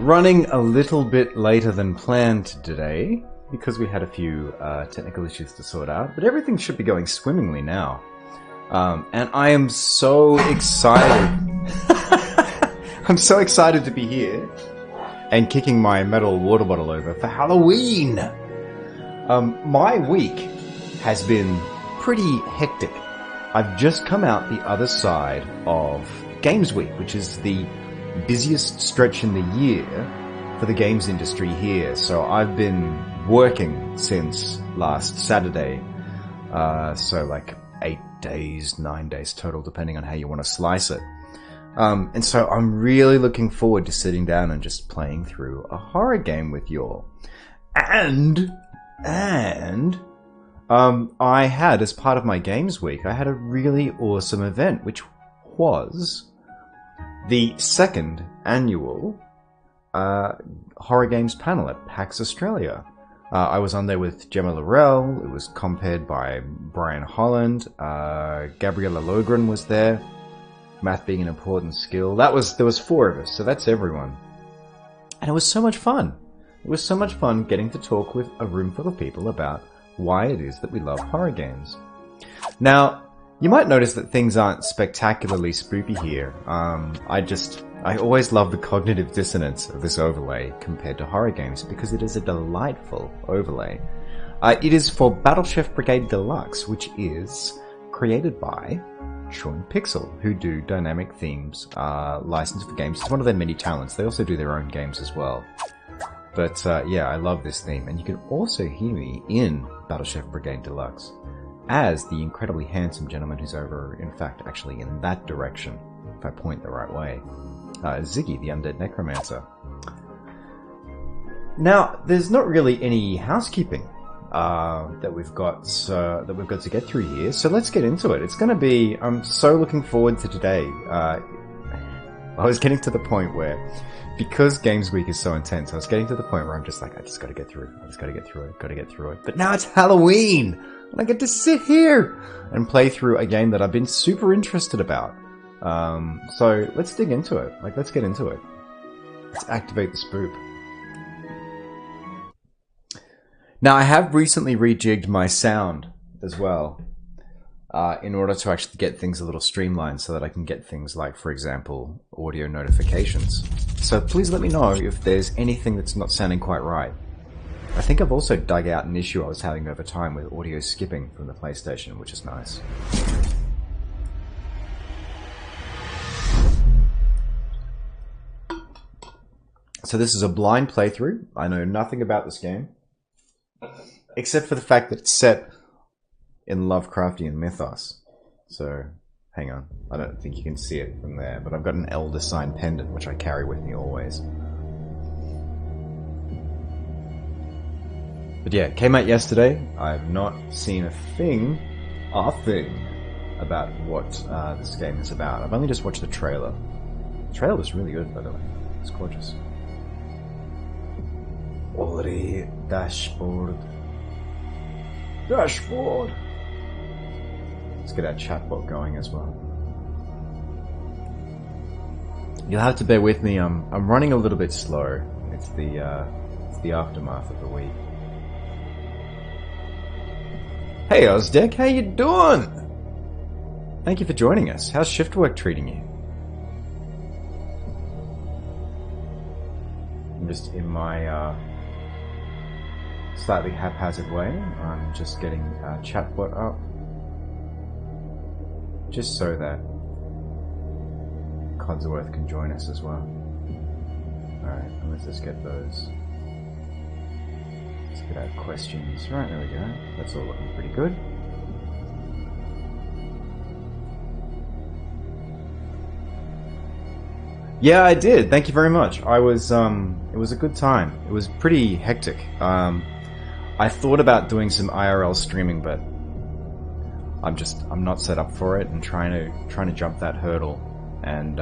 Running a little bit later than planned today, because we had a few technical issues to sort out, but everything should be going swimmingly now. And I am so excited. I'm so excited to be here and kicking my metal water bottle over for Halloween. My week has been pretty hectic. I've just come out the other side of Games Week, which is the busiest stretch in the year for the games industry here. So I've been working since last Saturday. So like 8 days, 9 days total, depending on how you want to slice it. And so I'm really looking forward to sitting down and just playing through a horror game with you all. And I had, as part of my Games Week, I had a really awesome event, which was the second annual Horror Games panel at PAX Australia. I was on there with Gemma Laurel. It was compared by Brian Holland. Gabriella Logren was there. Math being an important skill. There was 4 of us, so that's everyone. And it was so much fun. It was so much fun getting to talk with a room full of people about why it is that we love horror games. Now, you might notice that things aren't spectacularly spoopy here. I always love the cognitive dissonance of this overlay compared to horror games because it is a delightful overlay. It is for Battle Chef Brigade Deluxe, which is created by Sean Pixel, who do dynamic themes licensed for games. It's one of their many talents. They also do their own games as well. But yeah, I love this theme. And you can also hear me in Battle Chef Brigade Deluxe as the incredibly handsome gentleman who's over, in fact, actually in that direction, if I point the right way. Ziggy, the Undead Necromancer. Now, there's not really any housekeeping that we've got to get through here, so let's get into it. It's going to be... I'm so looking forward to today. I was getting to the point where, because Games Week is so intense, I was getting to the point where I'm just like, I just got to get through it. But now it's Halloween, and I get to sit here and play through a game that I've been super interested about. So let's dig into it. Let's get into it. Let's activate the spoop. Now, I have recently rejigged my sound as well, in order to actually get things a little streamlined so that I can get things like, for example, audio notifications. So please let me know if there's anything that's not sounding quite right. I think I've also dug out an issue I was having over time with audio skipping from the PlayStation, which is nice. So this is a blind playthrough. I know nothing about this game, except for the fact that it's set in Lovecraftian mythos. So, hang on. I don't think you can see it from there, but I've got an Elder Sign pendant, which I carry with me always. But yeah, it came out yesterday. I've not seen a thing about what this game is about. I've only just watched the trailer. The trailer was really good, by the way. It's gorgeous. Ori dashboard. Dashboard! Let's get our chatbot going as well. You'll have to bear with me. I'm running a little bit slow. It's the aftermath of the week. Hey Ozdeck, how you doing? Thank you for joining us. How's shift work treating you? I'm just in my slightly haphazard way. I'm just getting chatbot up, just so that Codsworth can join us as well. Alright, let's just get those. Let's get our questions. Right, there we go. That's all looking pretty good. Yeah, I did. Thank you very much. I was, it was a good time. It was pretty hectic. I thought about doing some IRL streaming, but I'm not set up for it, and trying to jump that hurdle and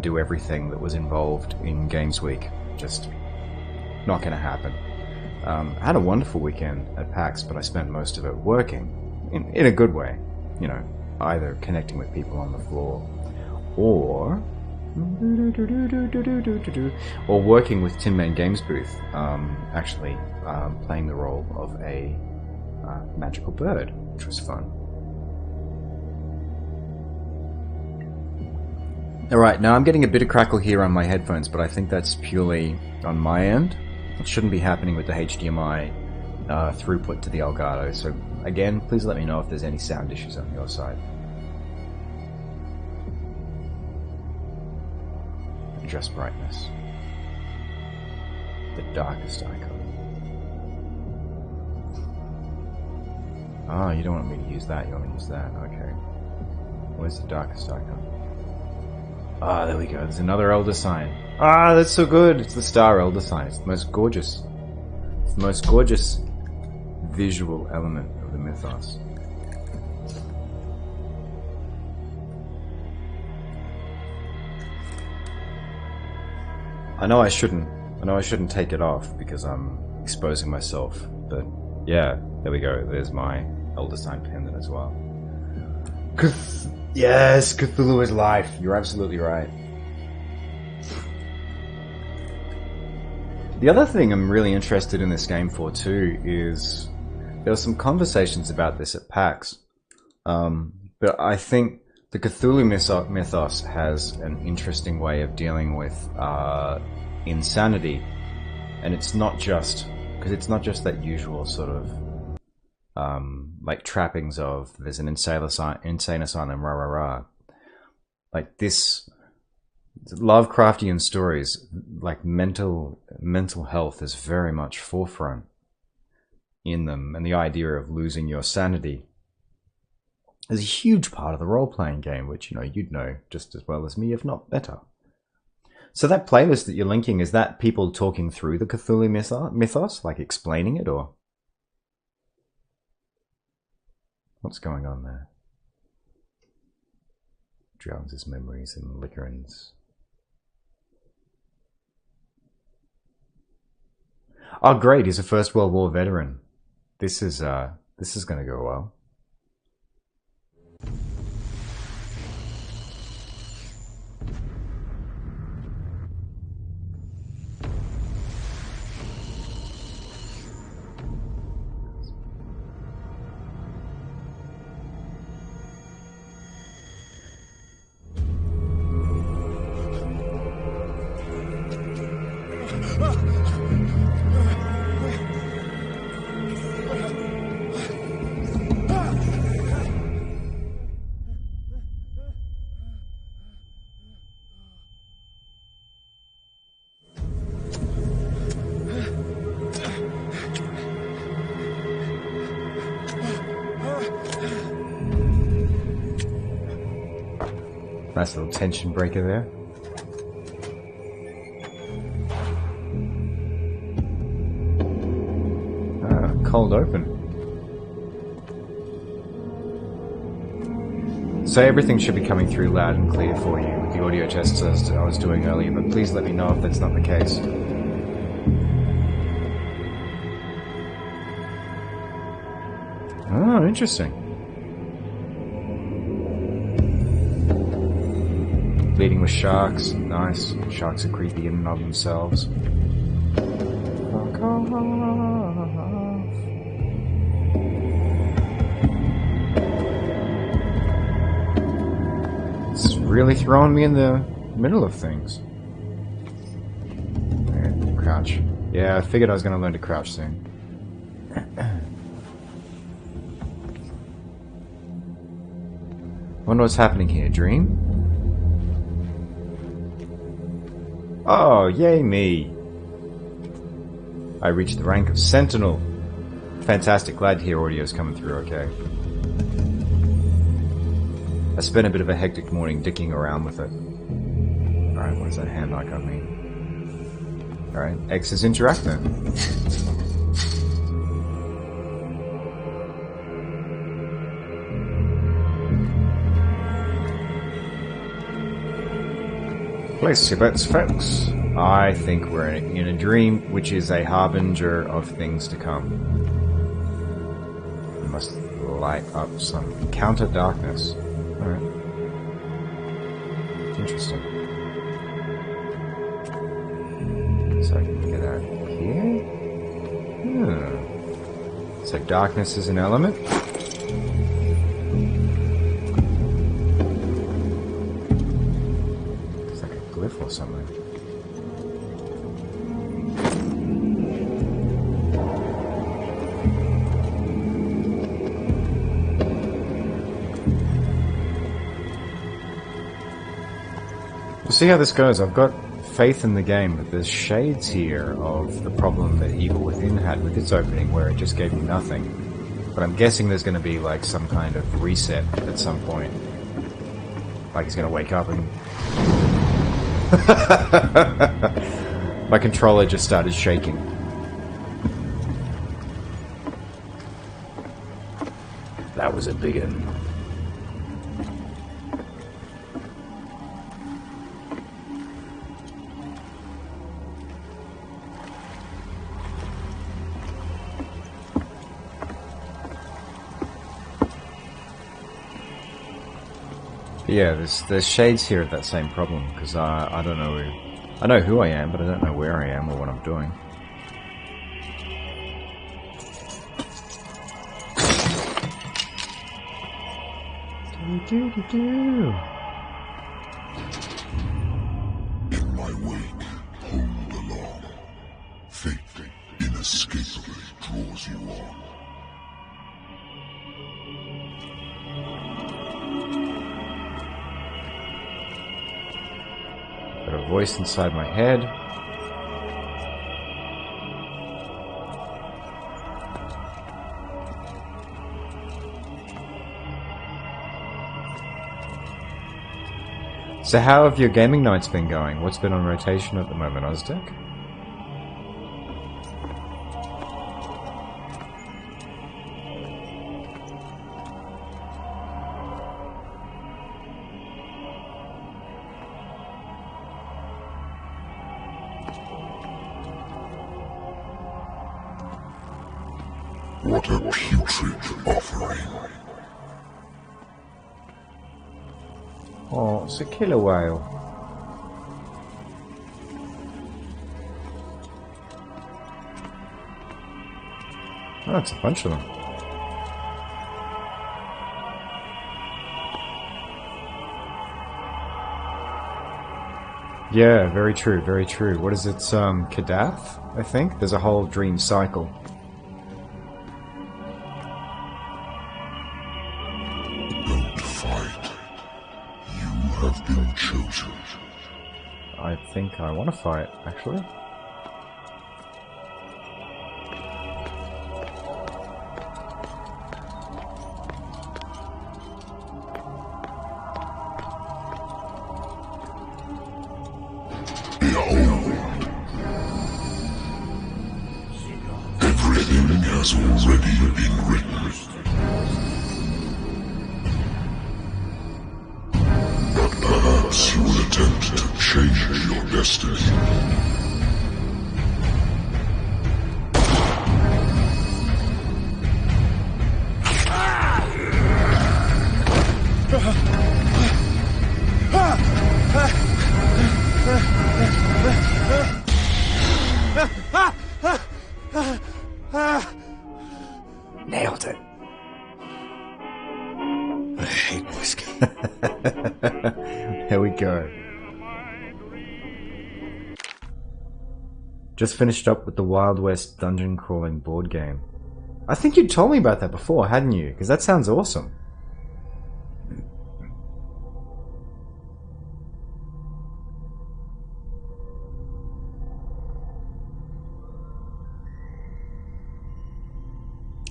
do everything that was involved in Games Week, just not going to happen. I had a wonderful weekend at PAX, but I spent most of it working in a good way. You know, either connecting with people on the floor or Or working with Tin Man Games booth, actually playing the role of a magical bird, which was fun. Alright, now I'm getting a bit of crackle here on my headphones, but I think that's purely on my end. It shouldn't be happening with the HDMI throughput to the Elgato, so again, please let me know if there's any sound issues on your side. Adjust brightness. The darkest icon. Oh, you don't want me to use that, you want me to use that, okay. Where's the darkest icon? Ah, there we go, there's another Elder sign. Ah, that's so good! It's the Star Elder sign, it's the most gorgeous. It's the most gorgeous visual element of the mythos. I know I shouldn't take it off because I'm exposing myself, but yeah, there we go. There's my Elder Sign pendant as well. Yes, Cthulhu is life. You're absolutely right. The other thing I'm really interested in this game for too is there were some conversations about this at PAX, but I think the Cthulhu mythos has an interesting way of dealing with insanity, and it's not just that usual sort of like trappings of there's an insane asylum, rah rah rah. Like this Lovecraftian stories, like mental health is very much forefront in them, and the idea of losing your sanity is a huge part of the role-playing game, which, you know, you'd know just as well as me, if not better. So that playlist that you're linking, is that people talking through the Cthulhu mythos, like explaining it, or what's going on there? Drowns his memories in liquorins. Oh, great! He's a First World War veteran. This is going to go well. Nice little tension breaker there. Cold open. So everything should be coming through loud and clear for you with the audio tests as I was doing earlier, but please let me know if that's not the case. Oh, interesting. Bleeding with sharks. Nice. Sharks are creepy in and of themselves. Fuck off. It's really throwing me in the middle of things. Alright, crouch. Yeah, I figured I was going to learn to crouch soon. Wonder what's happening here. Dream? Oh, yay me! I reached the rank of Sentinel. Fantastic, glad to hear audio's coming through okay. I spent a bit of a hectic morning dicking around with it. Alright, what does that hand icon mean? Alright, X is interacting. Place your bets, folks. I think we're in a dream, which is a harbinger of things to come. We must light up some counter darkness. Alright. Interesting. So I can get out here? So darkness is an element? It's like a glyph or something. We'll see how this goes. I've got faith in the game, but there's shades here of the problem that Evil Within had with its opening, where it just gave me nothing. But I'm guessing there's going to be like some kind of reset at some point. Like he's going to wake up and... My controller just started shaking. That was a big one. Yeah, there's shades here of that same problem, because I don't know... I know who I am, but I don't know where I am or what I'm doing. Do-do-do-do. In my wake, hold along. Fate inescapably draws you on. Got a voice inside my head. So how have your gaming nights been going? What's been on rotation at the moment, Ozdeck? What a putrid offering. Oh, it's a killer whale. Oh, it's a bunch of them. Yeah, very true, very true. What is it, Kadath, I think? There's a whole dream cycle. Don't fight. You have been chosen. I think I want to fight, actually. Behold. Everything has already been written. But perhaps you will attempt to change your destiny. Nailed it. I hate whiskey. Here we go. Just finished up with the Wild West dungeon crawling board game. I think you told me about that before, hadn't you? Because that sounds awesome.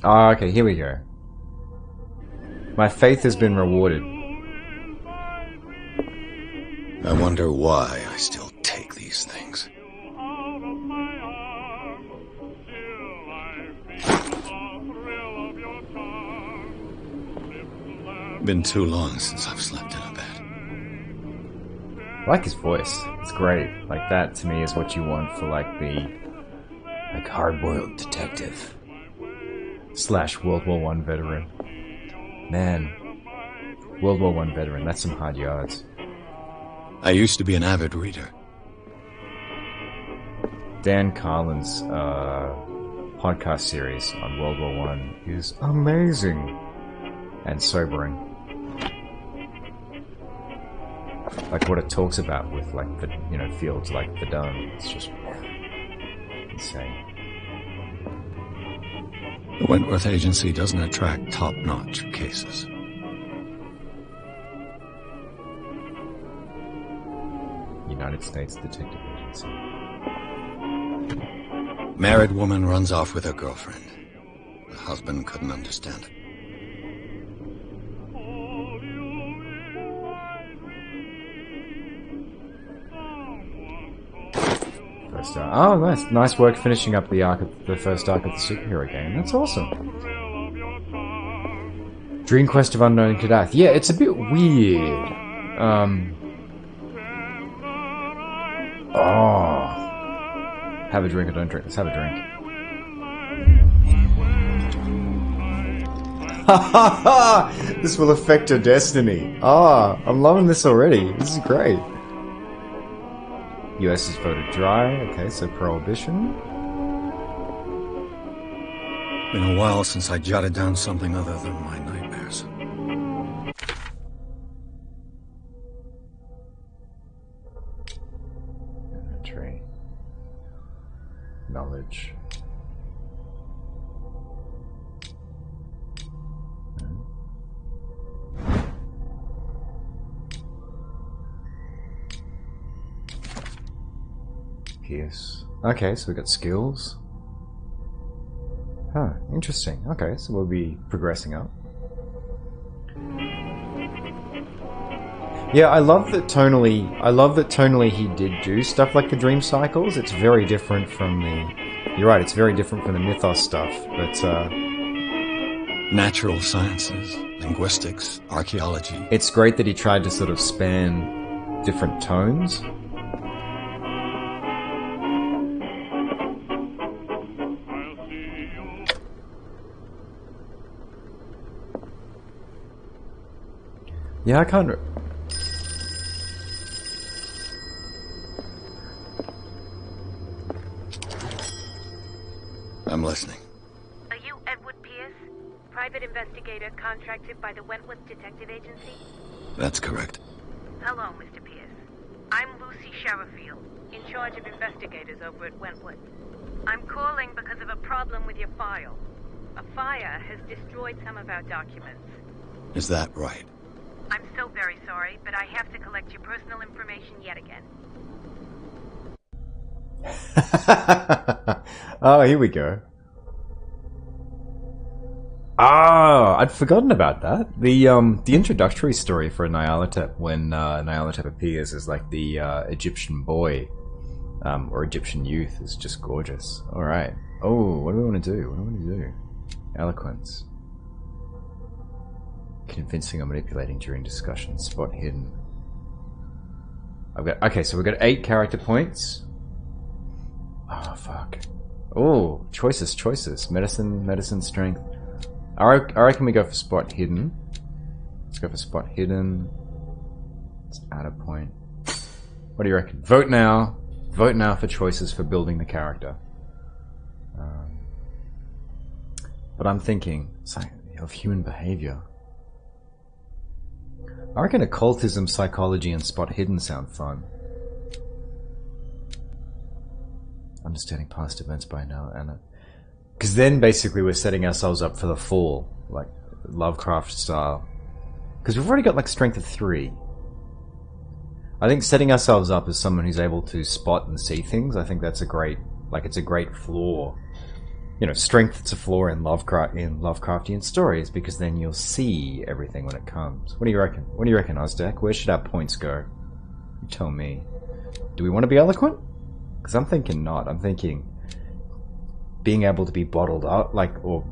Ah, okay, here we go. My faith has been rewarded. I wonder why I still take these things. Been too long since I've slept in a bed. I like his voice. It's great. Like that to me is what you want for like the hard-boiled detective / World War I veteran. Man, World War I veteran, that's some hard yards. I used to be an avid reader. Dan Carlin's podcast series on World War One is amazing and sobering. Like what it talks about with like the fields like Verdun. It's just insane. The Wentworth Agency doesn't attract top-notch cases. United States Detective Agency. Married woman runs off with her girlfriend. The husband couldn't understand it. First arc. Oh, nice work finishing up the first arc of the superhero game. That's awesome. Dream Quest of Unknown Kadath. Yeah, it's a bit weird. Oh. Have a drink or don't drink. Let's have a drink. This will affect your destiny. Ah, I'm loving this already. This is great. US has voted dry. Okay, so prohibition. Been a while since I jotted down something other than my nightmares. Inventory. Knowledge. Pierce. Okay, so we got skills. Huh, interesting. Okay, so we'll be progressing up. Yeah, I love that tonally he did do stuff like the dream cycles. It's very different from the... You're right, it's very different from the mythos stuff, but Natural sciences, linguistics, archaeology. it's great that he tried to sort of span different tones. Yeah, I can't... I'm listening. Are you Edward Pierce, private investigator contracted by the Wentworth Detective Agency? That's correct. Hello, Mr. Pierce. I'm Lucy Sherifield, in charge of investigators over at Wentworth. I'm calling because of a problem with your file. A fire has destroyed some of our documents. Is that right? I'm so very sorry, but I have to collect your personal information yet again. Oh, here we go. Ah, I'd forgotten about that. The introductory story for Nyarlathotep when Nyarlathotep appears as like the Egyptian boy or Egyptian youth is just gorgeous. All right. Oh, what do we want to do? What do we want to do? Eloquence. Convincing or manipulating during discussion. Spot hidden. Okay, so we've got 8 character points. Oh, fuck. Oh, choices. Medicine, strength. I reckon we go for spot hidden. Let's go for spot hidden. Let's add a point. What do you reckon? Vote now. Vote now for choices for building the character. But I'm thinking of human behavior. I reckon occultism, psychology, and spot hidden sound fun. Understanding past events by now, and because then basically we're setting ourselves up for the fall, like Lovecraft style. Because we've already got like strength of 3. I think setting ourselves up as someone who's able to spot and see things, I think that's a great, it's a great flaw. You know, strength it's a flaw in Lovecraftian stories because then you'll see everything when it comes. What do you reckon? What do you reckon, Ozdak? Where should our points go? You tell me. Do we want to be eloquent? Because I'm thinking not. I'm thinking being able to be bottled up, or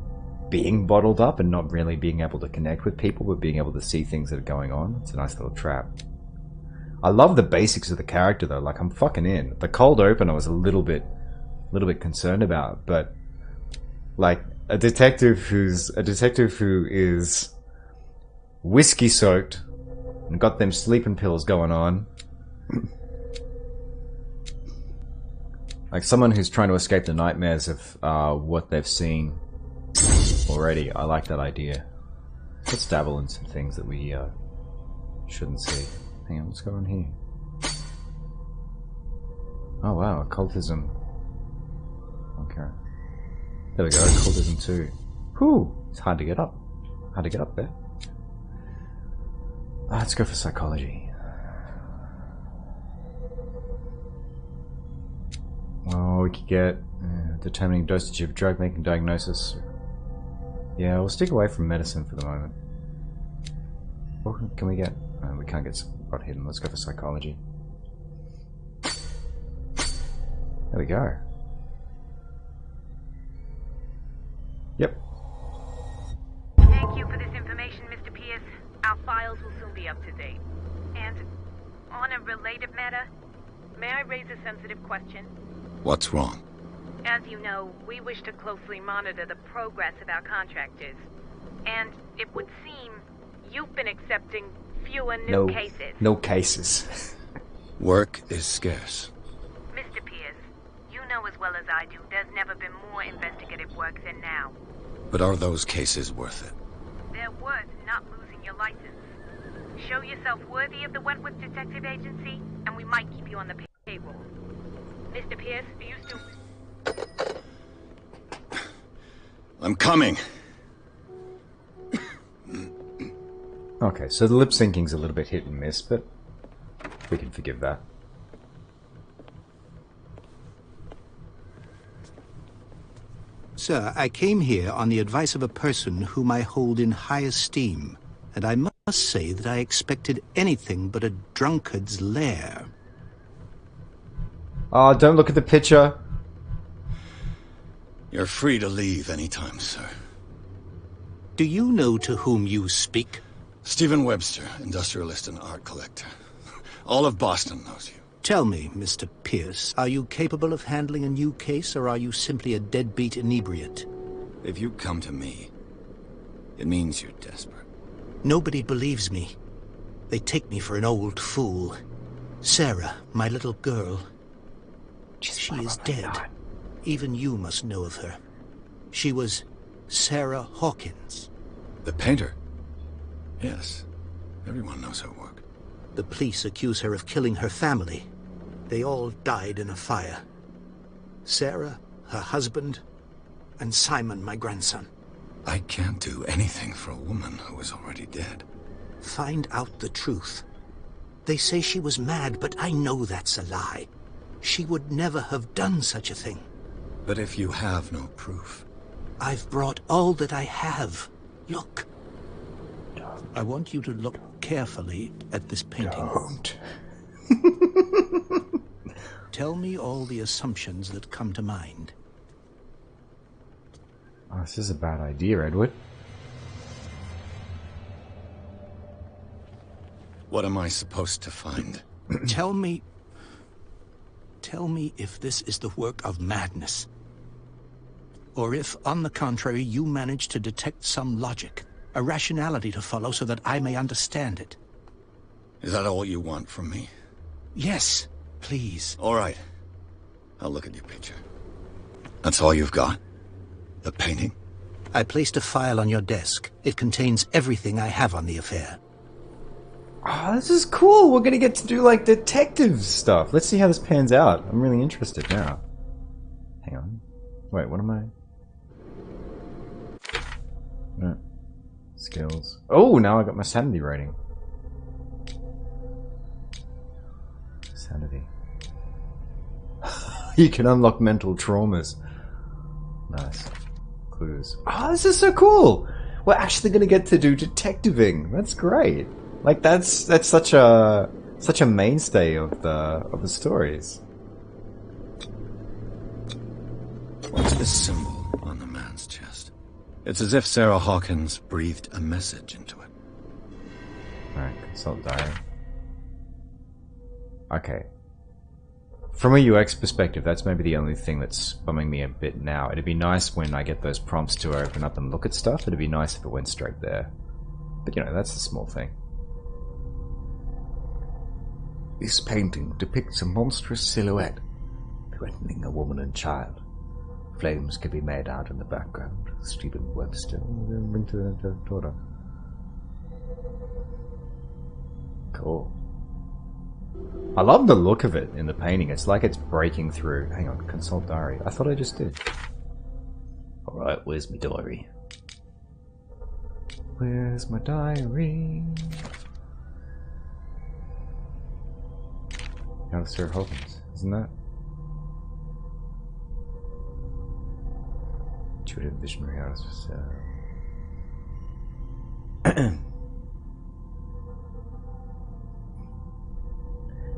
being bottled up and not really being able to connect with people, but being able to see things that are going on. It's a nice little trap. I love the basics of the character though. Like, I'm fucking in. The cold open I was a little bit concerned about, but like a detective who is whiskey soaked and got them sleeping pills going on. Like someone who's trying to escape the nightmares of what they've seen already. I like that idea. Let's dabble in some things that we shouldn't see. Hang on, what's going on here? Oh wow, occultism. Okay. There we go, occultism 2. Whew! It's hard to get up. Hard to get up there. Let's go for psychology. Oh, we could get determining dosage of drug, making diagnosis. Yeah, we'll stick away from medicine for the moment. What can we get? We can't get spot hidden. Let's go for psychology. There we go. Yep. Thank you for this information, Mr. Pierce. Our files will soon be up to date. And on a related matter, may I raise a sensitive question? What's wrong? As you know, we wish to closely monitor the progress of our contractors. And it would seem you've been accepting fewer new cases. No cases. Work is scarce. Mr. Pierce, you know as well as I do, there's never been more investigative work than now. But are those cases worth it? They're worth not losing your license. Show yourself worthy of the Wentworth Detective Agency, and we might keep you on the payroll. Mr. Pierce, are you still... I'm coming. Okay, so the lip syncing's a little bit hit and miss, but we can forgive that. Sir, I came here on the advice of a person whom I hold in high esteem, and I must say that I expected anything but a drunkard's lair. Oh, don't look at the picture. You're free to leave anytime, sir. Do you know to whom you speak? Stephen Webster, industrialist and art collector. All of Boston knows you. Tell me, Mr. Pierce, are you capable of handling a new case, or are you simply a deadbeat inebriate? If you come to me, it means you're desperate. Nobody believes me. They take me for an old fool. Sarah, my little girl. She is dead. Even you must know of her. She was Sarah Hawkins. The painter? Yes. Everyone knows her work. The police accuse her of killing her family. They all died in a fire. Sarah, her husband, and Simon, my grandson. I can't do anything for a woman who is already dead. Find out the truth. They say she was mad, but I know that's a lie. She would never have done such a thing. But if you have no proof... I've brought all that I have. Look. I want you to look carefully at this painting. Don't. Tell me all the assumptions that come to mind. Oh, this is a bad idea, Edward. What am I supposed to find? Tell me if this is the work of madness. Or if, on the contrary, you manage to detect some logic, a rationality to follow so that I may understand it. Is that all you want from me? Yes, please. All right. I'll look at your picture. That's all you've got? The painting? I placed a file on your desk. It contains everything I have on the affair. Oh, this is cool. We're gonna get to do, like, detective stuff. Let's see how this pans out. I'm really interested now. Hang on. Wait, what am I... No. Skills. Oh, now I got my sanity rating. Sanity. You can unlock mental traumas. Nice. Clues. Oh, this is so cool! We're actually gonna get to do detectiving. That's great. Like, that's such a mainstay of the stories. What's this symbol on the man's chest? It's as if Sarah Hawkins breathed a message into it. Alright, consult diary. Okay. From a UX perspective, that's maybe the only thing that's bumming me a bit now. It'd be nice when I get those prompts to open up and look at stuff. It'd be nice if it went straight there. But, you know, that's a small thing. This painting depicts a monstrous silhouette. The threatening a woman and child. Flames could be made out in the background. Stephen Webster. Link to the daughter. Cool. I love the look of it in the painting. It's like it's breaking through. Hang on, consult diary. I thought I just did. Alright, where's my diary? Where's my diary? Out of Sarah Hawkins, isn't that? Intuitive visionary artist.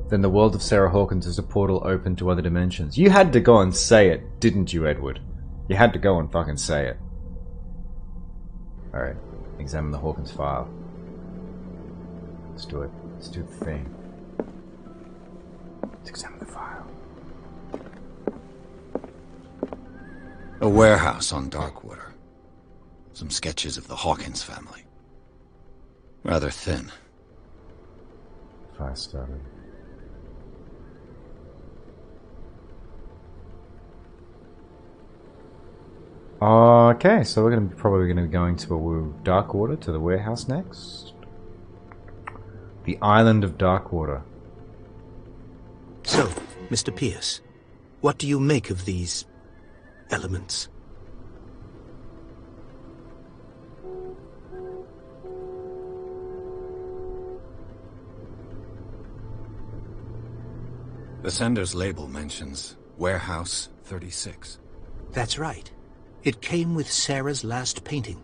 Then the world of Sarah Hawkins is a portal open to other dimensions. You had to go and say it, didn't you, Edward? You had to go and fucking say it. Alright, examine the Hawkins file. Let's do it. Let's do the thing. Let's examine the file. A warehouse on Darkwater. Some sketches of the Hawkins family. Rather thin. Fire started. Okay, so we're probably gonna be going to Darkwater, to the warehouse next. The island of Darkwater. So, Mr. Pierce, what do you make of these elements? The sender's label mentions Warehouse 36. That's right. It came with Sarah's last painting.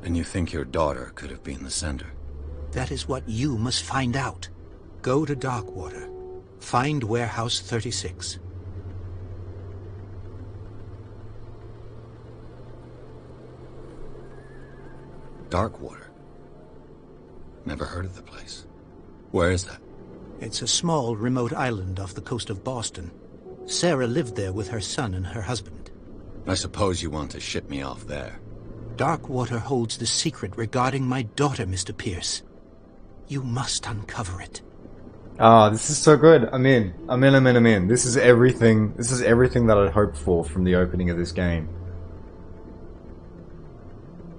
And you think your daughter could have been the sender? That is what you must find out. Go to Darkwater. Find Warehouse 36. Darkwater? Never heard of the place. Where is that? It's a small, remote island off the coast of Boston. Sarah lived there with her son and her husband. I suppose you want to ship me off there. Darkwater holds the secret regarding my daughter, Mr. Pierce. You must uncover it. Ah, this is so good. I'm in. I'm in. This is everything. This is everything that I'd hoped for from the opening of this game.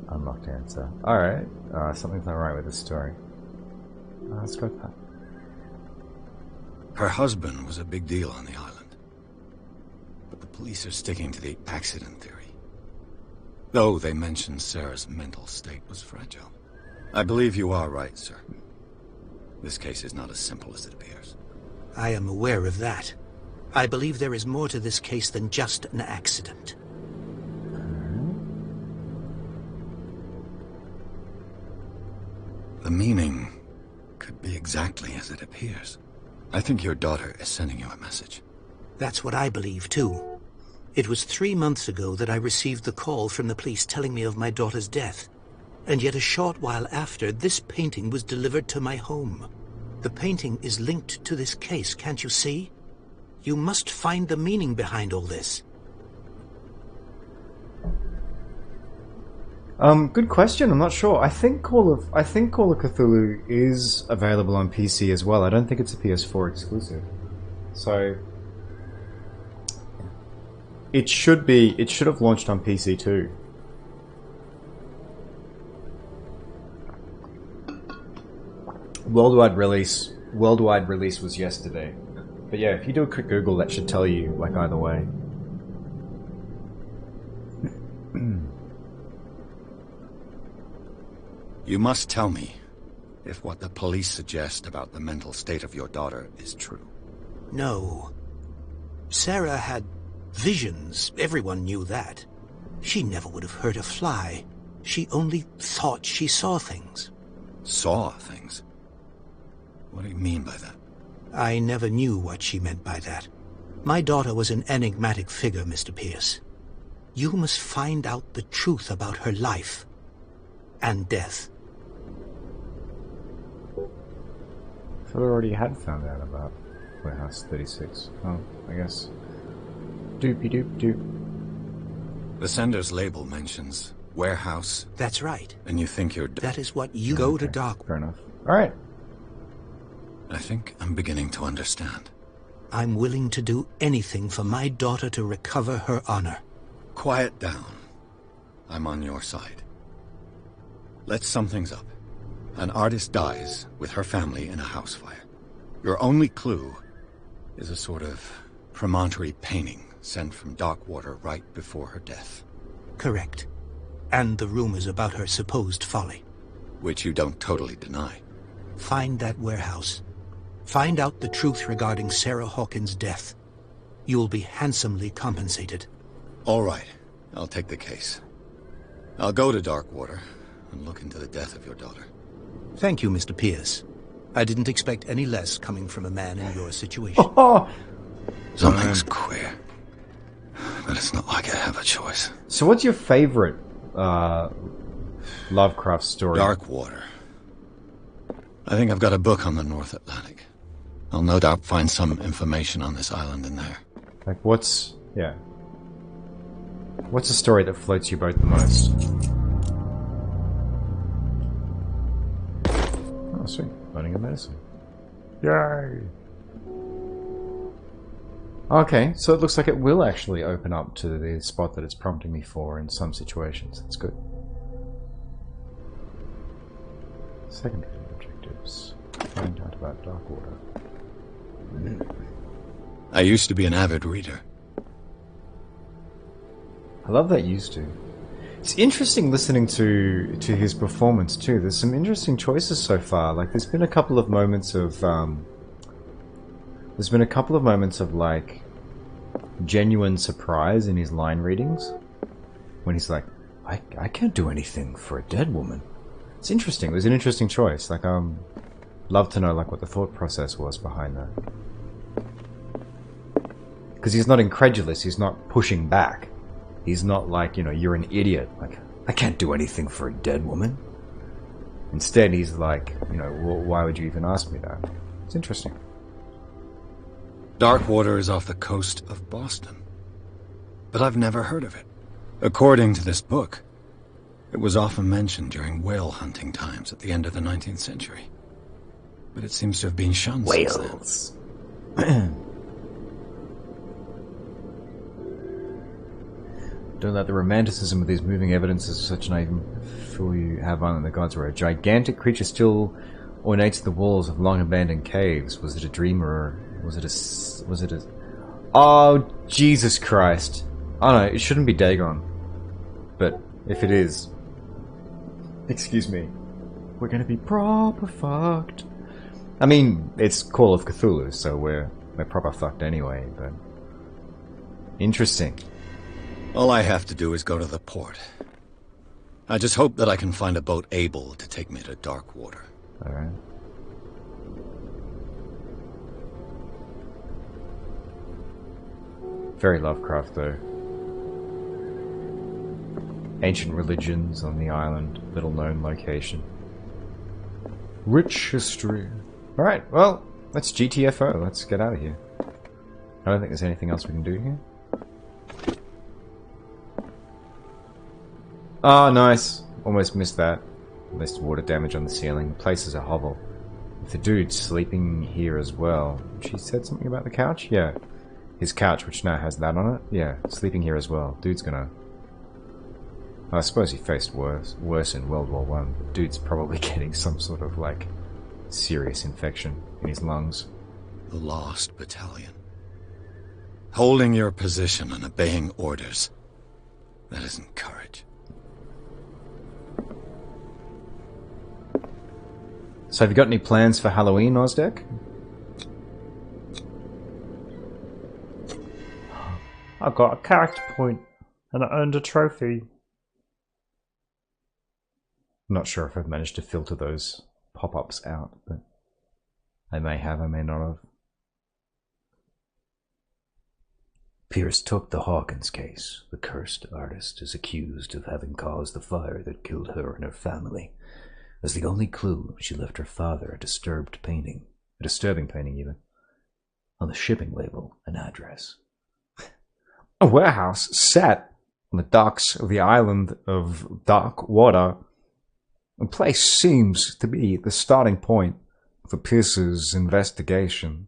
Unlocked answer. Alright. Something's not right with this story. Let's go with that. Her husband was a big deal on the island. But the police are sticking to the accident theory. Though they mentioned Sarah's mental state was fragile. I believe you are right, sir. This case is not as simple as it appears. I am aware of that. I believe there is more to this case than just an accident. The meaning could be exactly as it appears. I think your daughter is sending you a message. That's what I believe, too. It was 3 months ago that I received the call from the police telling me of my daughter's death. And yet a short while after, this painting was delivered to my home. The painting is linked to this case, can't you see? You must find the meaning behind all this. Good question. I'm not sure. I think Call of Cthulhu is available on PC as well. I don't think it's a PS4 exclusive. So it should have launched on PC too. Worldwide release was yesterday. But yeah, if you do a quick Google, that should tell you, like, either way. You must tell me if what the police suggest about the mental state of your daughter is true. No. Sarah had visions. Everyone knew that. She never would have hurt a fly. She only thought she saw things. Saw things? What do you mean by that? I never knew what she meant by that. My daughter was an enigmatic figure, Mr. Pierce. You must find out the truth about her life and death. I thought I already had found out about Warehouse 36. Oh, I guess. Doopy-doop-doop. The sender's label mentions warehouse. That's right. And you think you're... That is what you go to Dark. Fair enough. Alright. I think I'm beginning to understand. I'm willing to do anything for my daughter to recover her honor. Quiet down. I'm on your side. Let's sum things up. An artist dies with her family in a house fire. Your only clue is a sort of promontory painting sent from Darkwater right before her death. Correct. And the rumors about her supposed folly. Which you don't totally deny. Find that warehouse. Find out the truth regarding Sarah Hawkins' death. You'll be handsomely compensated. All right. I'll take the case. I'll go to Darkwater and look into the death of your daughter. Thank you, Mr. Pierce. I didn't expect any less coming from a man in your situation. Something's queer. But it's not like I have a choice. So what's your favorite Lovecraft story? Darkwater. I think I've got a book on the North Atlantic. I'll no doubt find some information on this island in there. Like, what's a story that floats your boat the most? Oh, sweet. Finding a medicine. Yay! Okay, so it looks like it will actually open up to the spot that it's prompting me for in some situations. That's good. Secondary objectives. Find out about Darkwater. I used to be an avid reader. I love that used to. It's interesting listening to his performance too. There's some interesting choices so far. Like there's been a couple of moments of like genuine surprise in his line readings when he's like, I can't do anything for a dead woman. It's interesting. It was an interesting choice. Like love to know like what the thought process was behind that. Because he's not incredulous. He's not pushing back. He's not like, you know, you're an idiot. Like, I can't do anything for a dead woman. Instead, he's like, you know, why would you even ask me that? It's interesting. Darkwater is off the coast of Boston. But I've never heard of it. According to this book, it was often mentioned during whale hunting times at the end of the 19th century. But it seems to have been shunned since then. Don't let the romanticism of these moving evidences of such an even fool you have on the gods were a gigantic creature still ornates the walls of long abandoned caves. Was it a dream or was it a oh Jesus Christ. Oh no, it shouldn't be Dagon. But if it is, excuse me, we're gonna be proper fucked. I mean, it's Call of Cthulhu, so we're proper fucked anyway, but interesting. All I have to do is go to the port. I just hope that I can find a boat able to take me to Darkwater. Alright. Very Lovecraft, though. Ancient religions on the island, little known location. Rich history. Alright, well, let's GTFO. Let's get out of here. I don't think there's anything else we can do here. Oh, nice. Almost missed that. Missed water damage on the ceiling. The place is a hovel. With the dude sleeping here as well. She said something about the couch? Yeah. His couch, which now has that on it? Yeah, sleeping here as well. Dude's gonna... I suppose he faced worse in World War I. Dude's probably getting some sort of, like, serious infection in his lungs. The Lost Battalion. Holding your position and obeying orders. That isn't courage. So have you got any plans for Halloween, Ozdek? I got a character point and I earned a trophy. I'm not sure if I've managed to filter those pop-ups out, but I may have, I may not have. Pierce took the Hawkins case. The cursed artist is accused of having caused the fire that killed her and her family. As the only clue, she left her father a disturbing painting even, on the shipping label, an address. A warehouse set on the docks of the island of Darkwater. The place seems to be the starting point for Pierce's investigation.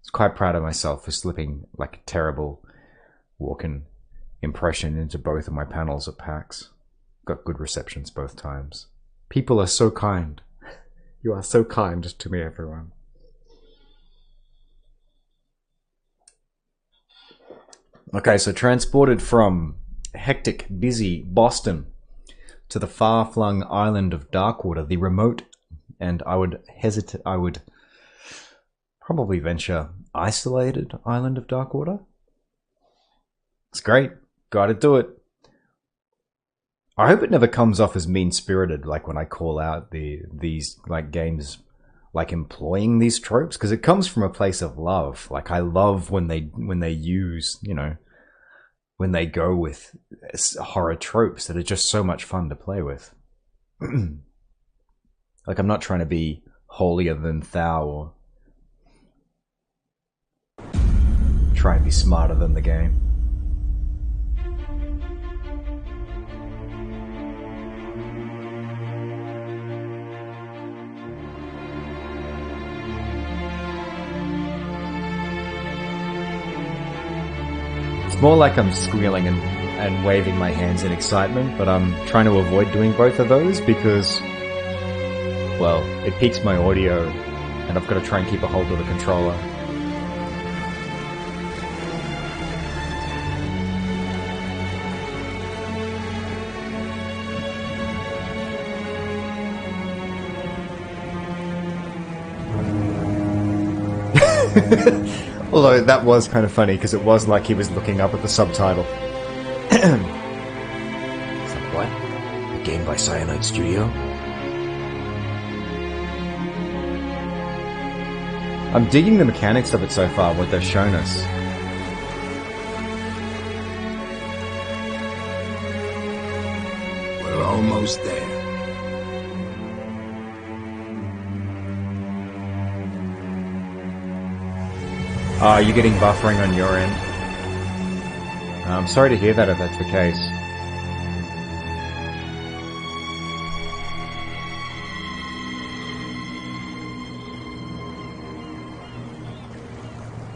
was quite proud of myself for slipping like a terrible walking impression into both of my panels at PAX. Got good receptions both times. People are so kind. You are so kind to me, everyone. Okay, so transported from hectic, busy Boston to the far-flung island of Darkwater, the remote, and I would probably venture isolated island of Darkwater. It's great. Gotta do it. I hope it never comes off as mean-spirited, like when I call out these like games like employing these tropes, because it comes from a place of love. Like, I love when they use, you know, when they go with horror tropes that are just so much fun to play with. Like, I'm not trying to be holier than thou or try and be smarter than the game. More like I'm squealing and waving my hands in excitement, but I'm trying to avoid doing both of those because, well, it peaks my audio and I've got to try and keep a hold of the controller. Although that was kind of funny because it was like he was looking up at the subtitle. It's like, what? A game by Cyanide Studio? I'm digging the mechanics of it so far, what they've shown us. We're almost there. You're getting buffering on your end. I'm sorry to hear that if that's the case.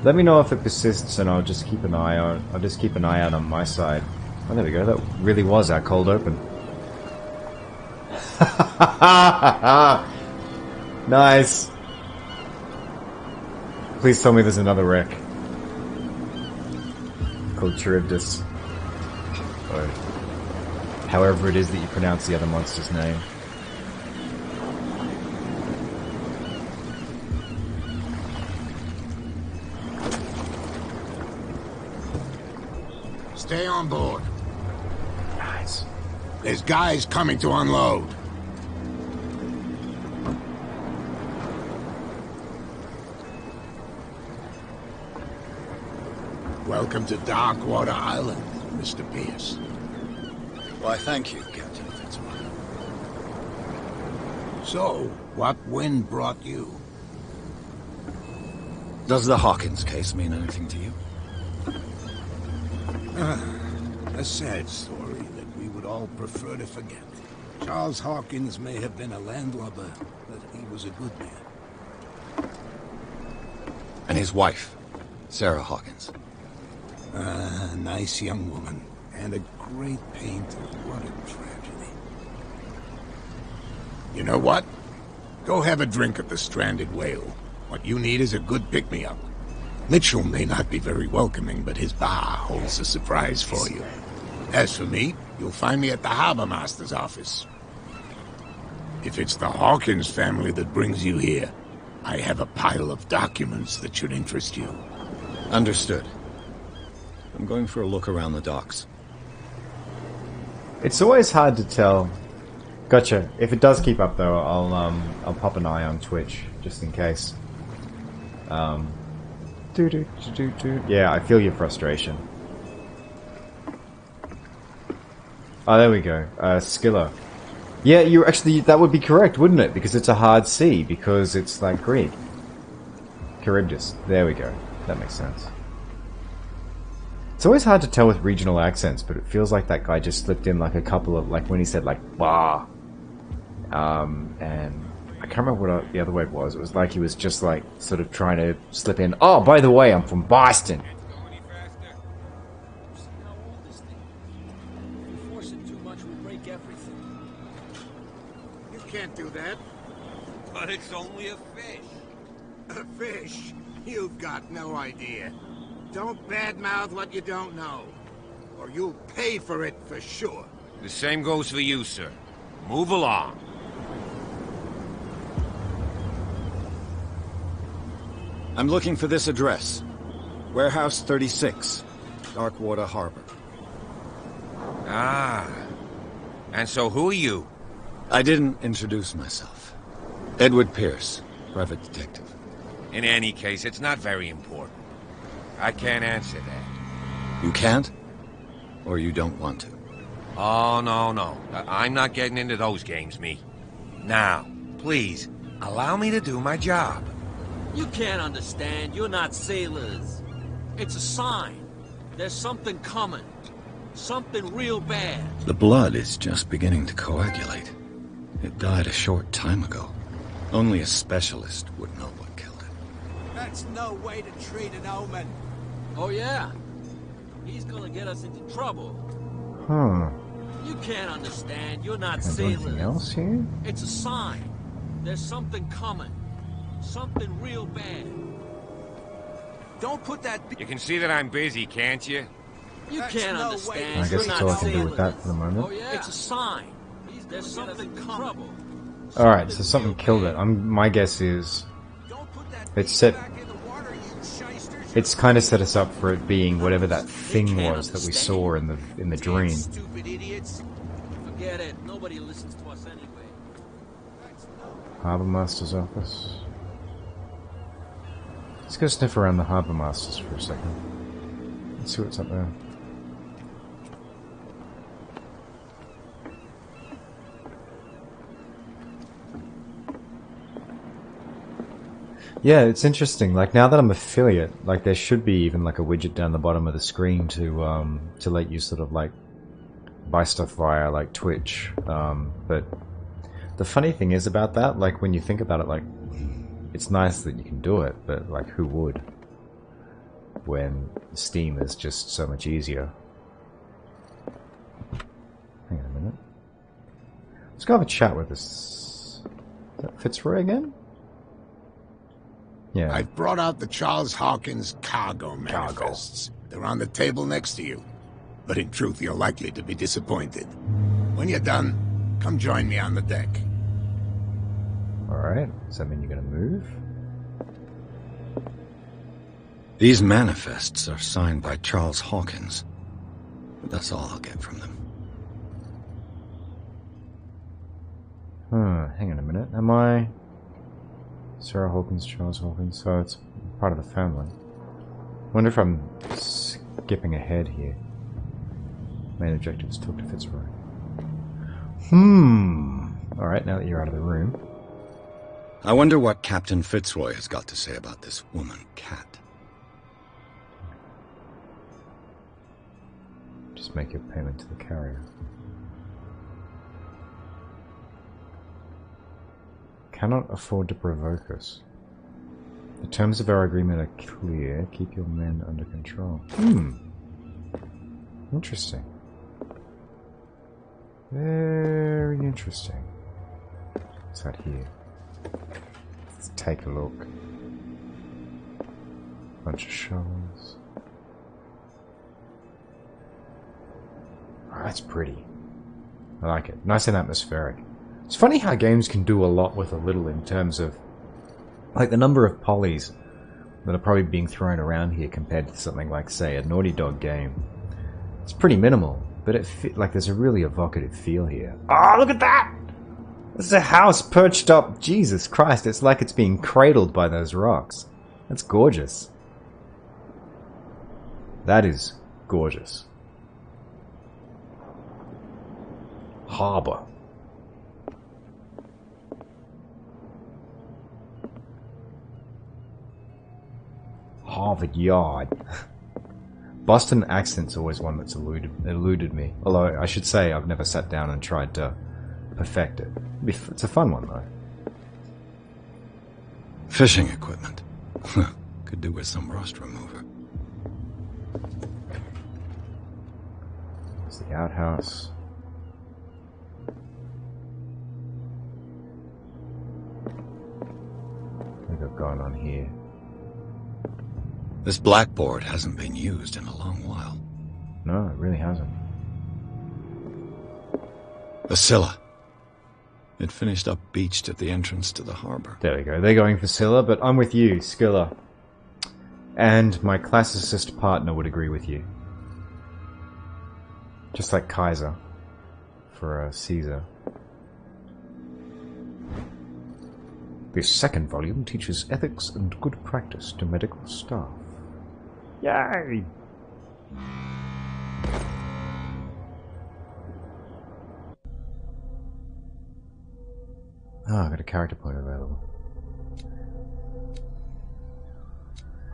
Let me know if it persists and I'll just keep an eye out. I'll just keep an eye out on my side. Oh, there we go. That really was our cold open. Nice. Please tell me there's another wreck. Called Charybdis. Or however it is that you pronounce the other monster's name. Stay on board. Nice. There's guys coming to unload. Welcome to Darkwater Island, Mr. Pierce. Why, thank you, Captain Fitzmaurice. So, what wind brought you? Does the Hawkins case mean anything to you? A sad story that we would all prefer to forget. Charles Hawkins may have been a landlubber, but he was a good man. And his wife, Sarah Hawkins. A nice young woman, and a great painter. What a tragedy. You know what? Go have a drink at the Stranded Whale. What you need is a good pick-me-up. Mitchell may not be very welcoming, but his bar holds a surprise for you. As for me, you'll find me at the Harbor Master's office. If it's the Hawkins family that brings you here, I have a pile of documents that should interest you. Understood. I'm going for a look around the docks. It's always hard to tell. Gotcha. If it does keep up though, I'll pop an eye on Twitch just in case. Yeah, I feel your frustration. Oh, there we go. Skilla. Yeah, you actually, that would be correct, wouldn't it? Because it's a hard C, because it's like Greek. Charybdis. There we go. That makes sense. It's always hard to tell with regional accents, but it feels like that guy just slipped in like a couple of, like when he said like, bah. And I can't remember what the other word was. It was like he was just like sort of trying to slip in. Oh, by the way, I'm from Boston. You can't do that. But it's only a fish. A fish? You've got no idea. Don't badmouth what you don't know. Or you'll pay for it for sure. The same goes for you, sir. Move along. I'm looking for this address. Warehouse 36, Darkwater Harbor. Ah. And so who are you? I didn't introduce myself. Edward Pierce, private detective. In any case, it's not very important. I can't answer that. You can't? Or you don't want to? Oh, no. I'm not getting into those games, me. Now, please, allow me to do my job. You can't understand. You're not sailors. It's a sign. There's something coming. Something real bad. The blood is just beginning to coagulate. It died a short time ago. Only a specialist would know what killed it. That's no way to treat an omen. Oh, yeah? He's gonna get us into trouble. Huh. You can't understand. You're not Can I do sailors. anything else here? It's a sign. There's something coming. Something real bad. Don't put that... You can see that I'm busy, can't you? You That's can't no understand. way. I guess You're that's not all I can do with that sailors. for the moment. Oh, yeah? It's a sign. There's something coming. Alright, so something killed it. My guess is it's set. It's kind of set us up for it being whatever that thing was that we saw in the dream. Stupid idiots. Forget it. Nobody listens to us anyway. Harbour Master's office. Let's go sniff around the Harbour Master's for a second. Let's see what's up there. Yeah, it's interesting. Like, now that I'm affiliate, like, there should be even like a widget down the bottom of the screen to let you sort of like buy stuff via like Twitch. But the funny thing is about that, like, when you think about it, like, it's nice that you can do it, but like, who would? When Steam is just so much easier. Hang on a minute. Let's go have a chat with this. Is that Fitzroy again? Yeah. I've brought out the Charles Hawkins cargo manifests. They're on the table next to you. But in truth, you're likely to be disappointed. When you're done, come join me on the deck. Alright. Does that mean you're gonna move? These manifests are signed by Charles Hawkins. But that's all I'll get from them. Hang on a minute. Am I... Sarah Hawkins, Charles Hawkins, so it's part of the family. Wonder if I'm skipping ahead here. Main objective is talk to Fitzroy. Alright, now that you're out of the room. I wonder what Captain Fitzroy has got to say about this woman, Cat. Just make your payment to the carrier. Cannot afford to provoke us. The terms of our agreement are clear. Keep your men under control. Interesting. Very interesting. What's that here? Let's take a look. Bunch of shovels. Oh, that's pretty. I like it. Nice and atmospheric. It's funny how games can do a lot with a little in terms of, like, the number of polys that are probably being thrown around here compared to something like, say, a Naughty Dog game. It's pretty minimal, but like there's a really evocative feel here. Oh, look at that! This is a house perched up. Jesus Christ, it's like it's being cradled by those rocks. That's gorgeous. That is gorgeous. Harbour. Harvard Yard. Boston accent's always one that's eluded me. Although, I should say, I've never sat down and tried to perfect it. It's a fun one, though. Fishing equipment. Could do with some rust remover. It's the outhouse. What we got going on here? This blackboard hasn't been used in a long while. No, it really hasn't. The Scylla. It finished up beached at the entrance to the harbor. There we go. They're going for Scylla, but I'm with you, Scylla. And my classicist partner would agree with you. Just like Kaiser for Caesar. This second volume teaches ethics and good practice to medical staff. Yay! Oh, I got a character point available.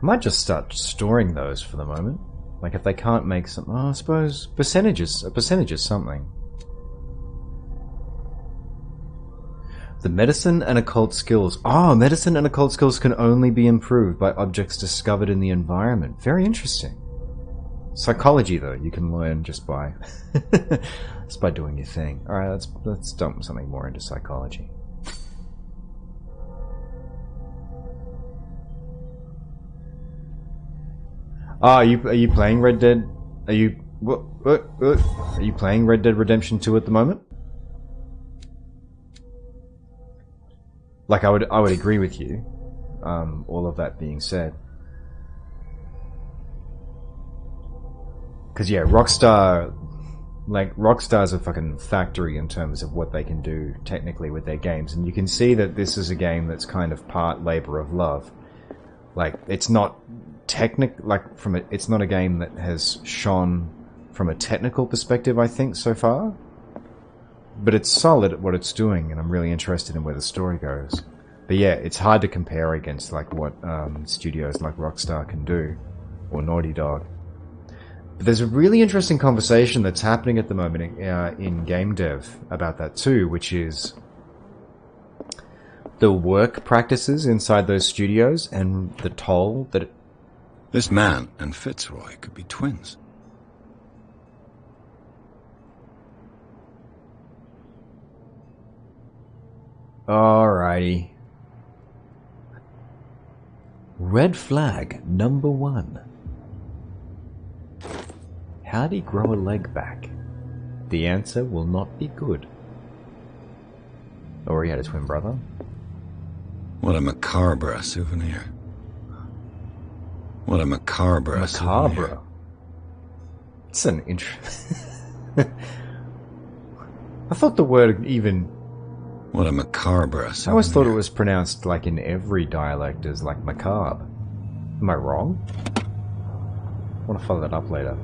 I might just start storing those for the moment. Like if they can't make something, I suppose percentages. A percentage is something. The medicine and occult skills. Oh, medicine and occult skills can only be improved by objects discovered in the environment. Very interesting. Psychology, though, you can learn just by just by doing your thing. All right, let's dump something more into psychology. Ah, are you playing Red Dead? Are you Are you playing Red Dead Redemption 2 at the moment? Like I would agree with you. All of that being said, because yeah, Rockstar's a fucking factory in terms of what they can do technically with their games, and you can see that this is a game that's kind of part labor of love. Like it's not it's not a game that has shone from a technical perspective, I think, so far. But it's solid at what it's doing, and I'm really interested in where the story goes. But yeah, it's hard to compare against like what studios like Rockstar can do, or Naughty Dog. But there's a really interesting conversation that's happening at the moment in game dev about that too, which is the work practices inside those studios and the toll that it... This man and Fitzroy could be twins. Alrighty. Red flag number 1. How'd he grow a leg back? The answer will not be good. Or he had a twin brother. What a macabre souvenir. What a macabre souvenir. It's an I thought the word even... What a macabre souvenir. I always thought it was pronounced like in every dialect as like macabre. Am I wrong? I want to follow that up later.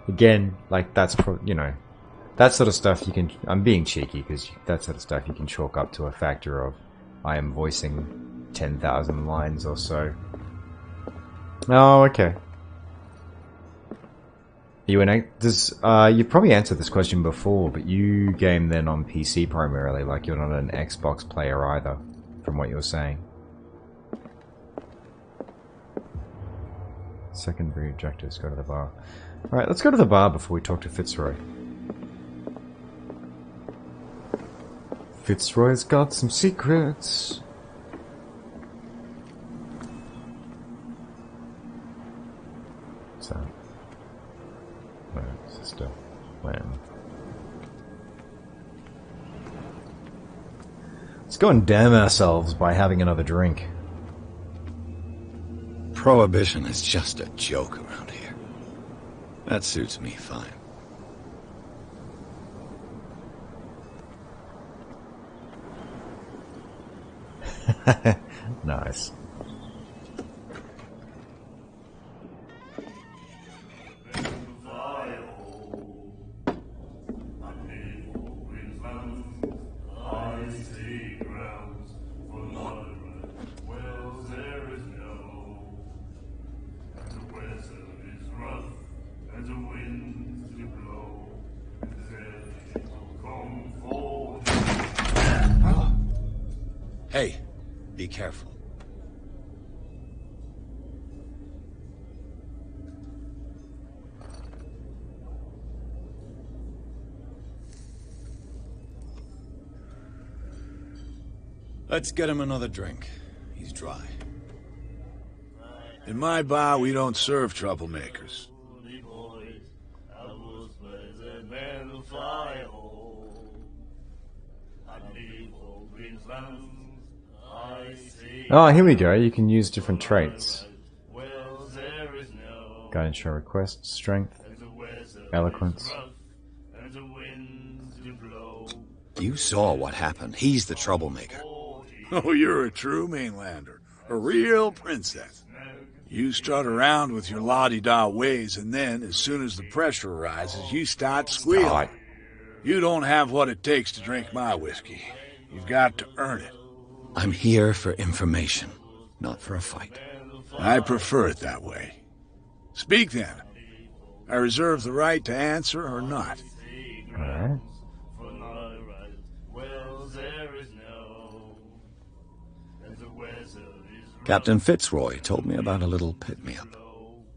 Again, like that's that sort of stuff you can... I'm being cheeky because that sort of stuff you can chalk up to a factor of I am voicing 10,000 lines or so. Oh, okay. You probably answered this question before, but you game then on PC primarily, like you're not an Xbox player either, from what you were saying. Secondary objectives, go to the bar. Alright, let's go to the bar before we talk to Fitzroy. Fitzroy's got some secrets. What's that? No, sister. Lamb. Let's go and damn ourselves by having another drink. Prohibition is just a joke around here. That suits me fine. Nice. Hey, Be careful. Let's get him another drink. He's dry. In my bar, we don't serve troublemakers. Oh, here we go. You can use different traits. Guidance show request, strength, eloquence. You saw what happened. He's the troublemaker. Oh, you're a true mainlander. A real princess. You strut around with your la-di-da ways, and then, as soon as the pressure arises, you start squealing. You don't have what it takes to drink my whiskey. You've got to earn it. I'm here for information, not for a fight. I prefer it that way. Speak then. I reserve the right to answer or not. Alright. Captain Fitzroy told me about a little pick-me-up.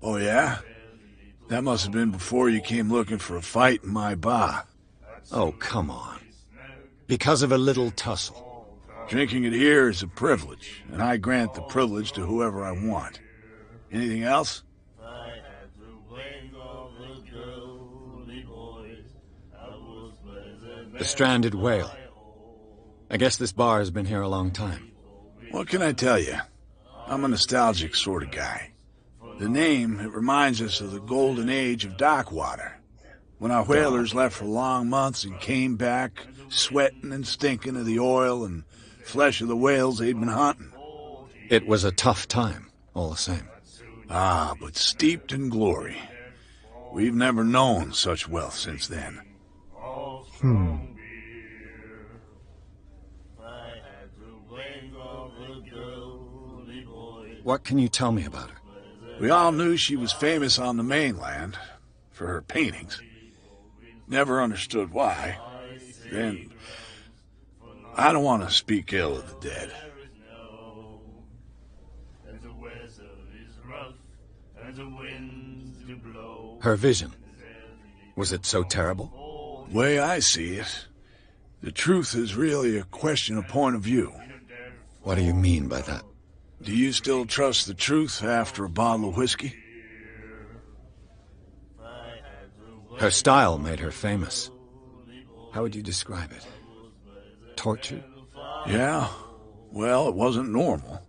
Oh, yeah? That must have been before you came looking for a fight in my bar. Oh, come on. Because of a little tussle. Drinking it here is a privilege, and I grant the privilege to whoever I want. Anything else? The stranded whale. I guess this bar has been here a long time. What can I tell you? I'm a nostalgic sort of guy. The name, it reminds us of the golden age of Darkwater, when our whalers left for long months and came back sweating and stinking of the oil and flesh of the whales they'd been hunting. It was a tough time, all the same. Ah, but steeped in glory. We've never known such wealth since then. What can you tell me about her? We all knew she was famous on the mainland for her paintings. Never understood why. Then, I don't want to speak ill of the dead. Her vision. Was it so terrible? Way I see it, the truth is really a question of point of view. What do you mean by that? Do you still trust the truth after a bottle of whiskey? Her style made her famous. How would you describe it? Tortured? Yeah. Well, it wasn't normal.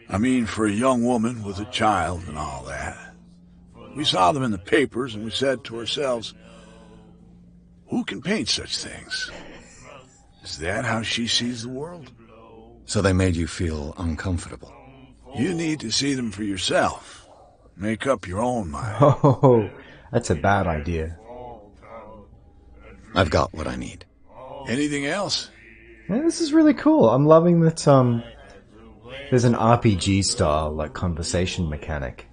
I mean, for a young woman with a child and all that. We saw them in the papers and we said to ourselves, who can paint such things? Is that how she sees the world? So they made you feel uncomfortable? You need to see them for yourself. Make up your own mind. Oh, that's a bad idea. I've got what I need. Anything else? Yeah, this is really cool. I'm loving that there's an RPG style like conversation mechanic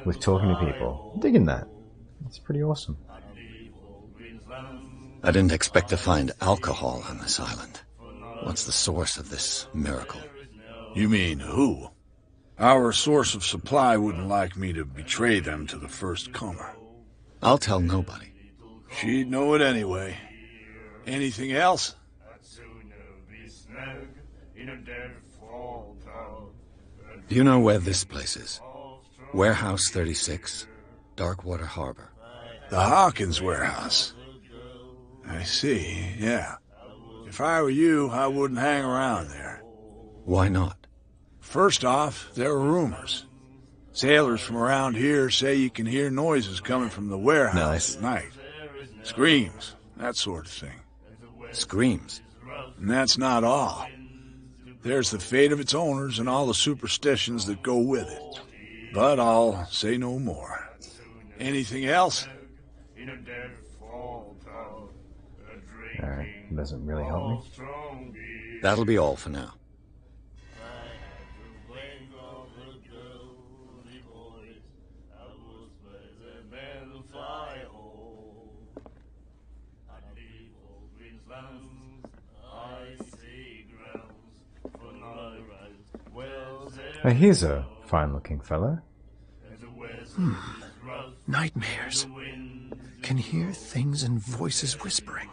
with talking to people. I'm digging that. It's pretty awesome. I didn't expect to find alcohol on this island. What's the source of this miracle? You mean who? Our source of supply wouldn't like me to betray them to the first comer. I'll tell nobody. She'd know it anyway. Anything else? Do you know where this place is? Warehouse 36, Darkwater Harbor. The Hawkins warehouse. I see, yeah. If I were you, I wouldn't hang around there. Why not? First off, there are rumors. Sailors from around here say you can hear noises coming from the warehouse at night. Screams, that sort of thing. Screams? And that's not all. There's the fate of its owners and all the superstitions that go with it. But I'll say no more. Anything else? Alright, doesn't really help me. That'll be all for now. I see ground. Oh, here's a fine-looking fellow. Nightmares. Can hear things and voices whispering.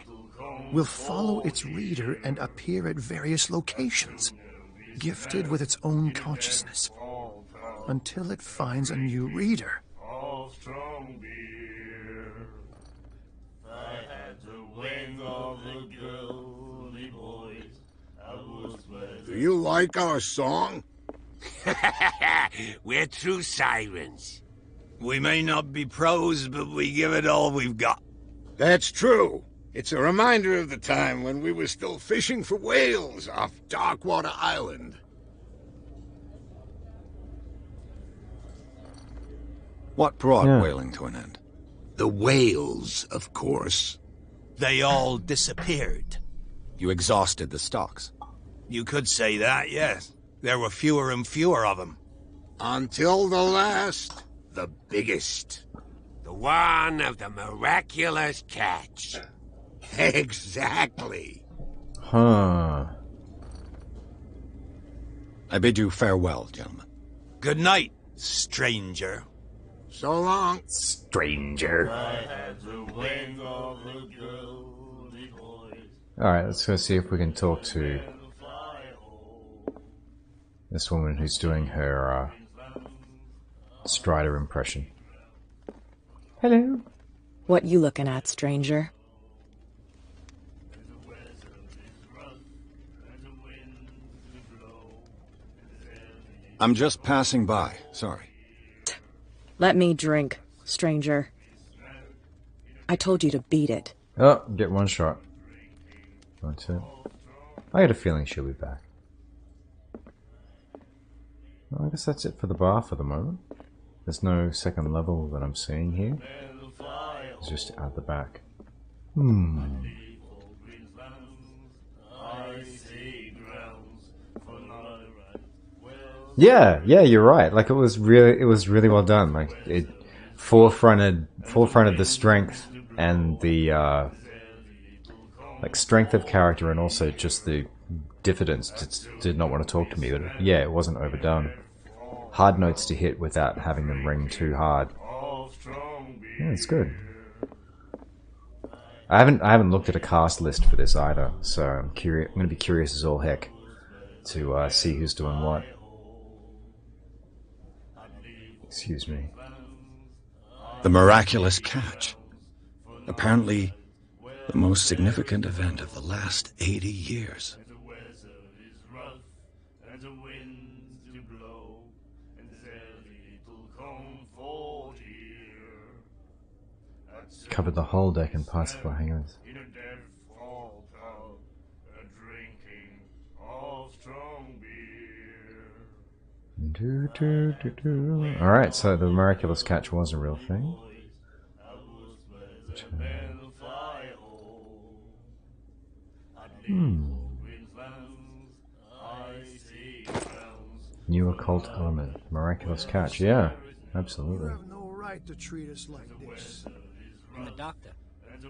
Will follow its reader and appear at various locations, gifted with its own consciousness, until it finds a new reader. Do you like our song? We're true sirens. We may not be pros, but we give it all we've got. That's true. It's a reminder of the time when we were still fishing for whales off Darkwater Island. What brought whaling to an end? The whales, of course. They all disappeared. You exhausted the stocks. You could say that, yes. There were fewer and fewer of them. Until the last, the biggest. The one of the miraculous catch. Exactly. Huh. I bid you farewell, gentlemen. Good night, stranger. So long. Stranger. Alright, let's go see if we can talk to this woman who's doing her Strider impression. Hello. What you looking at, stranger? I'm just passing by, sorry. Let me drink, stranger. I told you to beat it. Oh, get one shot. That's it. I had a feeling she'll be back. Well, I guess that's it for the bar for the moment. There's no second level that I'm seeing here. It's just at the back. Yeah, you're right. Like it was really well done. Like it forefronted the strength and the like strength of character, and also just the diffidence. Just did not want to talk to me, but yeah, it wasn't overdone. Hard notes to hit without having them ring too hard. Yeah, it's good. I haven't looked at a cast list for this either, so I'm going to be curious as all heck to see who's doing what. Excuse me. The miraculous catch. Apparently, the most significant event of the last 80 years. Covered the whole deck in possible hangers. Alright, so the miraculous catch was a real thing. New occult element. Miraculous catch, yeah. Absolutely. You have no right to treat us like this. And the doctor,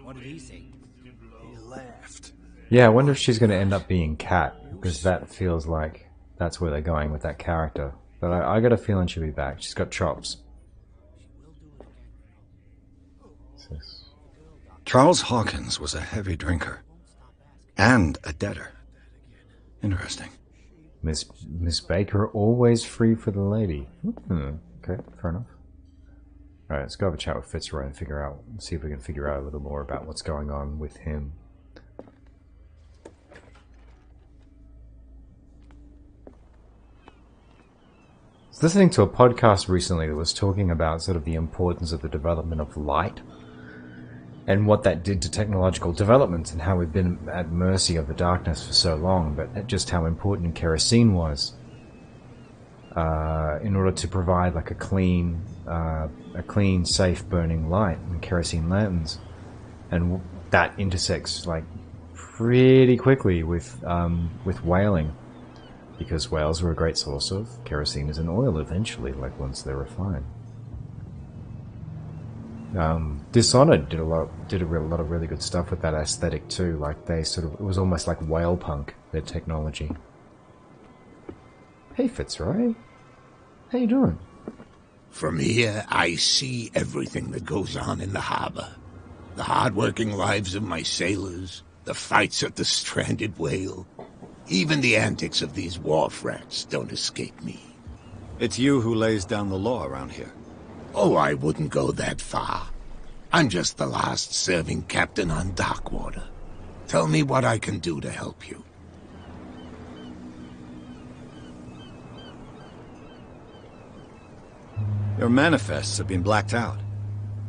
what did he say? He laughed. Yeah, I wonder if she's going to end up being Cat, because that feels like that's where they're going with that character. But I got a feeling she'll be back. She's got chops. Charles Hawkins was a heavy drinker. And a debtor. Interesting. Miss Baker always free for the lady. Okay, fair enough. Alright, let's go have a chat with Fitzroy and see if we can figure out a little more about what's going on with him. I was listening to a podcast recently that was talking about sort of the importance of the development of light and what that did to technological developments and how we've been at mercy of the darkness for so long, but just how important kerosene was in order to provide like a clean, safe burning light and kerosene lanterns, and that intersects like pretty quickly with whaling, because whales were a great source of kerosene as an oil eventually, like once they're refined. Dishonored did a lot of really good stuff with that aesthetic too. Like it was almost like whale punk, their technology. Hey Fitzroy. How you doing? From here, I see everything that goes on in the harbor. The hard-working lives of my sailors, the fights at the stranded whale. Even the antics of these wharf rats don't escape me. It's you who lays down the law around here. Oh, I wouldn't go that far. I'm just the last serving captain on Darkwater. Tell me what I can do to help you. Your manifests have been blacked out.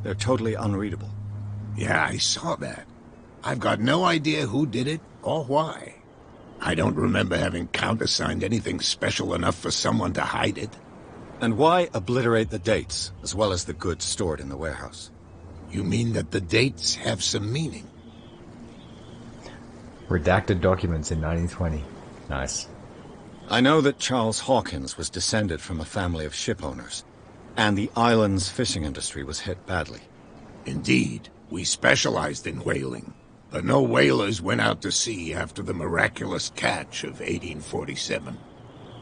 They're totally unreadable. Yeah, I saw that. I've got no idea who did it or why. I don't remember having countersigned anything special enough for someone to hide it. And why obliterate the dates, as well as the goods stored in the warehouse? You mean that the dates have some meaning? Redacted documents in 1920. Nice. I know that Charles Hawkins was descended from a family of ship owners, and the island's fishing industry was hit badly. Indeed, we specialized in whaling, but no whalers went out to sea after the miraculous catch of 1847.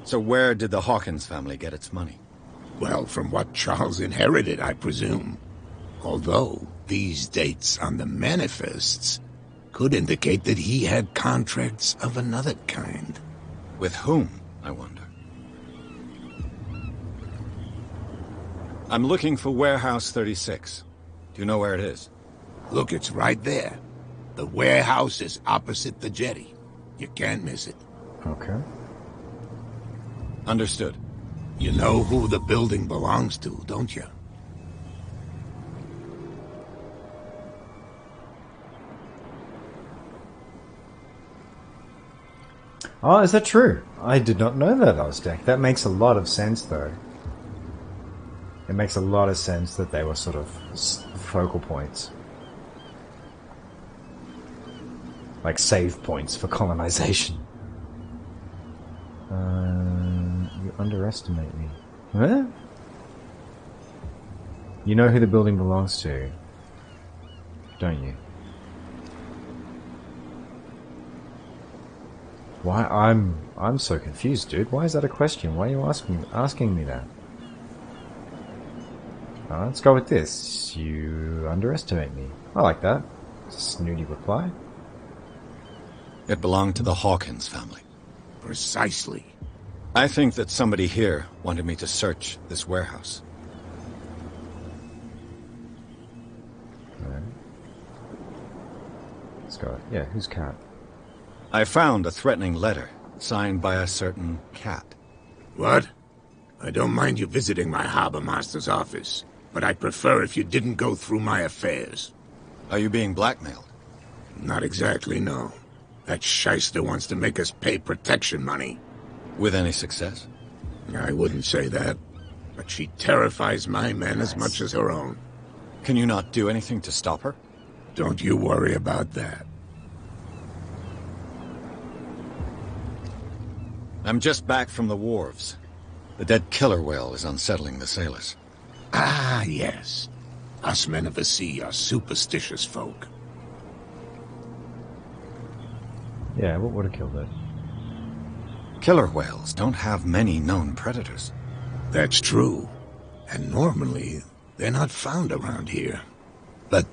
So where did the Hawkins family get its money? Well, from what Charles inherited, I presume. Although, these dates on the manifests could indicate that he had contracts of another kind. With whom, I wonder? I'm looking for Warehouse 36. Do you know where it is? Look, it's right there. The warehouse is opposite the jetty. You can't miss it. Okay. Understood. You know who the building belongs to, don't you? Oh, is that true? I did not know that, Ozdeck. That makes a lot of sense, though. It makes a lot of sense that they were sort of focal points. Like save points for colonization. You underestimate me. Huh? You know who the building belongs to, don't you? Why? I'm so confused, dude. Why is that a question? Why are you asking me that? Let's go with this. You underestimate me. I like that. Snooty reply. It belonged to the Hawkins family. Precisely. I think that somebody here wanted me to search this warehouse. Alright. Let's go. Yeah, who's Cat? I found a threatening letter signed by a certain Cat. What? I don't mind you visiting my harbor master's office, but I'd prefer if you didn't go through my affairs. Are you being blackmailed? Not exactly, no. That shyster wants to make us pay protection money. With any success? I wouldn't say that, but she terrifies my men as much as her own. Can you not do anything to stop her? Don't you worry about that. I'm just back from the wharves. The dead killer whale is unsettling the sailors. Ah, yes. Us men of the sea are superstitious folk. Yeah, what would have killed it? Killer whales don't have many known predators. That's true. And normally, they're not found around here. But,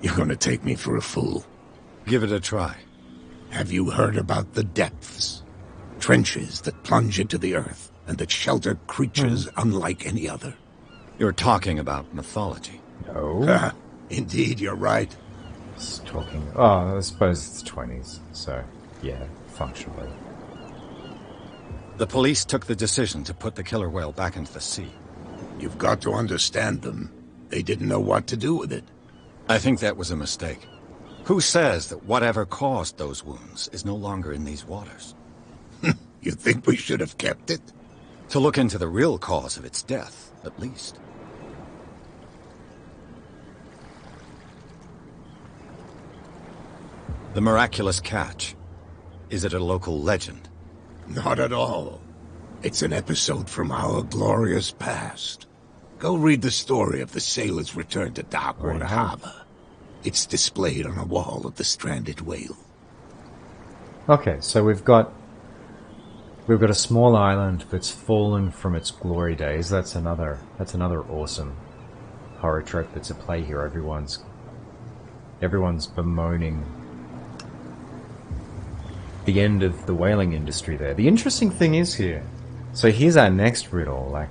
you're gonna take me for a fool. Give it a try. Have you heard about the depths? Trenches that plunge into the earth, and that shelter creatures unlike any other. You're talking about mythology. No. Indeed, you're right. It's talking... Oh, I suppose it's 20s, so, yeah, functionally. The police took the decision to put the killer whale back into the sea. You've got to understand them. They didn't know what to do with it. I think that was a mistake. Who says that whatever caused those wounds is no longer in these waters? You think we should have kept it? To look into the real cause of its death, at least. The miraculous catch. Is it a local legend? Not at all. It's an episode from our glorious past. Go read the story of the sailor's return to Darkwater Harbor. It's displayed on a wall of the stranded whale. Okay, so we've got We've got a small island that's fallen from its glory days. That's another awesome horror trope that's at play here. Everyone's bemoaning the end of the whaling industry there. The interesting thing is here, so here's our next riddle, like,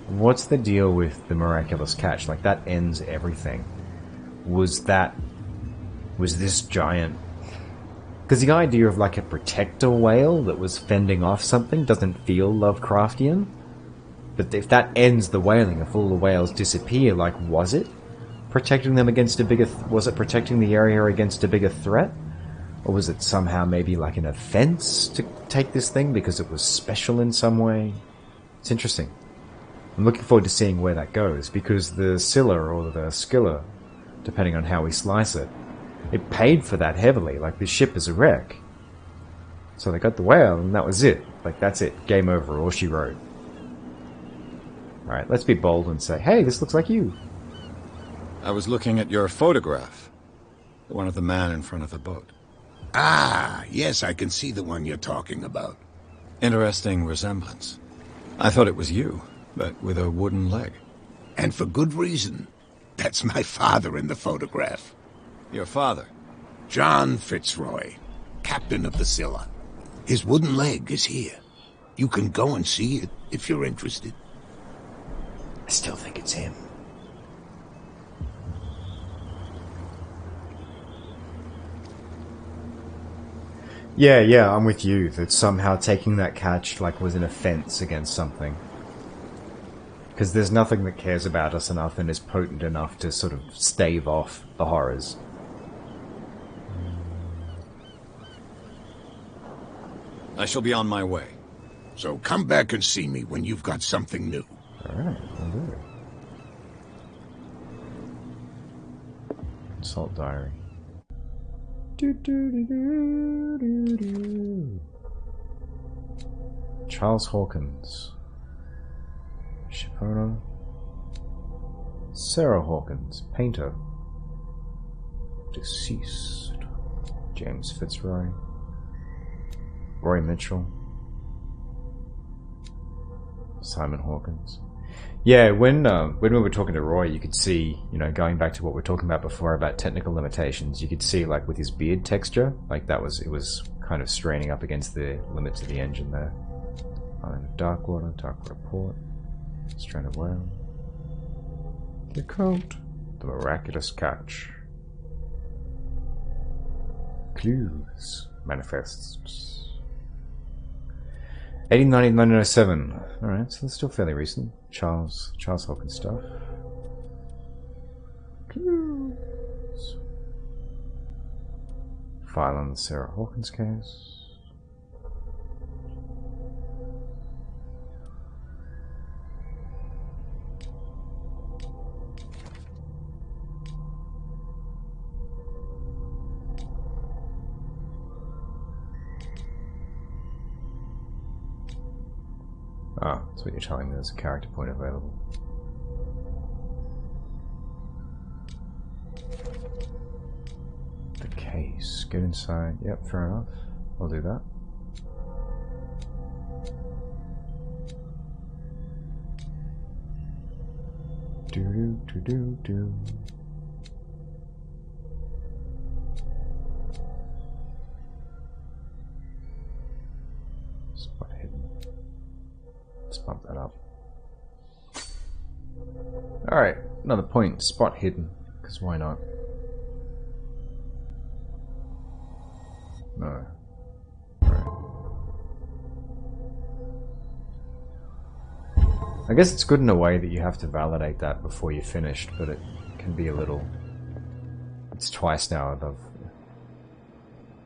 what's the deal with the miraculous catch? Like, that ends everything. Was this giant... Because the idea of, like, a protector whale that was fending off something doesn't feel Lovecraftian. But if that ends the whaling, if all the whales disappear, like, was it protecting them against a bigger... was it protecting the area against a bigger threat? Or was it somehow maybe like an offense to take this thing because it was special in some way? It's interesting. I'm looking forward to seeing where that goes, because the Scylla or the Scylla, depending on how we slice it, it paid for that heavily. Like, the ship is a wreck. So they got the whale, and that was it. Like, that's it. Game over. All she wrote. Alright, let's be bold and say, hey, this looks like you. I was looking at your photograph. The one of the man in front of the boat. Ah, yes, I can see the one you're talking about. Interesting resemblance. I thought it was you, but with a wooden leg. And for good reason. That's my father in the photograph. Your father? John Fitzroy, captain of the Scylla. His wooden leg is here. You can go and see it if you're interested. I still think it's him. Yeah, I'm with you. That somehow taking that catch, like, was an offense against something. Because there's nothing that cares about us enough and is potent enough to sort of stave off the horrors. I shall be on my way. So come back and see me when you've got something new. Alright, I'll do it. Salt diary. Charles Hawkins. Shipowner. Sarah Hawkins, painter. Deceased. James Fitzroy. Roy Mitchell. Simon Hawkins. Yeah, when we were talking to Roy, you could see, you know, going back to what we were talking about before about technical limitations, you could see, like, with his beard texture, like, it was kind of straining up against the limits of the engine there. Island of Darkwater, Darkwater Port, Stranded Whale. The Coat, the Miraculous Catch. Clues, manifests. 1890-1907. Alright, so that's still fairly recent. Charles Hawkins stuff. Clues. File on the Sarah Hawkins case. Ah, that's what you're telling me, there's a character point available. The case. Get inside. Yep, fair enough. I'll do that. Do. Spot hidden. Let's bump that up. Alright, another point. Spot hidden. Because why not? No. Right. I guess it's good in a way that you have to validate that before you're finished, but it can be a little... It's twice now that I've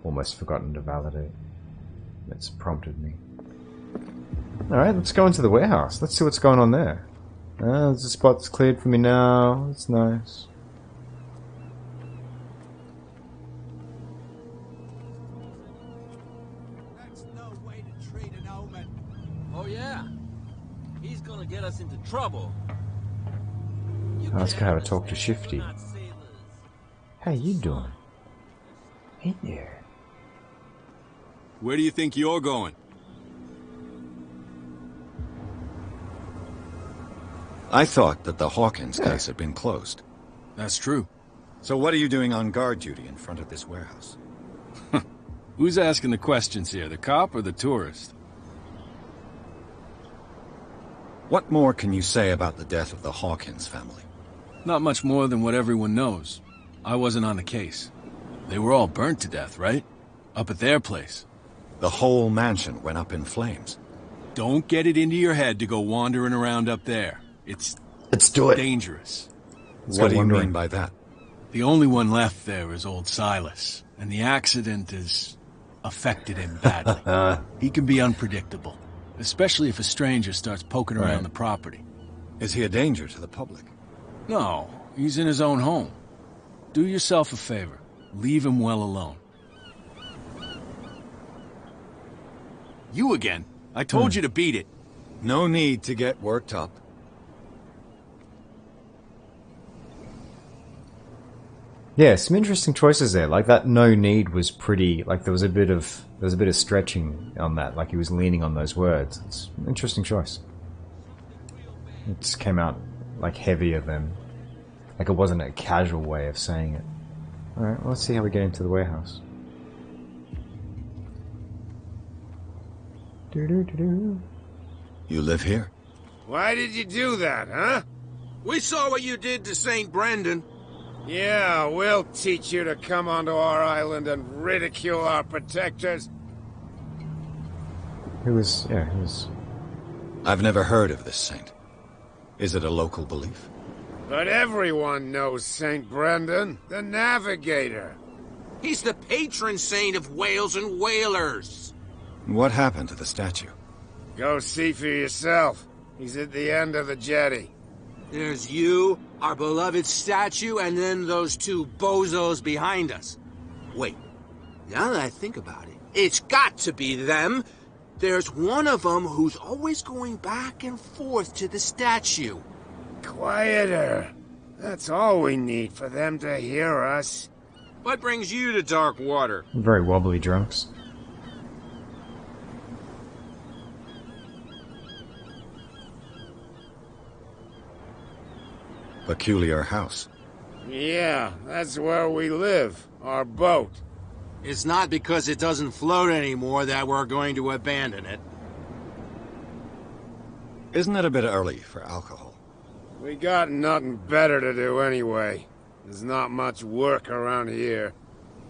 almost forgotten to validate. It's prompted me. Alright, let's go into the warehouse. Let's see what's going on there. There's a spot that's cleared for me now. That's nice. That's no way to treat an omen. Oh yeah? He's gonna get us into trouble. Let's go have a talk to Shifty. How you doing? Hey there. Where do you think you're going? I thought that the Hawkins case had been closed. That's true. So what are you doing on guard duty in front of this warehouse? Who's asking the questions here, the cop or the tourist? What more can you say about the death of the Hawkins family? Not much more than what everyone knows. I wasn't on the case. They were all burnt to death, right? Up at their place. The whole mansion went up in flames. Don't get it into your head to go wandering around up there. Let's do it. Dangerous. What do you mean by that? The only one left there is old Silas, and the accident has affected him badly. He can be unpredictable, especially if a stranger starts poking around the property. Is he a danger to the public? No, he's in his own home. Do yourself a favor. Leave him well alone. You again. I told you to beat it. No need to get worked up. Yeah, some interesting choices there. Like that no need was pretty, like there was a bit of stretching on that, like he was leaning on those words. It's an interesting choice. It just came out like heavier than, like it wasn't a casual way of saying it. Alright, well, let's see how we get into the warehouse. You live here? Why did you do that, huh? We saw what you did to St. Brendan. Yeah, we'll teach you to come onto our island and ridicule our protectors. Who was... I've never heard of this saint. Is it a local belief? But everyone knows St. Brendan, the Navigator. He's the patron saint of whales and whalers. What happened to the statue? Go see for yourself. He's at the end of the jetty. There's you, our beloved statue, and then those two bozos behind us. Wait, now that I think about it, it's got to be them. There's one of them who's always going back and forth to the statue. Quieter. That's all we need for them to hear us. What brings you to Darkwater? Very wobbly drunks. Peculiar house. Yeah, that's where we live. Our boat. It's not because it doesn't float anymore that we're going to abandon it. Isn't it a bit early for alcohol? We got nothing better to do anyway. There's not much work around here.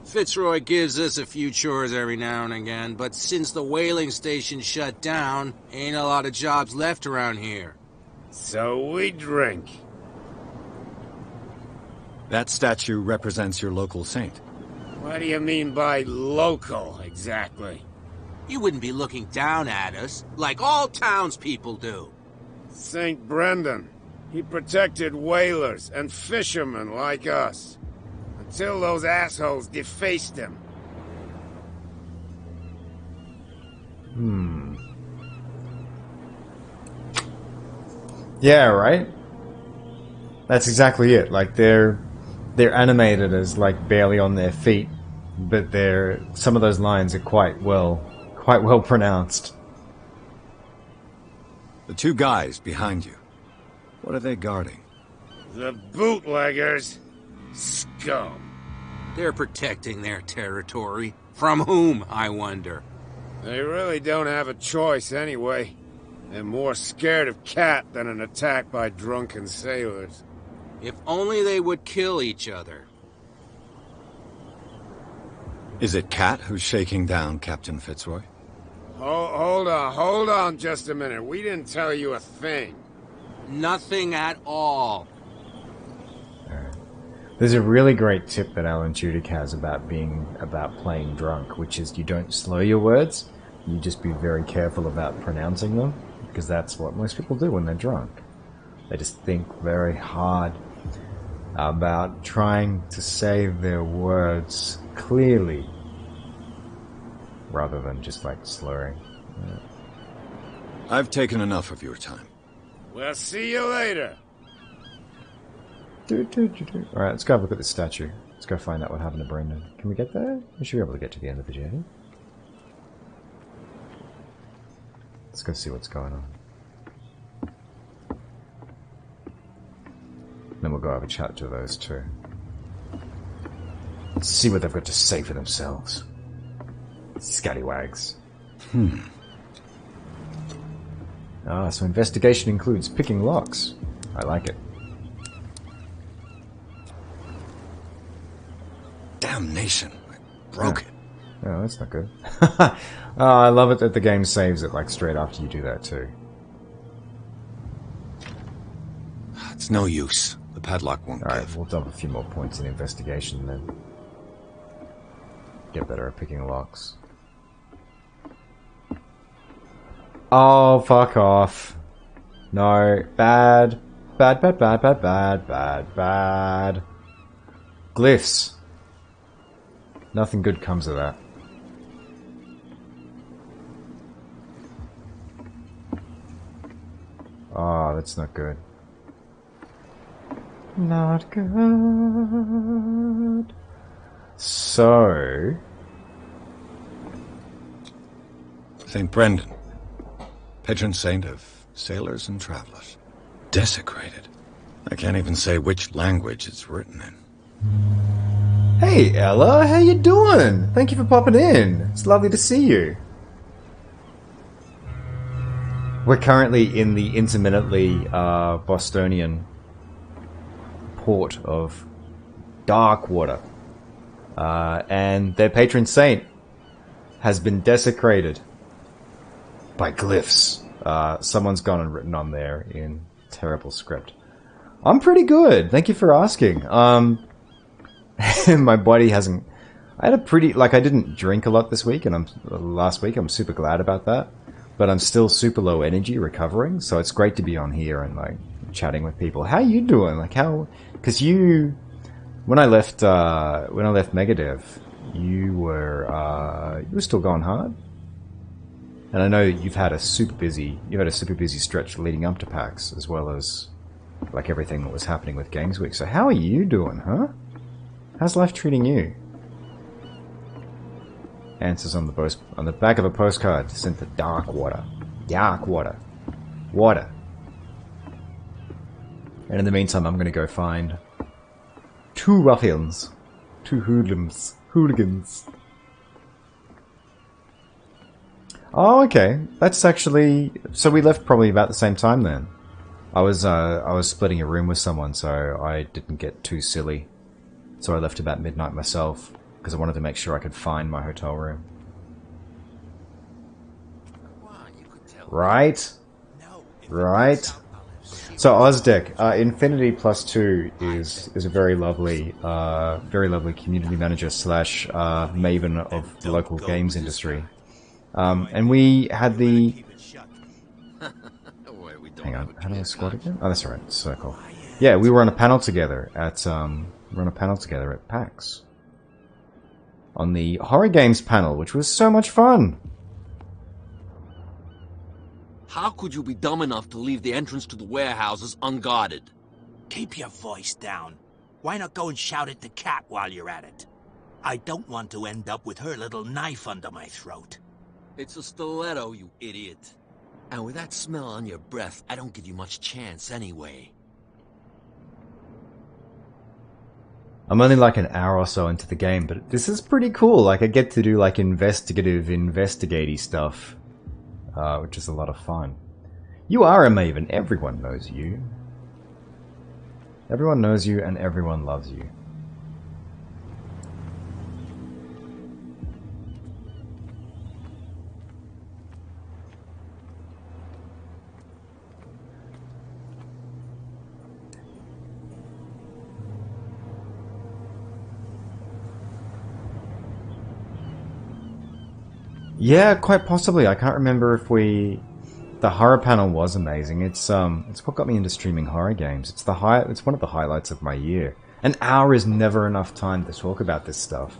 Fitzroy gives us a few chores every now and again, but since the whaling station shut down, ain't a lot of jobs left around here. So we drink. That statue represents your local saint. What do you mean by local, exactly? You wouldn't be looking down at us, like all townspeople do. St. Brendan. He protected whalers and fishermen like us. Until those assholes defaced him. Yeah, right? That's exactly it. Like they're animated as like barely on their feet, but some of those lines are quite well pronounced. The two guys behind you. What are they guarding? The bootleggers. Scum. They're protecting their territory. From whom, I wonder? They really don't have a choice anyway. They're more scared of Cat than an attack by drunken sailors. If only they would kill each other. Is it Cat who's shaking down Captain Fitzroy? Hold on just a minute. We didn't tell you a thing. Nothing at all. There's a really great tip that Alan Tudyk has about playing drunk, which is you don't slow your words. You just be very careful about pronouncing them, because that's what most people do when they're drunk. They just think very hard about trying to say their words clearly, rather than just like slurring. Yeah. I've taken enough of your time. We'll see you later. Alright, let's go have a look at the statue. Let's go find out what happened to Brendan. Can we get there? We should be able to get to the end of the jetty. Let's go see what's going on. Then we'll go have a chat to those two. Let's see what they've got to say for themselves. Scallywags. Ah, so investigation includes picking locks. I like it. Damnation. I broke it. Oh, that's not good. Oh, I love it that the game saves it like straight after you do that too. It's no use. The padlock won't Alright, we'll dump a few more points in investigation then. Get better at picking locks. Oh, fuck off. No. Bad. Bad, bad, bad, bad, bad, bad, bad. Glyphs. Nothing good comes of that. Oh, that's not good. Not good. So... St. Brendan. Patron saint of sailors and travelers. Desecrated. I can't even say which language it's written in. Hey Ella, how you doing? Thank you for popping in. It's lovely to see you. We're currently in the intermittently Bostonian port of Darkwater. And their patron saint has been desecrated by glyphs. Someone's gone and written on there in terrible script. I'm pretty good. Thank you for asking. My body hasn't... I had a pretty... Like, I didn't drink a lot this week, and last week. I'm super glad about that. But I'm still super low energy recovering, so it's great to be on here and, like, chatting with people. How you doing? Like, how... Because you... When I left Megadev, you were still going hard. And I know you've had a super busy stretch leading up to PAX, as well as like everything that was happening with Games Week. So how are you doing, huh? How's life treating you? Answers on the back of a postcard sent to Darkwater. Darkwater. Water. And in the meantime, I'm going to go find two ruffians. Two hoodlums. Hooligans. Oh, okay. That's actually... So we left probably about the same time then. I was splitting a room with someone, so I didn't get too silly. So I left about midnight myself, because I wanted to make sure I could find my hotel room. Right? Right? So Ozdeck, Infinity Plus 2 is a very lovely community manager slash maven of the local games industry. And we had the... Hang on, how do I squat again? Oh, that's alright, circle. Yeah, we were on a panel together at PAX. On the horror games panel, which was so much fun. How could you be dumb enough to leave the entrance to the warehouses unguarded? Keep your voice down. Why not go and shout at the cat while you're at it? I don't want to end up with her little knife under my throat. It's a stiletto, you idiot. And with that smell on your breath, I don't give you much chance anyway. I'm only like an hour or so into the game, but this is pretty cool. Like, I get to do like investigative stuff, which is a lot of fun. You are a maven. Everyone knows you. Everyone knows you and everyone loves you. Yeah, quite possibly. I can't remember if we... The horror panel was amazing. It's what got me into streaming horror games. It's one of the highlights of my year. An hour is never enough time to talk about this stuff.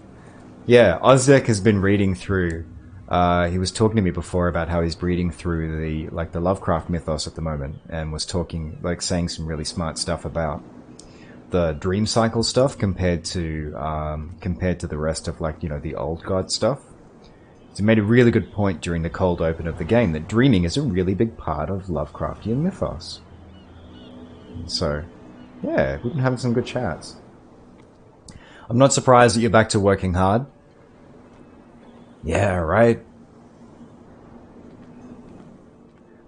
Yeah, Ozek has been reading through... he was talking to me before about how he's reading through the Lovecraft mythos at the moment, and was talking, saying some really smart stuff about the dream cycle stuff compared to the rest of the old god stuff. He made a really good point during the cold open of the game that dreaming is a really big part of Lovecraftian mythos. So, Yeah, we've been having some good chats. I'm not surprised that you're back to working hard. Yeah, right.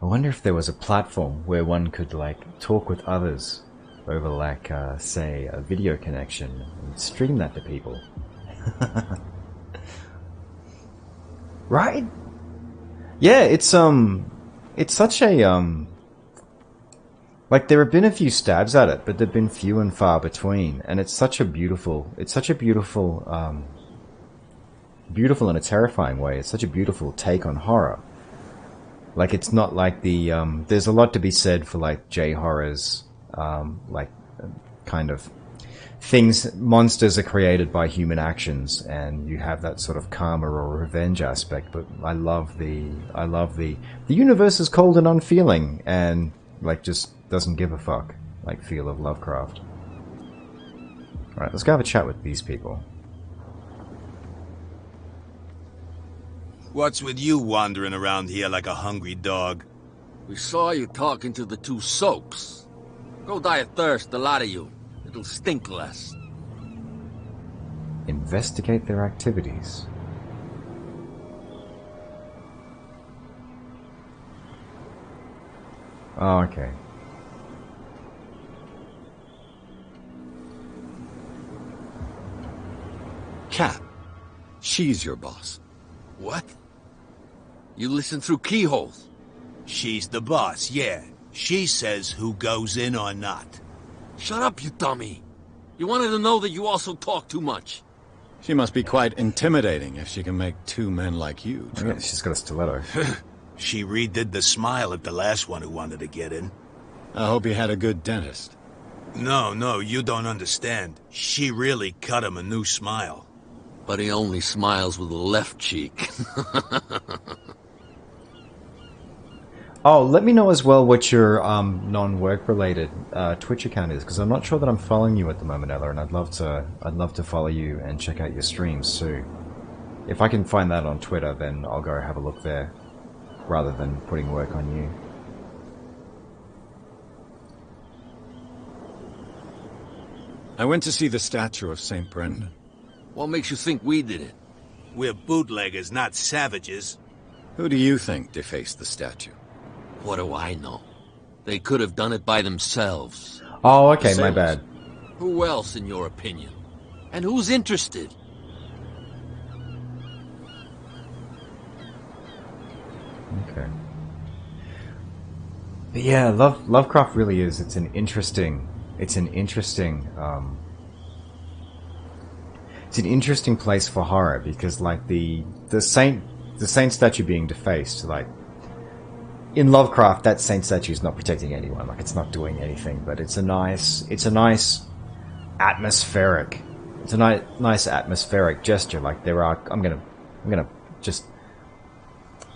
I wonder if there was a platform where one could, like, talk with others over, like, say, a video connection and stream that to people. Right? Yeah, it's such a, like, there have been a few stabs at it, but they've been few and far between, and it's such a beautiful, beautiful in a terrifying way. It's such a beautiful take on horror. Like, it's not like the, there's a lot to be said for, like, J-horrors, like, kind of things, monsters are created by human actions, and you have that sort of karma or revenge aspect, but I love the universe is cold and unfeeling, and, like, just doesn't give a fuck, like, feel of Lovecraft. Alright, let's go have a chat with these people. What's with you wandering around here like a hungry dog? We saw you talking to the two soaps. Go die of thirst, the lot of you. It'll stink less. Investigate their activities. Oh, okay. Cat. She's your boss. What? You listen through keyholes. She's the boss, yeah. She says who goes in or not. Shut up, you dummy. You wanted to know that you also talk too much. She must be quite intimidating if she can make two men like you. Yeah, she's got a stiletto. She redid the smile at the last one who wanted to get in. I hope he had a good dentist. No, you don't understand. She really cut him a new smile. But he only smiles with the left cheek. Oh, let me know as well what your non-work related Twitch account is, because I'm not sure that I'm following you at the moment, Ella, and I'd love to follow you and check out your streams too. If I can find that on Twitter, then I'll go have a look there, rather than putting work on you. I went to see the statue of St. Brendan. What makes you think we did it? We're bootleggers, not savages. Who do you think defaced the statue? What do I know? They could have done it by themselves. Oh, okay, my bad. Who else, in your opinion? And who's interested? Okay. But yeah, Lovecraft really is. It's an interesting place for horror, because, like, the saint statue being defaced, like, in Lovecraft, that saint statue is not protecting anyone. Like, it's not doing anything, but it's a nice atmospheric gesture. Like, I'm gonna just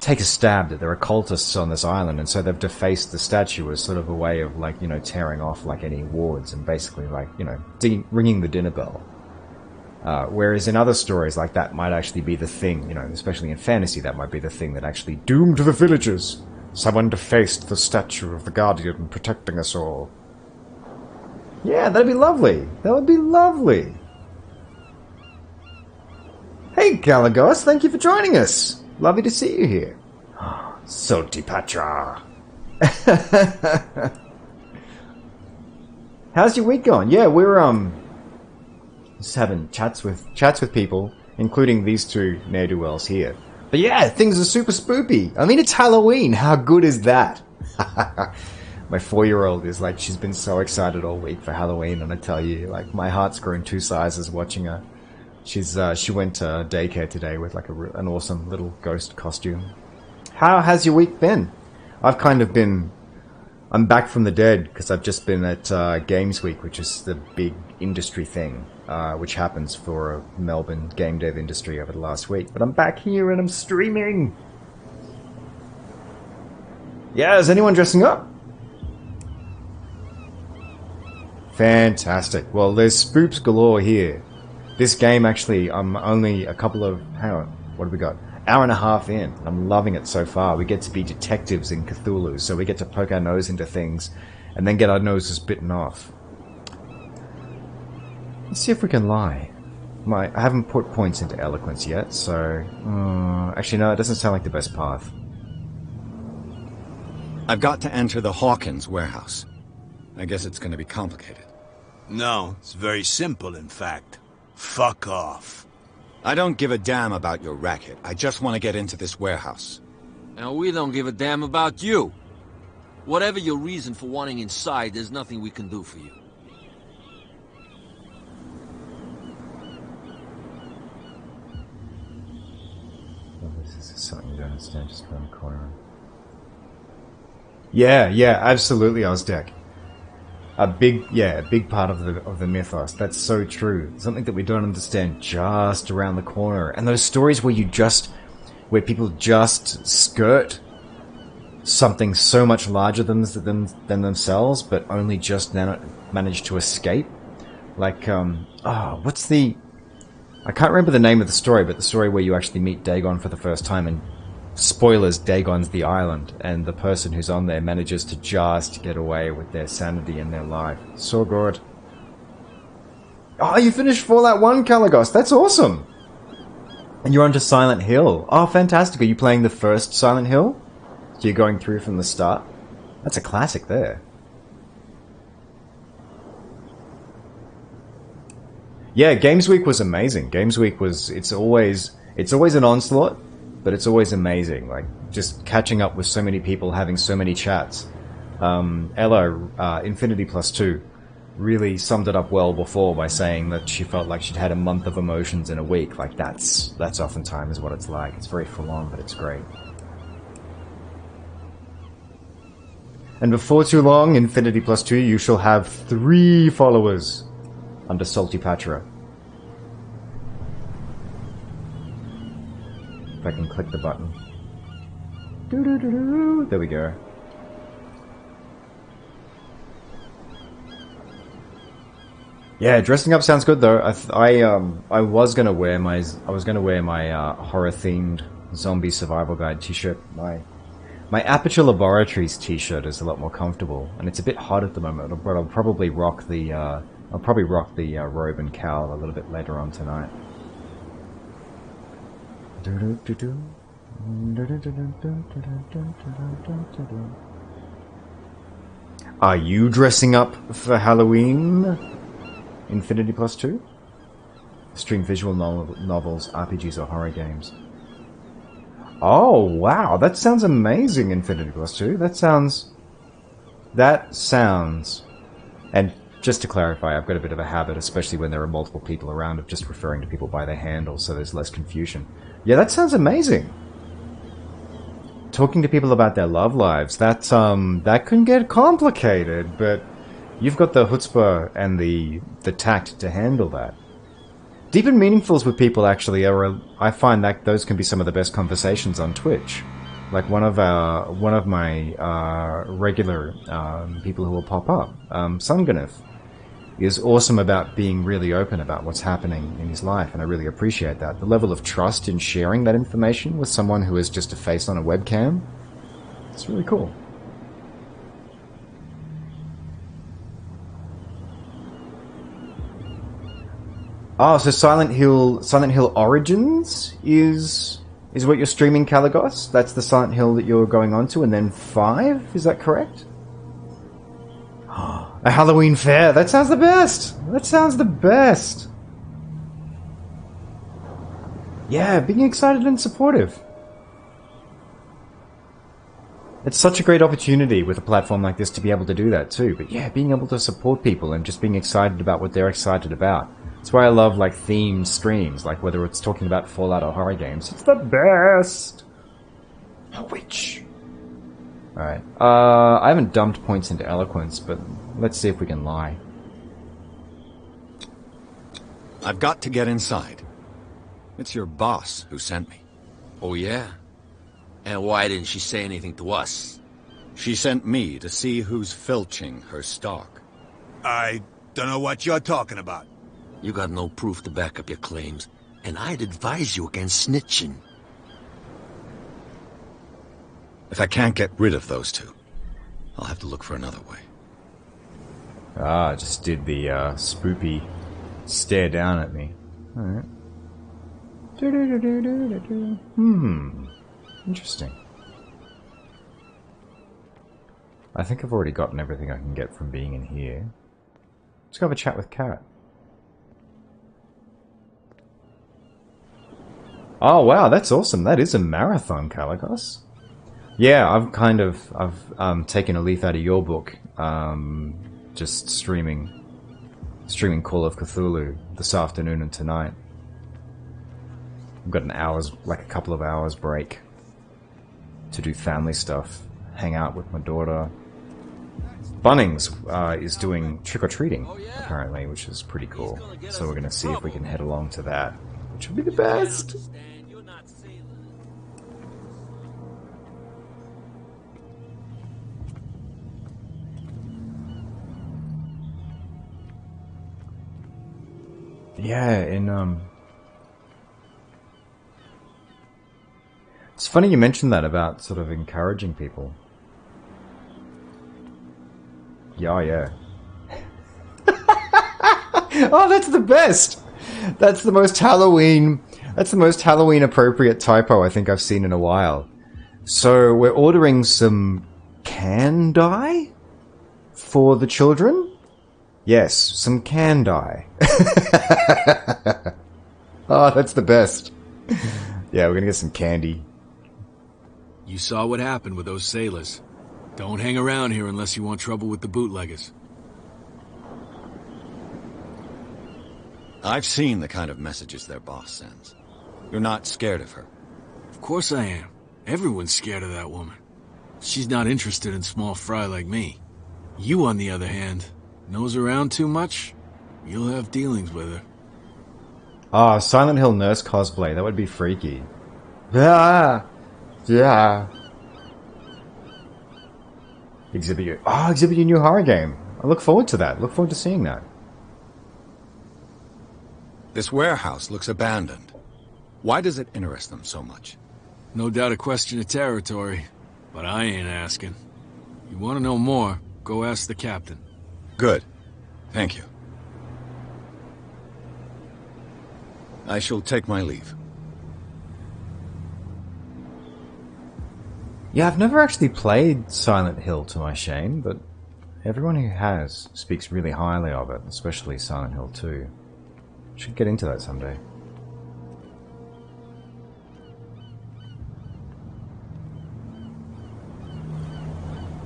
take a stab that there are cultists on this island, and so they've defaced the statue as sort of a way of, like, you know, tearing off, like, any wards and basically, like, you know, ringing the dinner bell. Whereas in other stories, like, that might actually be the thing, you know, especially in fantasy, that might be the thing that actually doomed the villagers. Someone defaced the statue of the Guardian protecting us all. Yeah, that'd be lovely. That would be lovely. Hey, Galagos, thank you for joining us. Lovely to see you here. Salty Patra. How's your week going? Yeah, we're just having chats with people, including these two ne'er-do-wells here. But yeah, things are super spoopy. I mean, it's Halloween. How good is that? My 4-year-old is like, she's been so excited all week for Halloween, and I tell you, like, my heart's grown 2 sizes watching her. She went to daycare today with, like, an awesome little ghost costume. How has your week been? I'm back from the dead because I've just been at Games Week, which is the big industry thing, which happens for Melbourne game dev industry over the last week. But I'm back here and I'm streaming. Yeah, is anyone dressing up? Fantastic. Well, there's spoops galore here. This game, actually, I'm only a couple of... Hang on, what have we got? Hour and a half in. I'm loving it so far. We get to be detectives in Cthulhu, so we get to poke our nose into things and then get our noses bitten off. Let's see if we can lie. I haven't put points into eloquence yet, so... actually, no, it doesn't sound like the best path. I've got to enter the Hawkins warehouse. I guess it's going to be complicated. No, it's very simple, in fact. Fuck off. I don't give a damn about your racket. I just want to get into this warehouse. And we don't give a damn about you. Whatever your reason for wanting inside, there's nothing we can do for you. Oh, this is something you don't understand, just around the corner. Yeah, absolutely, Ozdeck. A big part of the mythos. That's so true. Something that we don't understand just around the corner. And those stories where people just skirt something so much larger than themselves, but only just manage to escape. Like, what's the... I can't remember the name of the story, but the story where you actually meet Dagon for the first time, and spoilers, Dagon's the island, and the person who's on there manages to just get away with their sanity and their life. So good. Oh, you finished Fallout 1, Caligos. That's awesome. And you're onto Silent Hill. Oh, fantastic. Are you playing the first Silent Hill? So you're going through from the start? That's a classic there. Yeah, Games Week was amazing. Games Week was... It's always an onslaught, but it's always amazing. Like, just catching up with so many people, having so many chats. Ella, Infinity Plus 2, really summed it up well before by saying that she felt like she'd had a month of emotions in a week. Like, that's oftentimes what it's like. It's very full on, but it's great. And before too long, Infinity Plus 2, you shall have 3 followers under Salty Patra. If I can click the button. There we go. Yeah, dressing up sounds good though. I was gonna wear my horror themed zombie survival guide t-shirt. My Aperture Laboratories t-shirt is a lot more comfortable, and it's a bit hot at the moment. But I'll probably rock the robe and cowl a little bit later on tonight. Are you dressing up for Halloween? Infinity Plus 2? Stream visual novels, RPGs, or horror games. Oh, wow. That sounds amazing, Infinity Plus 2. That sounds... And just to clarify, I've got a bit of a habit, especially when there are multiple people around, of just referring to people by their handle, so there's less confusion. Yeah, that sounds amazing. Talking to people about their love lives, that can get complicated, but you've got the chutzpah and the tact to handle that. Deep and Meaningfuls with people actually I find that those can be some of the best conversations on Twitch. Like one of my regular people who will pop up, Sunganith, is awesome about being really open about what's happening in his life, and I really appreciate that. The level of trust in sharing that information with someone who is just a face on a webcam, it's really cool. Oh, so Silent Hill Origins is what you're streaming, Caligos? That's the Silent Hill that you're going on to, and then 5? Is that correct? A Halloween fair! That sounds the best! That sounds the best! Yeah, being excited and supportive. It's such a great opportunity with a platform like this to be able to do that too. But yeah, being able to support people and just being excited about what they're excited about. That's why I love, like, themed streams, like whether it's talking about Fallout or horror games. It's the best! A witch. Alright. I haven't dumped points into eloquence, but let's see if we can lie. I've got to get inside. It's your boss who sent me. Oh, yeah? And why didn't she say anything to us? She sent me to see who's filching her stock. I don't know what you're talking about. You got no proof to back up your claims, and I'd advise you against snitching. If I can't get rid of those two, I'll have to look for another way. Ah, just did the spoopy stare down at me. Alright. Interesting. I think I've already gotten everything I can get from being in here. Let's go have a chat with Carrot. Oh wow, that's awesome. That is a marathon, Caligos. Yeah, I've taken a leaf out of your book. Just streaming Call of Cthulhu this afternoon and tonight. I've got a couple of hours break to do family stuff, hang out with my daughter. Bunnings is doing trick-or-treating, apparently, which is pretty cool. So we're going to see if we can head along to that, which would be the best. Yeah, it's funny you mentioned that about sort of encouraging people. Yeah. Oh, that's the best! That's the most Halloween appropriate typo I think I've seen in a while. So we're ordering some can dye for the children? Yes, some can dye. Oh, that's the best. Yeah, we're gonna get some candy. You saw what happened with those sailors. Don't hang around here unless you want trouble with the bootleggers. I've seen the kind of messages their boss sends. You're not scared of her? Of course I am. Everyone's scared of that woman. She's not interested in small fry like me. You, on the other hand, nose around too much, you'll have dealings with her. Ah, Silent Hill nurse cosplay. That would be freaky. Yeah. Exhibit your new horror game. I look forward to that. Look forward to seeing that. This warehouse looks abandoned. Why does it interest them so much? No doubt a question of territory, but I ain't asking. You want to know more, go ask the captain. Good. Thank you. I shall take my leave. Yeah, I've never actually played Silent Hill, to my shame, but everyone who has speaks really highly of it, especially Silent Hill 2. Should get into that someday.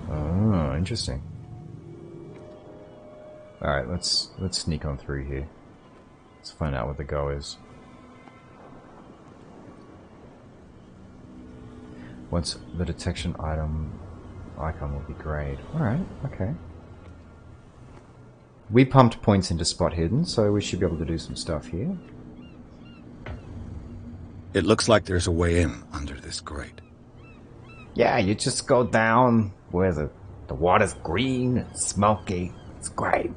Oh, interesting. Alright, let's sneak on through here. Let's find out what the go is. Once the detection item icon will be grayed. Alright, okay. We pumped points into spot hidden, so we should be able to do some stuff here. It looks like there's a way in under this grate. Yeah, you just go down where the water's green and smoky. It's great.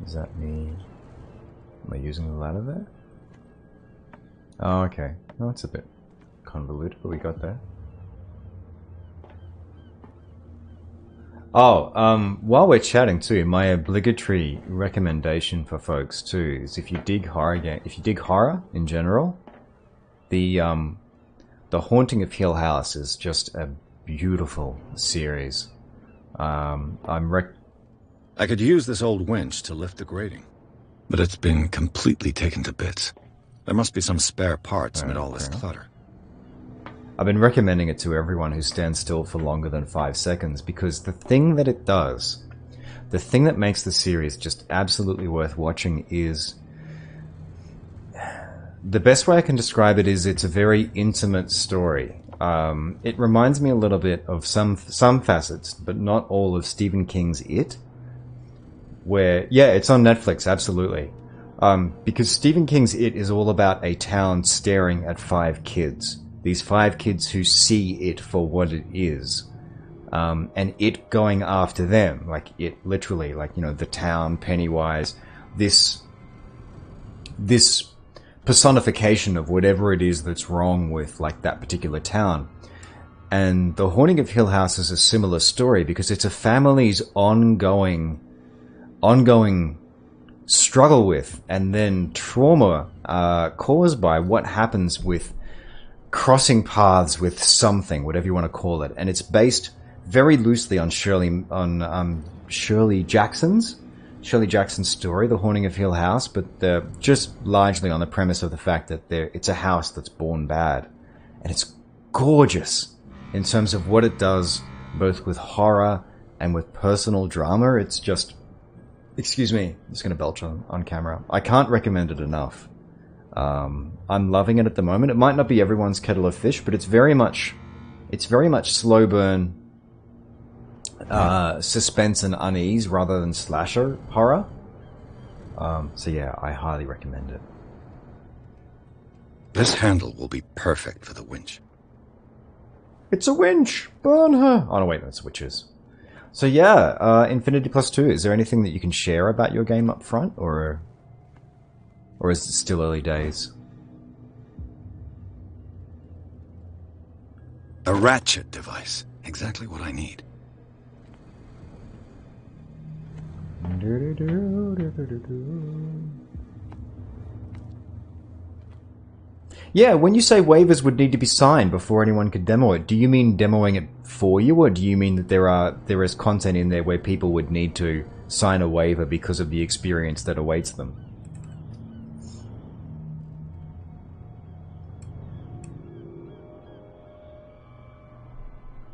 Does that mean... Am I using the ladder there? Oh, okay. No, it's a bit convoluted, but we got there. Oh, while we're chatting too, my obligatory recommendation for folks too is if you dig horror in general, the Haunting of Hill House is just a beautiful series. I could use this old winch to lift the grating, but it's been completely taken to bits. There must be some spare parts amid all this clutter. I've been recommending it to everyone who stands still for longer than 5 seconds because the thing that it does, the thing that makes the series just absolutely worth watching is... The best way I can describe it is it's a very intimate story. It reminds me a little bit of some facets, but not all of Stephen King's It. Where, yeah, it's on Netflix, absolutely. Because Stephen King's It is all about a town staring at 5 kids. These 5 kids who see it for what it is. And it going after them. Like, it literally, like, you know, the town, Pennywise. This personification of whatever it is that's wrong with like that particular town. And The Haunting of Hill House is a similar story because it's a family's ongoing struggle with and then trauma caused by what happens with crossing paths with something, whatever you want to call it. And it's based very loosely on Shirley Jackson's story, The Haunting of Hill House, but just largely on the premise of the fact that it's a house that's born bad. And it's gorgeous in terms of what it does, both with horror and with personal drama. It's just... Excuse me, I'm just going to belch on camera. I can't recommend it enough. I'm loving it at the moment. It might not be everyone's kettle of fish, but it's very much slow burn, suspense and unease rather than slasher horror. So yeah, I highly recommend it. This handle will be perfect for the winch. It's a winch! Burn her! Oh no, wait, that's witches. So yeah, Infinity Plus 2, is there anything that you can share about your game up front, or is it still early days? A ratchet device. Exactly what I need. Yeah, when you say waivers would need to be signed before anyone could demo it, do you mean demoing it for you, or do you mean that there is content in there where people would need to sign a waiver because of the experience that awaits them?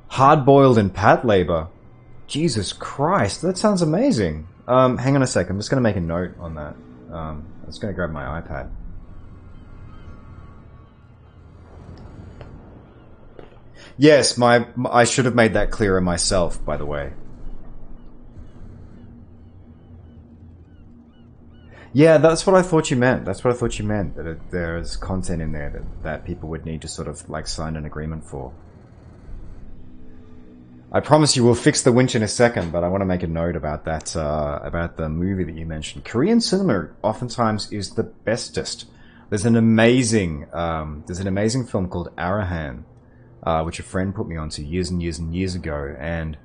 Hard-boiled and pat labor. Jesus Christ, that sounds amazing. Hang on a sec, I'm just going to make a note on that. I'm just going to grab my iPad. Yes, I should have made that clearer myself, by the way. Yeah, that's what I thought you meant. That's what I thought you meant, that there's content in there that people would need to sort of like sign an agreement for. I promise you we'll fix the winch in a second, but I want to make a note about that, about the movie that you mentioned. Korean cinema oftentimes is the bestest. There's an amazing film called Arahan, which a friend put me onto years and years and years ago, and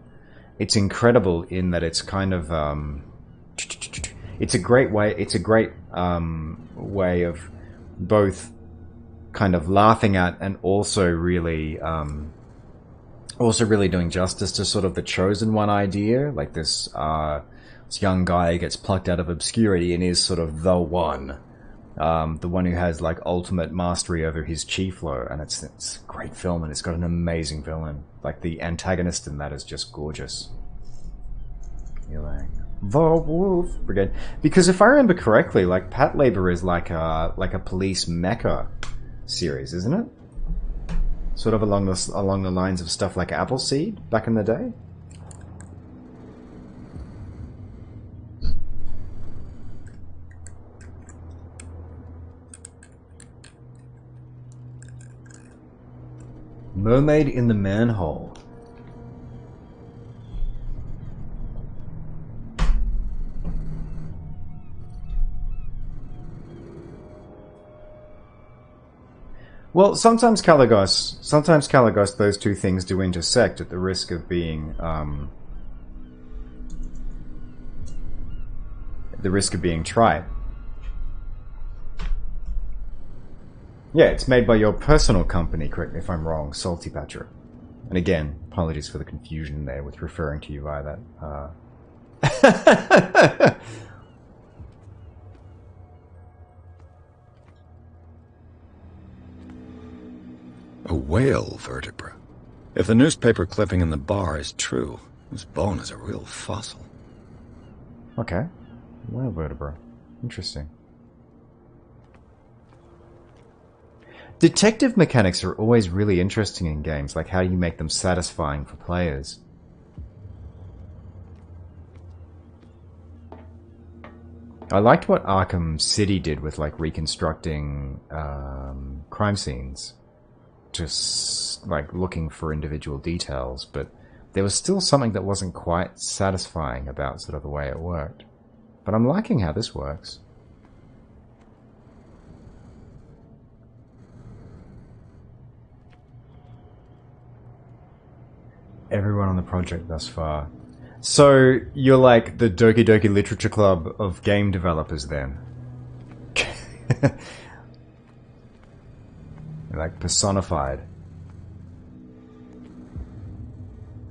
it's incredible in that it's kind of, it's a great way of both kind of laughing at and also really doing justice to sort of the chosen one idea. Like this young guy gets plucked out of obscurity and is sort of the one who has like ultimate mastery over his chi flow, and it's a great film, and it's got an amazing villain. Like the antagonist in that is just gorgeous. You're like the Wolf Brigade, because if I remember correctly, like Pat Labor is like a police mecha series, isn't it? Sort of along the lines of stuff like Appleseed back in the day. Mermaid in the Manhole. Well, sometimes Caligos, those two things do intersect at the risk of being, trite. Yeah, it's made by your personal company, correct me if I'm wrong, Salty Badger. And again, apologies for the confusion there with referring to you via that. A whale vertebra. If the newspaper clipping in the bar is true, this bone is a real fossil. Okay. Whale vertebra. Interesting. Detective mechanics are always really interesting in games, like how you make them satisfying for players. I liked what Arkham City did with like reconstructing crime scenes. Just like looking for individual details, but there was still something that wasn't quite satisfying about sort of the way it worked. But I'm liking how this works. Everyone on the project thus far. So, you're like the Doki Doki Literature Club of game developers then? Like personified.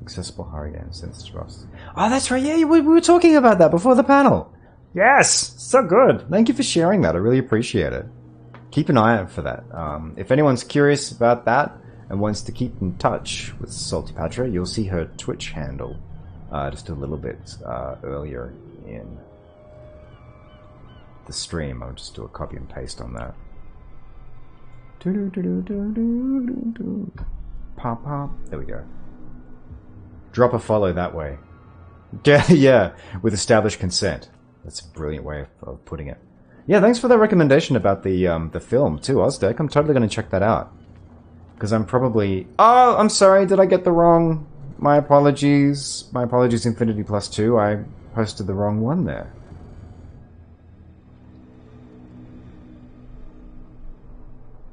Accessible horror games since Rust. Oh, that's right. Yeah, we were talking about that before the panel. Yes, so good. Thank you for sharing that. I really appreciate it. Keep an eye out for that. If anyone's curious about that and wants to keep in touch with Salty Patra, you'll see her Twitch handle just a little bit earlier in the stream. I'll just do a copy and paste on that. Pop, pop. There we go. Drop a follow that way. Yeah, with established consent. That's a brilliant way of putting it. Yeah, thanks for that recommendation about the film too, Ozdeck. I'm totally going to check that out. Because I'm probably... Oh, I'm sorry, did I get the wrong... My apologies. My apologies, Infinity Plus 2. I posted the wrong one there.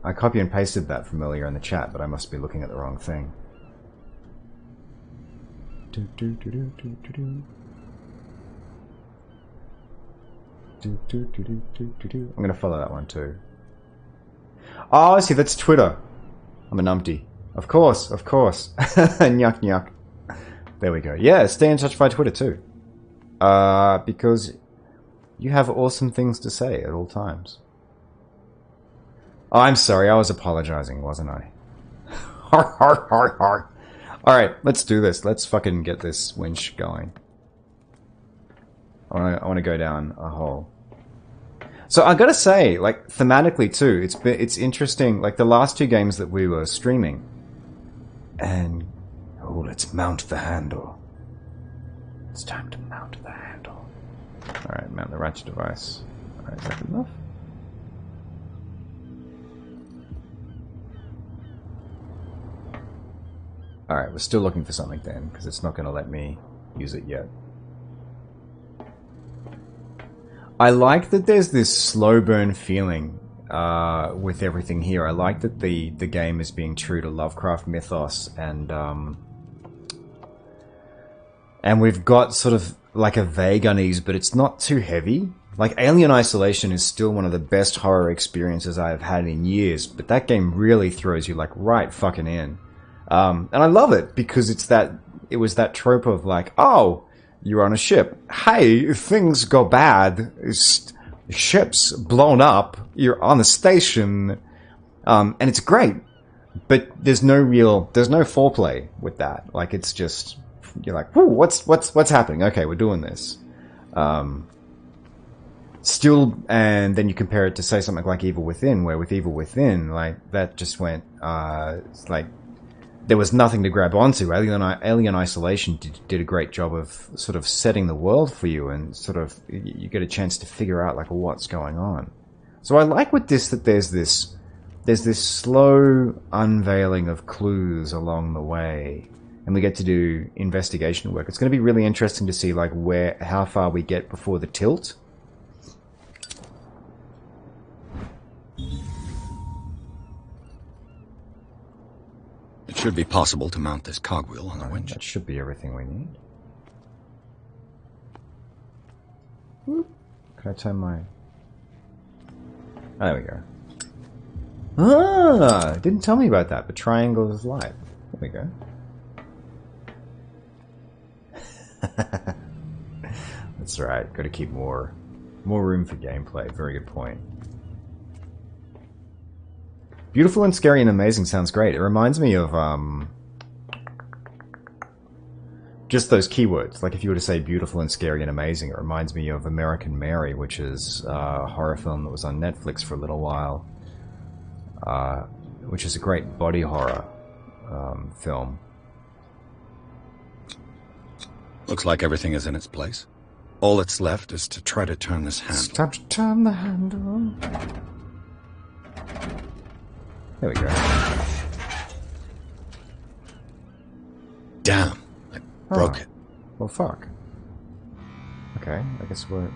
I copy and pasted that from earlier in the chat, but I must be looking at the wrong thing. I'm gonna follow that one too. Oh, I see, that's Twitter. I'm a numpty. Of course, of course. Nyuk nyuk. There we go. Yeah, stay in touch via Twitter too. Because you have awesome things to say at all times. Oh, I'm sorry, I was apologizing, wasn't I? Har har har har. Alright, let's do this. Let's fucking get this winch going. I want to go down a hole. So I gotta say, like, thematically too, it's interesting, like the last two games that we were streaming. And... oh, let's mount the handle. It's time to mount the handle. Alright, mount the ratchet device. Alright, is that good enough? Alright, we're still looking for something then, because it's not going to let me use it yet. I like that there's this slow burn feeling with everything here. I like that the game is being true to Lovecraft mythos, and we've got sort of like a vague unease, but it's not too heavy. Like, Alien Isolation is still one of the best horror experiences I have had in years, but that game really throws you like right fucking in. And I love it because it was that trope of like, oh, you're on a ship. Hey, things go bad. Ship's blown up. You're on a station. And it's great. But there's no foreplay with that. Like, it's just, you're like, whoo, what's happening? Okay, we're doing this. Still, and then you compare it to, say, something like Evil Within, where with Evil Within, like, that just went, it's like, there was nothing to grab onto. Alien Isolation did a great job of sort of setting the world for you, and sort of you get a chance to figure out like what's going on. So I like with this that there's this slow unveiling of clues along the way, and we get to do investigation work. It's going to be really interesting to see like how far we get before the tilt. It should be possible to mount this cogwheel on the winch. That should be everything we need. Whoop. Can I turn my... Oh, there we go. Ah! Didn't tell me about that, but triangle is light. There we go. That's right. Got to keep more room for gameplay. Very good point. Beautiful and scary and amazing sounds great. It reminds me of just those keywords. Like if you were to say beautiful and scary and amazing, it reminds me of American Mary, which is a horror film that was on Netflix for a little while, which is a great body horror film. Looks like everything is in its place. All that's left is to try to turn this handle. It's time to turn the handle. There we go. Damn, I broke it. Well, fuck. Okay, I guess we're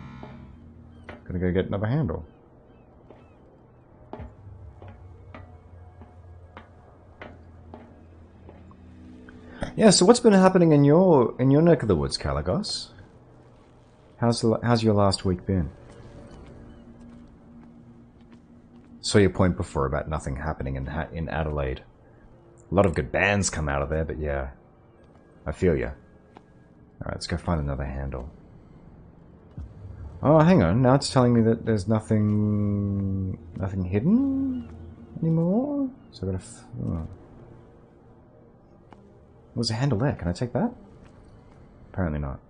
gonna go get another handle. Yeah, so what's been happening in your neck of the woods, Kalagos? How's your last week been? Saw your point before about nothing happening in Adelaide. A lot of good bands come out of there, but yeah, I feel ya. All right, let's go find another handle. Oh, hang on. Now it's telling me that there's nothing hidden anymore. So I gotta. Oh. There's a handle there. Can I take that? Apparently not.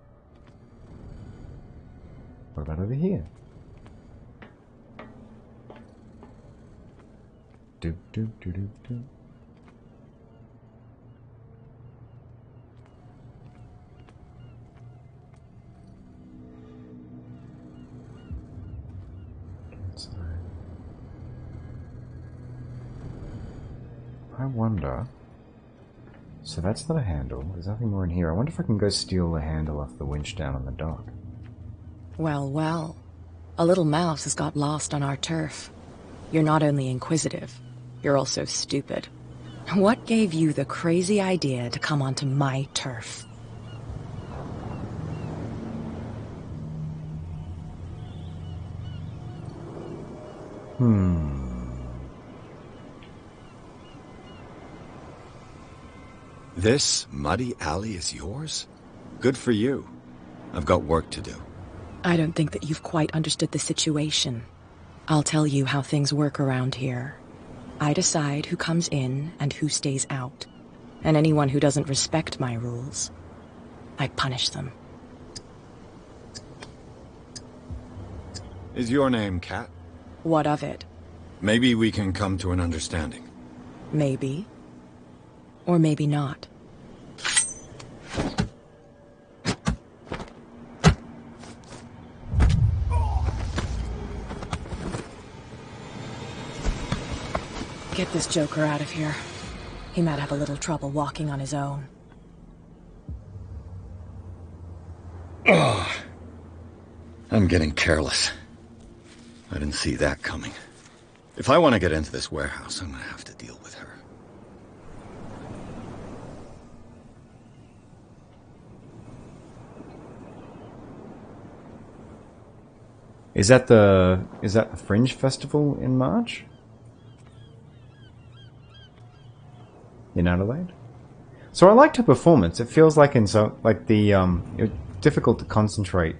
What about over here? Do do do do do. I wonder. So that's not a handle. There's nothing more in here. I wonder if I can go steal the handle off the winch down on the dock. Well, well. A little mouse has got lost on our turf. You're not only inquisitive, you're also stupid. What gave you the crazy idea to come onto my turf? This muddy alley is yours? Good for you. I've got work to do. I don't think that you've quite understood the situation. I'll tell you how things work around here. I decide who comes in and who stays out. And anyone who doesn't respect my rules, I punish them. Is your name Cat? What of it? Maybe we can come to an understanding. Maybe. Or maybe not. Get this joker out of here. He might have a little trouble walking on his own. Oh, I'm getting careless. I didn't see that coming. If I want to get into this warehouse, I'm going to have to deal with her. Is that the Fringe Festival in March? In Adelaide? So I liked her performance. It feels like it's difficult to concentrate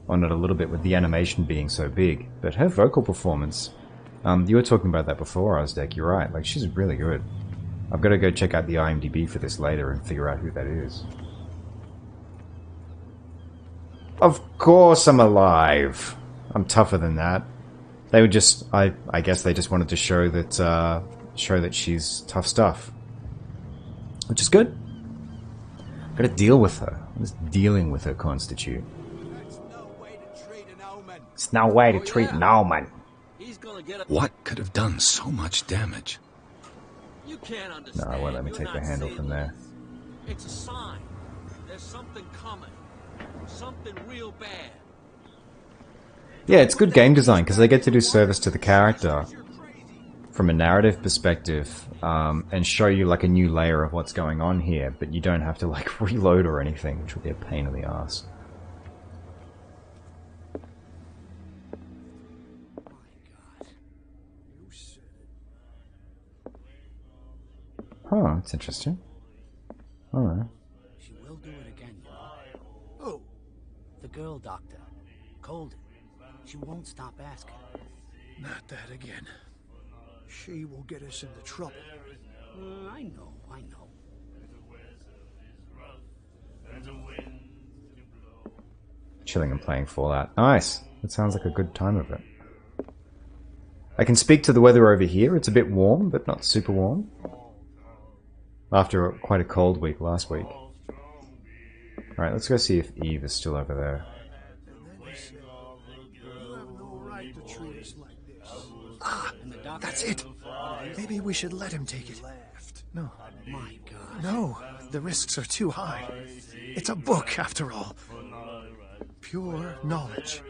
on it a little bit with the animation being so big. But her vocal performance, you were talking about that before, Ozdek, you're right. Like, she's really good. I've got to go check out the IMDb for this later and figure out who that is. Of course I'm alive! I'm tougher than that. They would just, I guess they just wanted to show that she's tough stuff. Which is good. I've got to deal with her. I'm just dealing with her constitute. It's no way to treat an omen. What could have done so much damage? You can't understand. No, I won't let me take the handle from there. It's a sign. There's something coming. Something real bad. Yeah, it's good game design because they get to do service to the character from a narrative perspective and show you like a new layer of what's going on here, but you don't have to like reload or anything, which will be a pain in the ass. Huh, that's interesting. Alright. She will do it again, you know. Oh, the girl doctor. Colden. She won't stop asking. Not that again. She will get us into trouble. I know. Chilling and playing Fallout. Nice. That sounds like a good time of it. I can speak to the weather over here. It's a bit warm, but not super warm. After quite a cold week last week. Alright, let's go see if Eve is still over there. Ah, that's it. Maybe we should let him take it. No. My God. No, the risks are too high. It's a book, after all. Pure knowledge.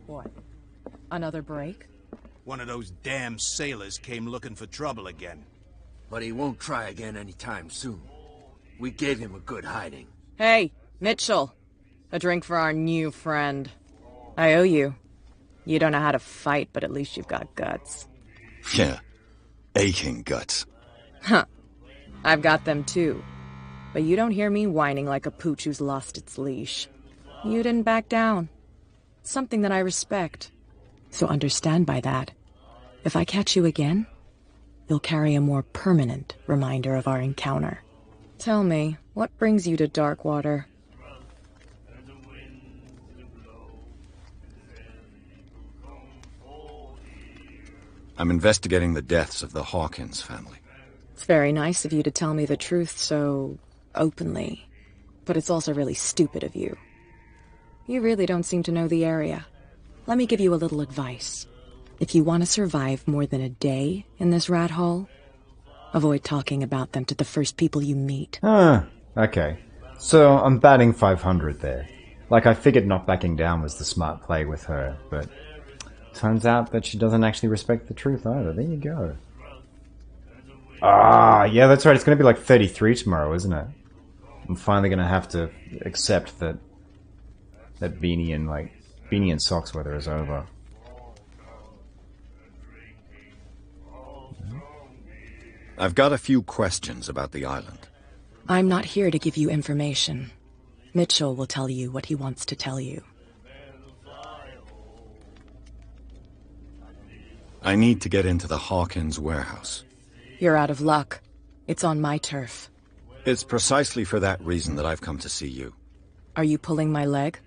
What? Another break? One of those damn sailors came looking for trouble again. But he won't try again anytime soon. We gave him a good hiding. Hey, Mitchell. A drink for our new friend. I owe you. You don't know how to fight, but at least you've got guts. Yeah. Aching guts. Huh. I've got them too. But you don't hear me whining like a pooch who's lost its leash. You didn't back down. Something that I respect. So understand by that, if I catch you again, you'll carry a more permanent reminder of our encounter. Tell me, what brings you to Darkwater? I'm investigating the deaths of the Hawkins family. It's very nice of you to tell me the truth so openly, but it's also really stupid of you. You really don't seem to know the area. Let me give you a little advice. If you want to survive more than a day in this rat hole, avoid talking about them to the first people you meet. Okay. So I'm batting 500 there. Like, I figured not backing down was the smart play with her, but turns out that she doesn't actually respect the truth either. There you go. Ah, yeah, that's right. It's going to be like 33 tomorrow, isn't it? I'm finally going to have to accept that beanie and socks weather is over. I've got a few questions about the island. I'm not here to give you information. Mitchell will tell you what he wants to tell you. I need to get into the Hawkins warehouse. You're out of luck. It's on my turf. It's precisely for that reason that I've come to see you. Are you pulling my leg?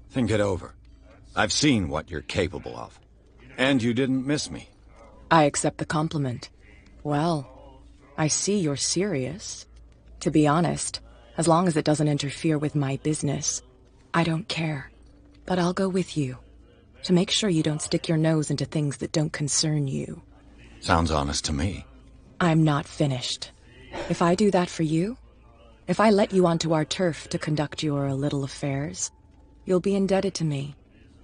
Think it over. I've seen what you're capable of. And you didn't miss me. I accept the compliment. Well, I see you're serious. To be honest, as long as it doesn't interfere with my business, I don't care. But I'll go with you, to make sure you don't stick your nose into things that don't concern you. Sounds honest to me. I'm not finished. If I do that for you, if I let you onto our turf to conduct your little affairs, you'll be indebted to me,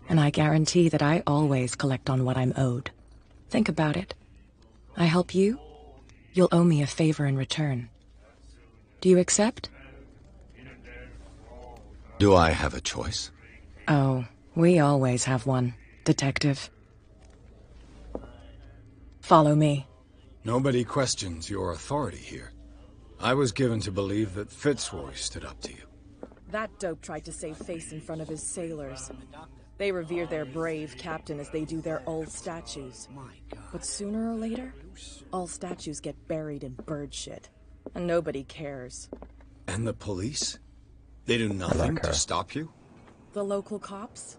and I guarantee that I always collect on what I'm owed. Think about it. I help you, you'll owe me a favor in return. Do you accept? Do I have a choice? Oh, we always have one, Detective. Follow me. Nobody questions your authority here. I was given to believe that Fitzroy stood up to you. That dope tried to save face in front of his sailors. They revere their brave captain as they do their old statues. But sooner or later, all statues get buried in bird shit. And nobody cares. And the police? They do nothing to stop you? The local cops?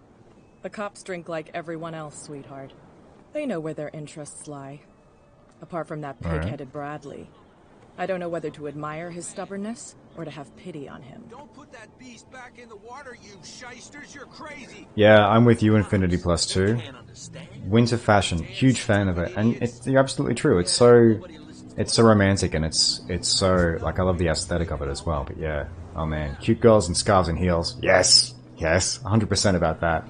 The cops drink like everyone else, sweetheart. They know where their interests lie. Apart from that pig-headed Bradley. I don't know whether to admire his stubbornness or to have pity on him. Don't put that beast back in the water, you shysters. You're crazy. Yeah, I'm with you, Infinity Plus 2. Winter fashion, huge fan of it, and you're absolutely true. It's so romantic, and it's so, like, I love the aesthetic of it as well. But yeah, oh man, cute girls and scarves and heels. Yes, 100% about that.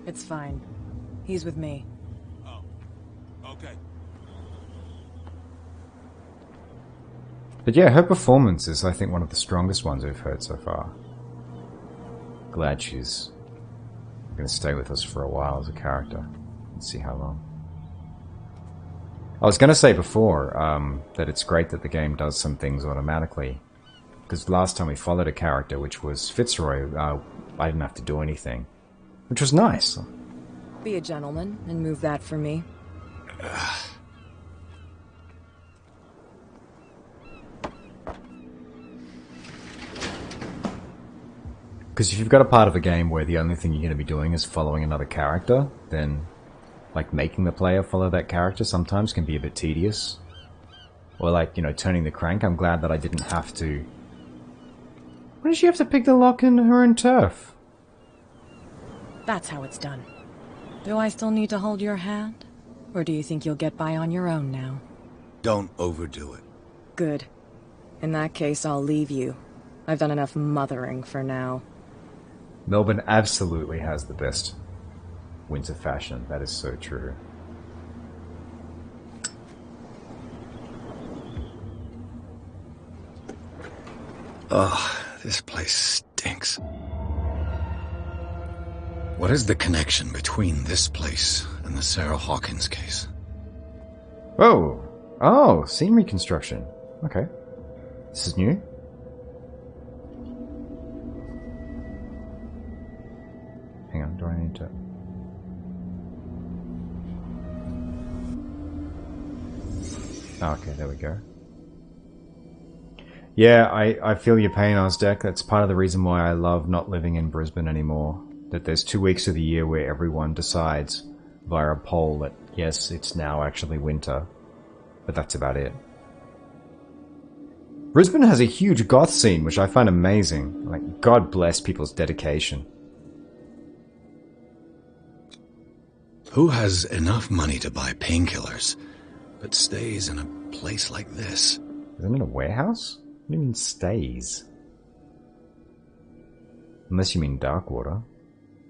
It's fine. He's with me. Oh, okay. But yeah, her performance is, I think, one of the strongest ones we've heard so far. Glad she's going to stay with us for a while as a character. Let's see how long. I was going to say before that it's great that the game does some things automatically. Because last time we followed a character, which was Fitzroy, I didn't have to do anything. Which was nice. Be a gentleman and move that for me. Because if you've got a part of a game where the only thing you're going to be doing is following another character, then like making the player follow that character sometimes can be a bit tedious. Or like, you know, turning the crank. I'm glad that I didn't have to... Why did she have to pick the lock in her own turf? That's how it's done. Do I still need to hold your hand? Or do you think you'll get by on your own now? Don't overdo it. Good. In that case, I'll leave you. I've done enough mothering for now. Melbourne absolutely has the best winter fashion. That is so true. Oh, this place stinks. What is the connection between this place and the Sarah Hawkins case? Oh! Oh, scene reconstruction. Okay. This is new. Hang on, do I need to... Oh, okay, there we go. Yeah, I feel your pain, Ozdeck. That's part of the reason why I love not living in Brisbane anymore. That there's 2 weeks of the year where everyone decides via a poll that, yes, it's now actually winter. But that's about it. Brisbane has a huge goth scene, which I find amazing. Like, God bless people's dedication. Who has enough money to buy painkillers, but stays in a place like this? Isn't it a warehouse? What do you mean stays? Unless you mean Darkwater.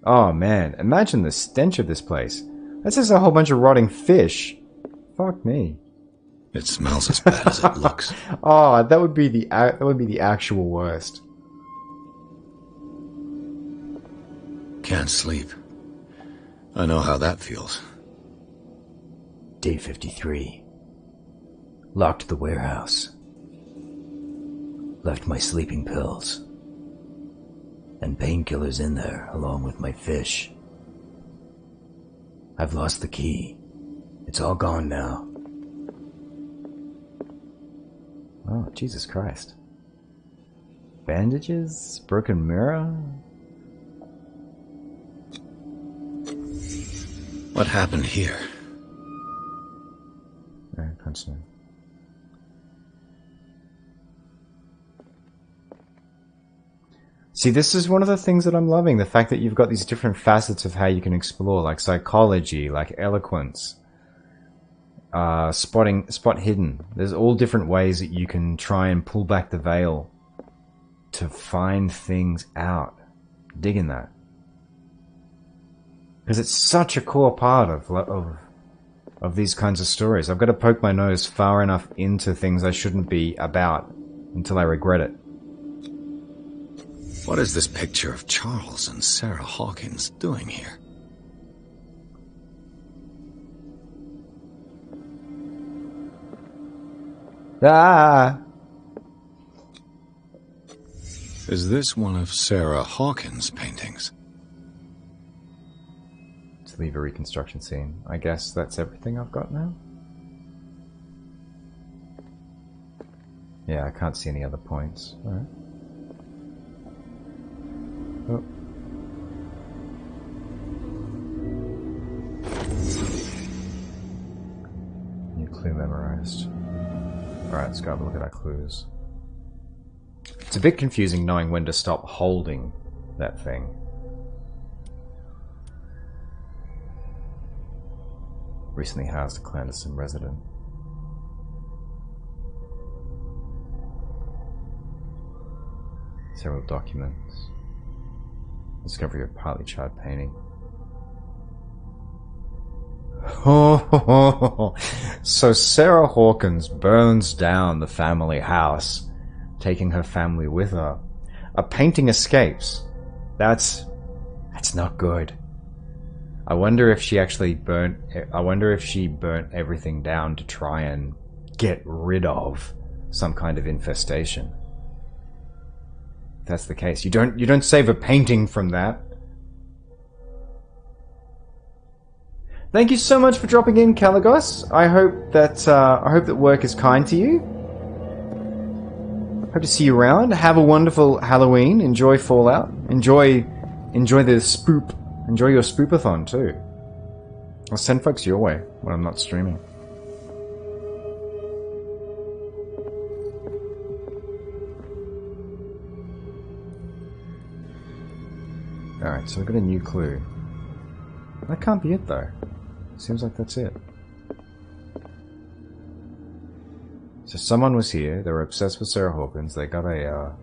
Oh man, imagine the stench of this place. That's just a whole bunch of rotting fish. Fuck me. It smells as bad as it looks. Oh, that would be the actual worst. Can't sleep. I know how that feels. Day 53. Locked the warehouse. Left my sleeping pills. And painkillers in there, along with my fish. I've lost the key. It's all gone now. Oh, Jesus Christ. Bandages? Broken mirror? What happened here? Continue. See, this is one of the things that I'm loving. The fact that you've got these different facets of how you can explore, like psychology, like eloquence, spot hidden. There's all different ways that you can try and pull back the veil to find things out. Digging that. Because it's such a core part of these kinds of stories. I've got to poke my nose far enough into things I shouldn't be about until I regret it. What is this picture of Charles and Sarah Hawkins doing here? Ah! Is this one of Sarah Hawkins' paintings? To leave a reconstruction scene. I guess that's everything I've got now? Yeah, I can't see any other points. Alright. Oh. New clue memorized. Alright, let's go have a look at our clues. It's a bit confusing knowing when to stop holding that thing. Recently housed a clandestine resident. Several documents. Discovery of partly charred painting. So Sarah Hawkins burns down the family house, taking her family with her. A painting escapes. That's not good. I wonder if she actually burnt everything down to try and get rid of some kind of infestation. If that's the case. You don't save a painting from that. Thank you so much for dropping in, Caligos. I hope that work is kind to you. Hope to see you around. Have a wonderful Halloween. Enjoy Fallout. Enjoy the spoop. Enjoy your spoopathon too. I'll send folks your way when I'm not streaming. Alright, so I've got a new clue. That can't be it though. Seems like that's it. So someone was here, they were obsessed with Sarah Hawkins, they got a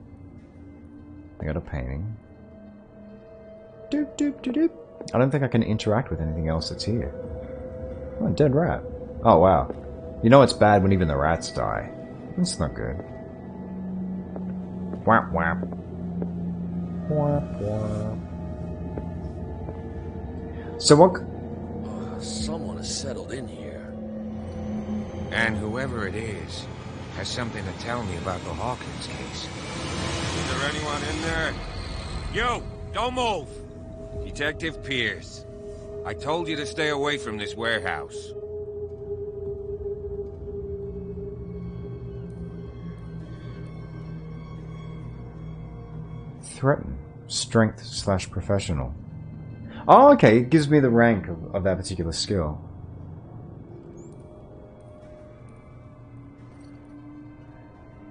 painting. Doop, doop, doop, doop. I don't think I can interact with anything else that's here. Oh, dead rat. Oh, wow. You know it's bad when even the rats die. That's not good. Whap, whap. Whap, whap. So what... Someone has settled in here. And whoever it is has something to tell me about the Hawkins case. Is there anyone in there? You! Don't move! Detective Pierce. I told you to stay away from this warehouse. Threaten. Strength / professional. Oh, okay. It gives me the rank of that particular skill.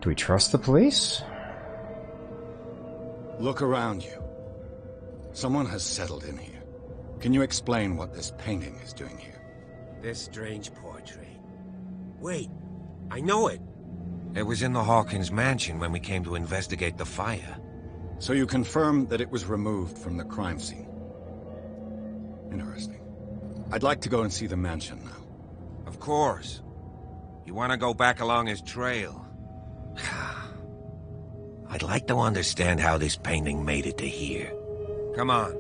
Do we trust the police? Look around you. Someone has settled in here. Can you explain what this painting is doing here? This strange portrait. Wait, I know it. It was in the Hawkins mansion when we came to investigate the fire. So you confirm that it was removed from the crime scene? Interesting. I'd like to go and see the mansion now. Of course. You want to go back along his trail? I'd like to understand how this painting made it to here. Come on.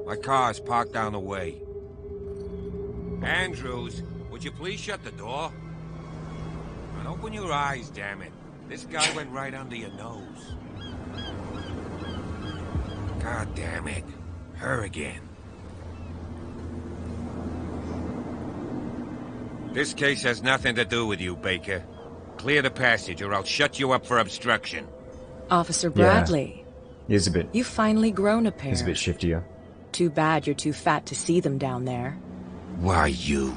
My car's parked down the way. Andrews, would you please shut the door? And open your eyes, damn it. This guy went right under your nose. God damn it. Her again. This case has nothing to do with you, Baker. Clear the passage or I'll shut you up for obstruction. Officer Bradley. Yeah. He's a bit... You've finally grown a pair. He's a bit shiftier. Too bad you're too fat to see them down there. Why you?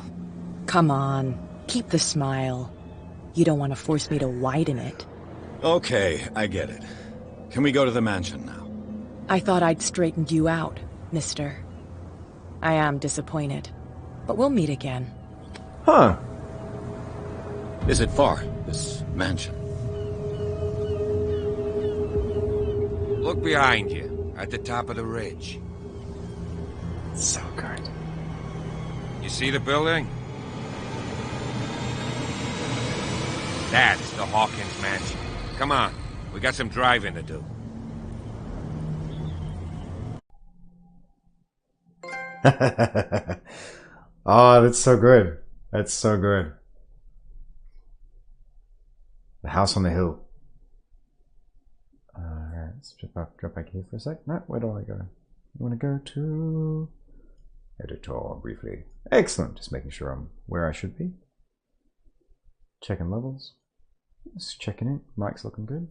Come on. Keep the smile. You don't want to force me to widen it. Okay, I get it. Can we go to the mansion now? I thought I'd straightened you out, mister. I am disappointed. But we'll meet again. Huh. Is it far, this mansion? Look behind you, at the top of the ridge. So good. You see the building? That's the Hawkins mansion. Come on, we got some driving to do. Oh, that's so good. That's so good. The house on the hill. Alright, let's drop back here for a sec. No, where do I go? I want to go to editor briefly. Excellent. Just making sure I'm where I should be. Checking levels. Just checking in. Mic's looking good.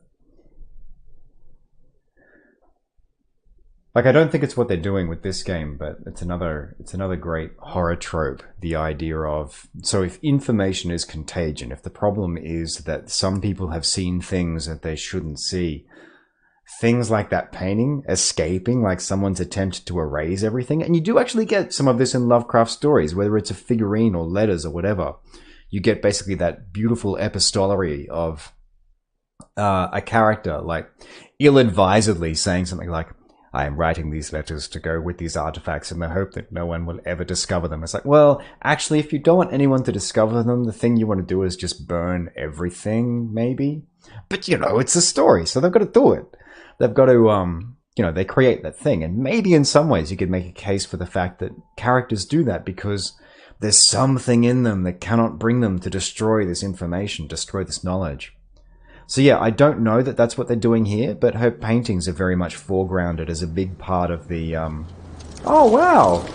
Like, I don't think it's what they're doing with this game, but it's another great horror trope. The idea of, so if information is contagion, if the problem is that some people have seen things that they shouldn't see, things like that painting escaping, like someone's attempt to erase everything, and you do actually get some of this in Lovecraft stories, whether it's a figurine or letters or whatever. You get basically that beautiful epistolary of a character, like, ill-advisedly saying something like, I am writing these letters to go with these artifacts in the hope that no one will ever discover them. It's like, well, actually, if you don't want anyone to discover them, the thing you want to do is just burn everything, maybe. But, you know, it's a story, so they've got to do it. They've got to, you know, they create that thing. And maybe in some ways you could make a case for the fact that characters do that because there's something in them that cannot bring them to destroy this information, destroy this knowledge. So yeah, I don't know that that's what they're doing here, but her paintings are very much foregrounded as a big part of the, Oh, wow!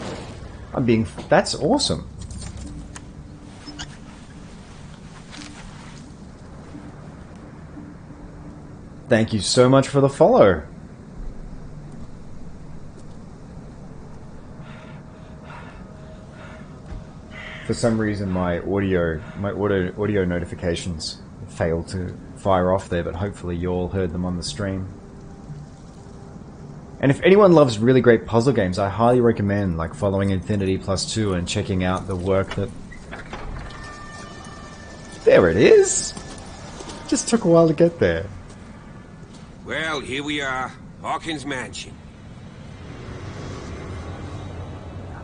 That's awesome. Thank you so much for the follow. For some reason, my audio notifications failed to fire off there, but hopefully you all heard them on the stream. And if anyone loves really great puzzle games, I highly recommend like following Infinity Plus 2 and checking out the work that... There it is! Just took a while to get there. Well, here we are. Hawkins Mansion.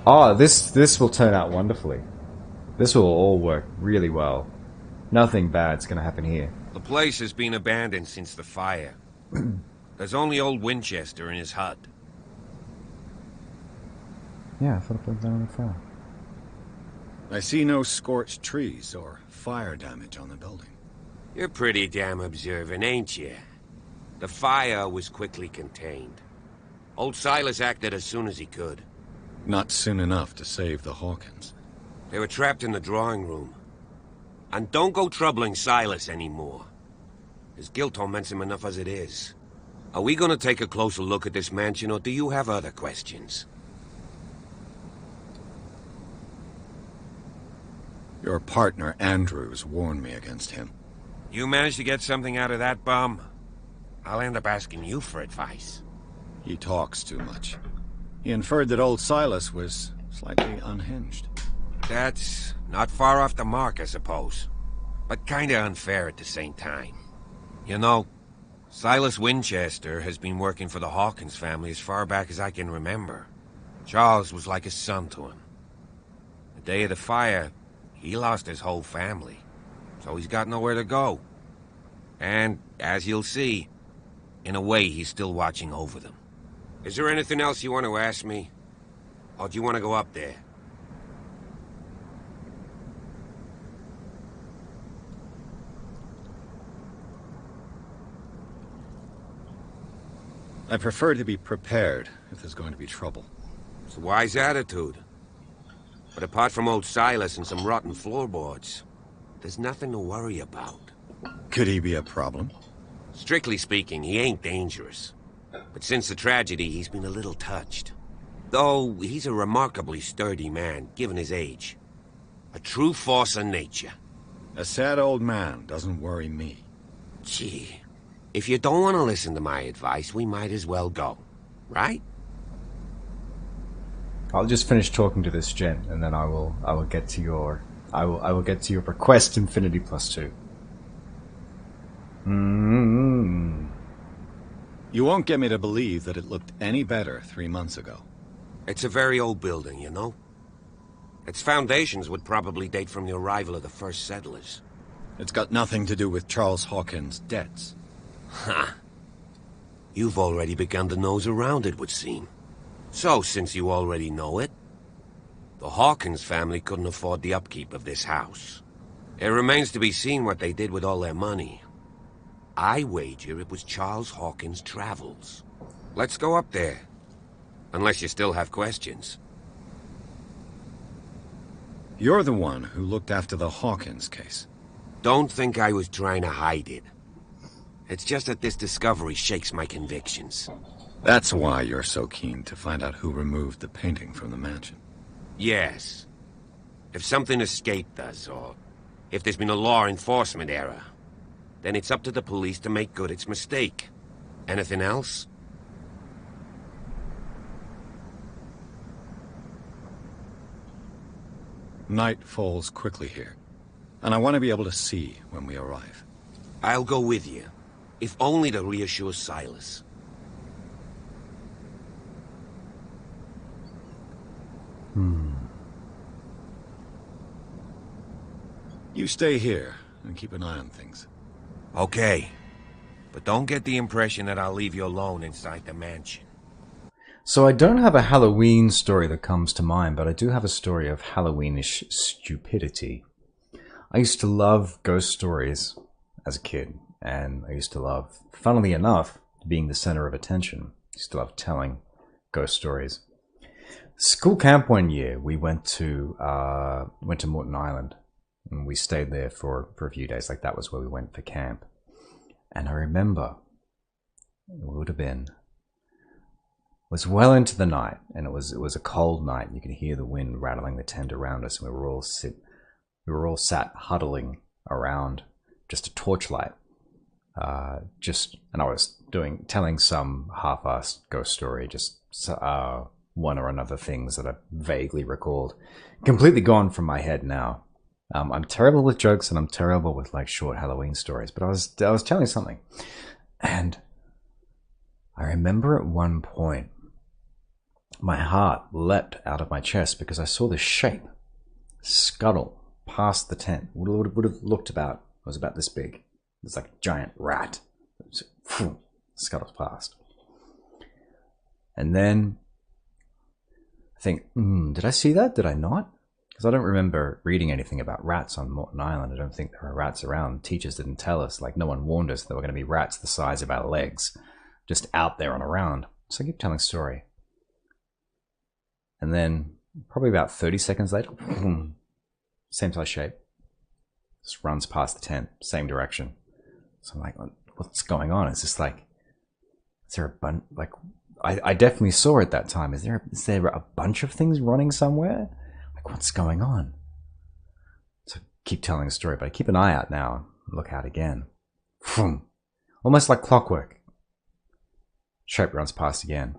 Oh, this will turn out wonderfully. This will all work really well. Nothing bad's gonna happen here. The place has been abandoned since the fire. There's only old Winchester in his hut. Yeah, I thought I put that on the fire. I see no scorched trees or fire damage on the building. You're pretty damn observant, ain't you? The fire was quickly contained. Old Silas acted as soon as he could. Not soon enough to save the Hawkins. They were trapped in the drawing room. And don't go troubling Silas anymore. His guilt torments him enough as it is. Are we gonna take a closer look at this mansion, or do you have other questions? Your partner, Andrews, warned me against him. You managed to get something out of that bum? I'll end up asking you for advice. He talks too much. He inferred that old Silas was slightly unhinged. That's not far off the mark, I suppose. But kinda unfair at the same time. You know, Silas Winchester has been working for the Hawkins family as far back as I can remember. Charles was like a son to him. The day of the fire, he lost his whole family. So he's got nowhere to go. And, as you'll see, in a way he's still watching over them. Is there anything else you want to ask me? Or do you want to go up there? I prefer to be prepared if there's going to be trouble. It's a wise attitude. But apart from old Silas and some rotten floorboards, there's nothing to worry about. Could he be a problem? Strictly speaking, he ain't dangerous. But since the tragedy, he's been a little touched. Though he's a remarkably sturdy man, given his age. A true force of nature. A sad old man doesn't worry me. Gee, if you don't want to listen to my advice, we might as well go. Right? I'll just finish talking to this gent, and then I will get to your I will get to your request Infinity +2. You won't get me to believe that it looked any better 3 months ago. It's a very old building, you know? Its foundations would probably date from the arrival of the first settlers. It's got nothing to do with Charles Hawkins' debts. Ha! You've already begun to nose around, it would seem. So, since you already know it, the Hawkins family couldn't afford the upkeep of this house. It remains to be seen what they did with all their money. I wager it was Charles Hawkins' travels. Let's go up there. Unless you still have questions. You're the one who looked after the Hawkins case. Don't think I was trying to hide it. It's just that this discovery shakes my convictions. That's why you're so keen to find out who removed the painting from the mansion. Yes. If something escaped us, or if there's been a law enforcement error, then it's up to the police to make good its mistake. Anything else? Night falls quickly here, and I want to be able to see when we arrive. I'll go with you, if only to reassure Silas. You stay here and keep an eye on things. Okay. But don't get the impression that I'll leave you alone inside the mansion. So I don't have a Halloween story that comes to mind, but I do have a story of Halloweenish stupidity. I used to love ghost stories as a kid, and I used to love, funnily enough, being the center of attention. I used to love telling ghost stories. School camp one year, we went to Morton Island, and we stayed there for a few days. Like, that was where we went for camp. And I remember, it would have been, it was well into the night, and it was a cold night. You could hear the wind rattling the tent around us, and we were all sat huddling around just a torchlight. And I was telling some half-assed ghost story, just one or another things that I vaguely recalled. Completely gone from my head now. I'm terrible with jokes, and I'm terrible with like short Halloween stories, but I was telling something. And I remember at one point, my heart leapt out of my chest because I saw this shape scuttle past the tent. Would have looked about, it was about this big. It was like a giant rat. It was, scuttles past. And then I think, did I see that? Did I not? Because I don't remember reading anything about rats on Morton Island. I don't think there are rats around. Teachers didn't tell us. Like, no one warned us there were going to be rats the size of our legs just out there and around. So I keep telling a story. And then, probably about 30 seconds later, same size shape. Just runs past the tent, same direction. So I'm like, what's going on? It's just like, is there a bunch, like, I definitely saw it that time. Is there a bunch of things running somewhere? Like, what's going on? So I keep telling a story, but I keep an eye out now. Look out again. Almost like clockwork. Shape runs past again.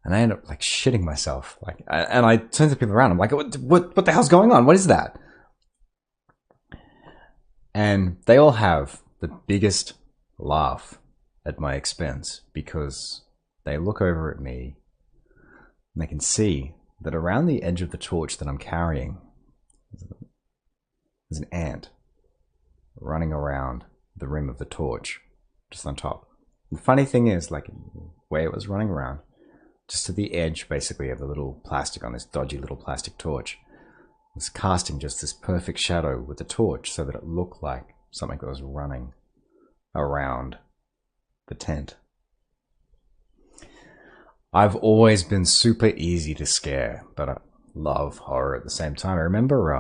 And I end up like shitting myself. Like, and I turn to people around. I'm like, what the hell's going on? What is that? And they all have the biggest laugh at my expense because they look over at me and they can see that around the edge of the torch that I'm carrying, there's an ant running around the rim of the torch, just on top. The funny thing is, like, where it was running around, just to the edge, basically, of the little plastic on this dodgy little plastic torch, was casting just this perfect shadow with the torch so that it looked like something that was running around the tent. I've always been super easy to scare, but I love horror at the same time. I remember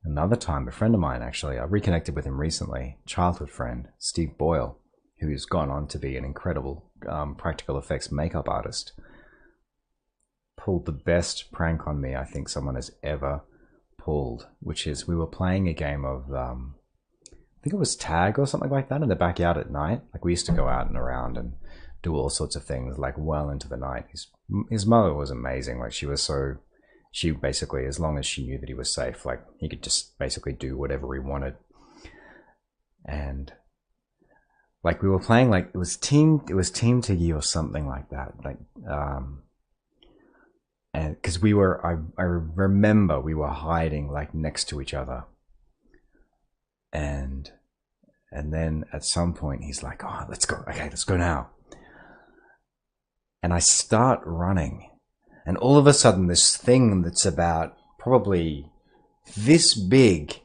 another time, a friend of mine, actually, I reconnected with him recently, childhood friend, Steve Boyle, who's gone on to be an incredible practical effects makeup artist, pulled the best prank on me I think someone has ever pulled, which is we were playing a game of, I think it was tag or something like that in the backyard at night. Like, we used to go out and around and do all sorts of things, like, well into the night. His mother was amazing. Like, she basically, as long as she knew that he was safe, like, he could just basically do whatever he wanted. And like, we were playing, like, it was Team Tiggy or something like that. Like, and because I remember we were hiding like next to each other. And then at some point he's like, oh, let's go. Okay, let's go now. And I start running. And all of a sudden, this thing that's about probably this big,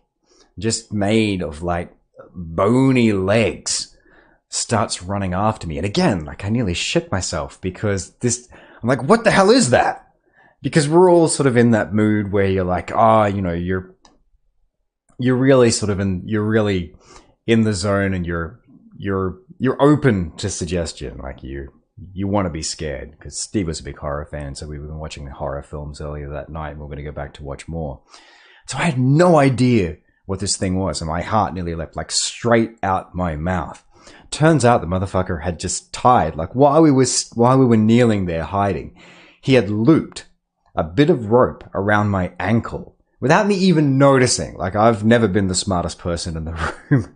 just made of like bony legs, starts running after me. And again, like, I nearly shit myself because I'm like, what the hell is that? Because we're all sort of in that mood where you're like, you're really sort of you're really in the zone, and you're open to suggestion. Like, you want to be scared, because Steve was a big horror fan, so we were watching horror films earlier that night, and we're going to go back to watch more. So I had no idea what this thing was, and my heart nearly leapt like straight out my mouth. Turns out the motherfucker had just tied, like, while we were kneeling there hiding, he had looped a bit of rope around my ankle without me even noticing. Like, I've never been the smartest person in the room,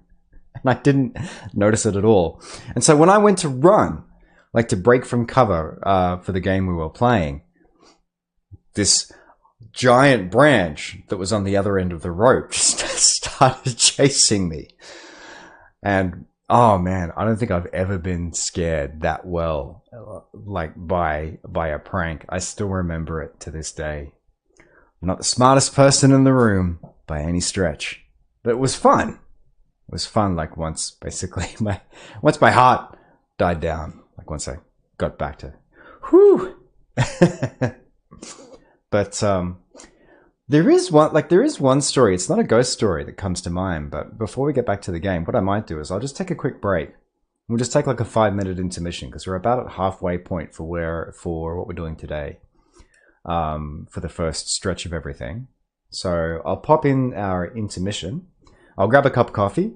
and I didn't notice it at all. And so when I went to run, like, to break from cover for the game we were playing, this giant branch that was on the other end of the rope just started chasing me. And oh man, I don't think I've ever been scared that well, like, by a prank. I still remember it to this day. I'm not the smartest person in the room by any stretch, but it was fun. It was fun, like, once my heart died down. Like, once I got back to, whew. But there is one story. It's not a ghost story that comes to mind, but before we get back to the game, what I might do is I'll just take a quick break. We'll just take like a 5-minute intermission, because we're about at halfway point for what we're doing today, for the first stretch of everything. So I'll pop in our intermission. I'll grab a cup of coffee.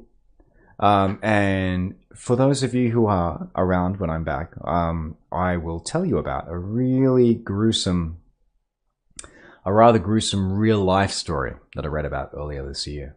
And for those of you who are around when I'm back, I will tell you about a rather gruesome real life story that I read about earlier this year.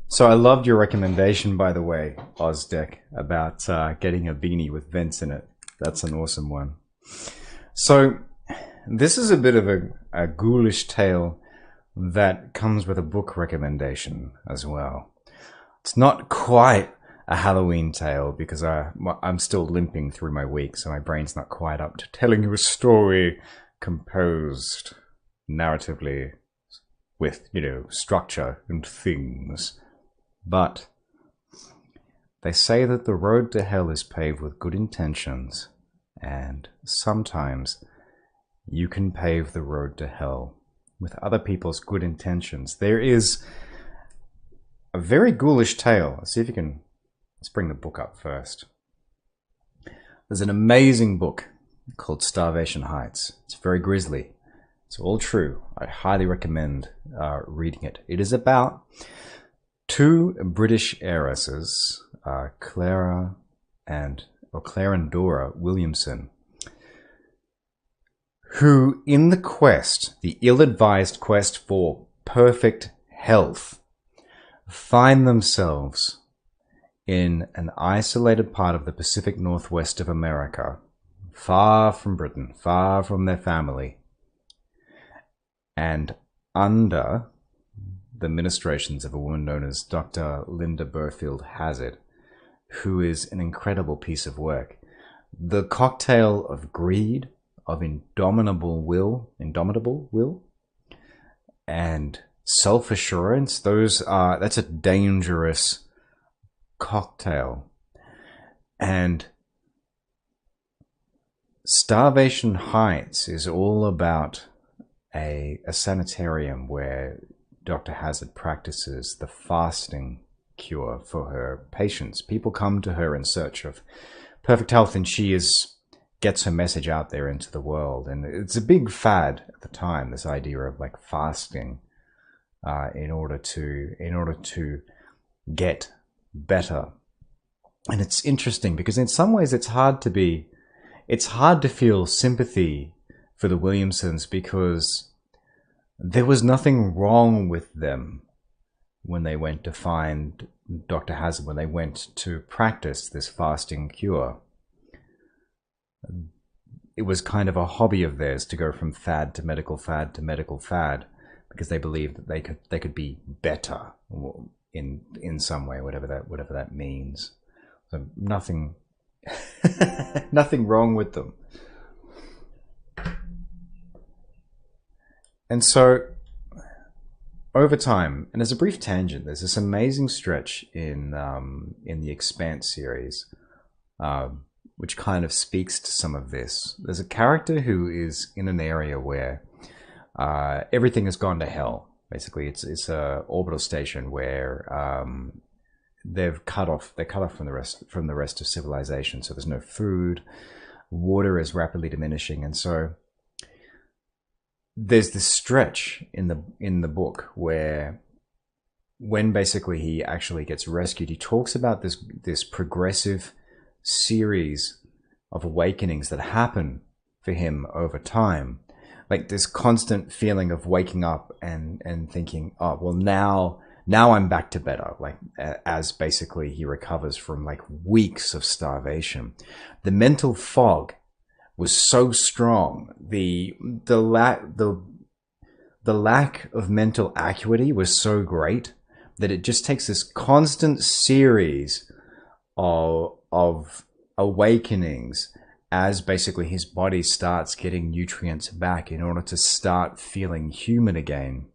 So I loved your recommendation, by the way, Ozdeck, about getting a beanie with vents in it. That's an awesome one. So this is a bit of a ghoulish tale that comes with a book recommendation as well. It's not quite a Halloween tale because I'm still limping through my week, so my brain's not quite up to telling you a story composed narratively with, you know, structure and things. But they say that the road to hell is paved with good intentions, and sometimes you can pave the road to hell with other people's good intentions. There is a very ghoulish tale. Let's see if you can... Let's bring the book up first. There's an amazing book called Starvation Heights. It's very grisly. It's all true. I highly recommend reading it. It is about two British heiresses, Clara and Dora Williamson, who, in the quest, the ill-advised quest for perfect health, find themselves in an isolated part of the Pacific Northwest of America, far from Britain, far from their family, and under the ministrations of a woman known as Dr. Linda Burfield Hazard, who is an incredible piece of work. The cocktail of greed, of indomitable will, and self-assurance, that's a dangerous cocktail. And Starvation Heights is all about a sanitarium where Dr. Hazard practices the fasting cure for her patients. People come to her in search of perfect health, and she gets her message out there into the world. And it's a big fad at the time, this idea of like fasting in order to get better. And it's interesting because in some ways it's hard to feel sympathy for the Williamsons, because there was nothing wrong with them when they went to find Dr. Hazard, when they went to practice this fasting cure. It was kind of a hobby of theirs to go from fad to medical fad to medical fad, because they believed that they could be better in some way, whatever that means. So nothing wrong with them. And so over time, and as a brief tangent, there's this amazing stretch in the Expanse series, which kind of speaks to some of this. There's a character who is in an area where everything has gone to hell. Basically, it's a orbital station where they're cut off from the rest of civilization. So there's no food, water is rapidly diminishing, and so there's this stretch in the book where, when basically he actually gets rescued, he talks about this progressive series of awakenings that happen for him over time. Like this constant feeling of waking up and thinking, oh, well, now I'm back to better. Like, as basically he recovers from like weeks of starvation. The mental fog was so strong. The lack of mental acuity was so great that it just takes this constant series of awakenings as basically his body starts getting nutrients back in order to start feeling human again.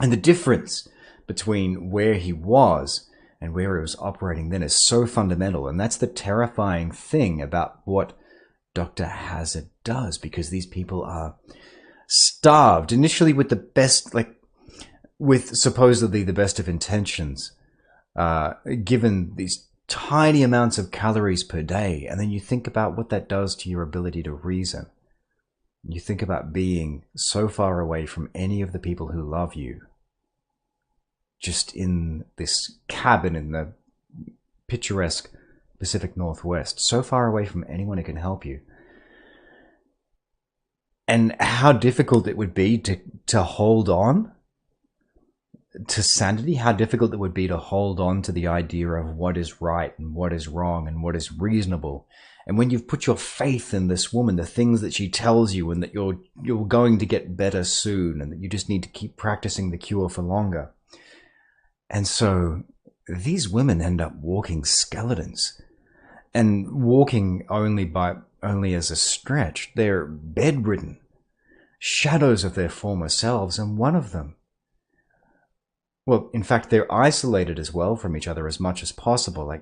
And the difference between where he was and where he was operating then is so fundamental. And that's the terrifying thing about what Dr. Hazard does, because these people are starved initially with the best, with supposedly the best of intentions, given these tiny amounts of calories per day. And then you think about what that does to your ability to reason. You think about being so far away from any of the people who love you, just in this cabin in the picturesque Pacific Northwest, so far away from anyone who can help you. And how difficult it would be to hold on to sanity, how difficult it would be to hold on to the idea of what is right and what is wrong and what is reasonable. And when you've put your faith in this woman, the things that she tells you, and that you're going to get better soon, and that you just need to keep practicing the cure for longer. And so these women end up walking skeletons, and walking only as a stretch. They're bedridden, shadows of their former selves, and one of them, well, in fact, they're isolated as well from each other as much as possible. Like,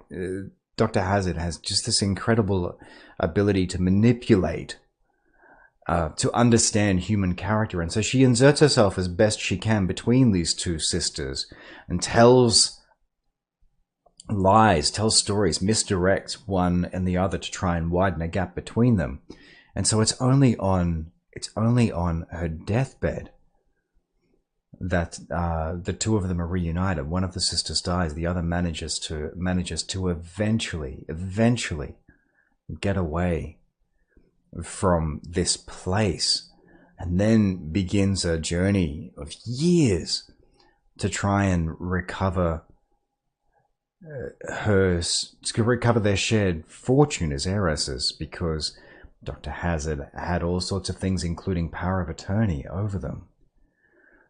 Dr. Hazard has just this incredible ability to manipulate, to understand human character. And so she inserts herself as best she can between these two sisters and tells lies, tells stories, misdirects one and the other to try and widen a gap between them. And so it's only on her deathbed that the two of them are reunited. One of the sisters dies, the other manages to eventually get away from this place, and then begins a journey of years to try and recover their shared fortune as heiresses, because Dr. Hazard had all sorts of things, including power of attorney over them,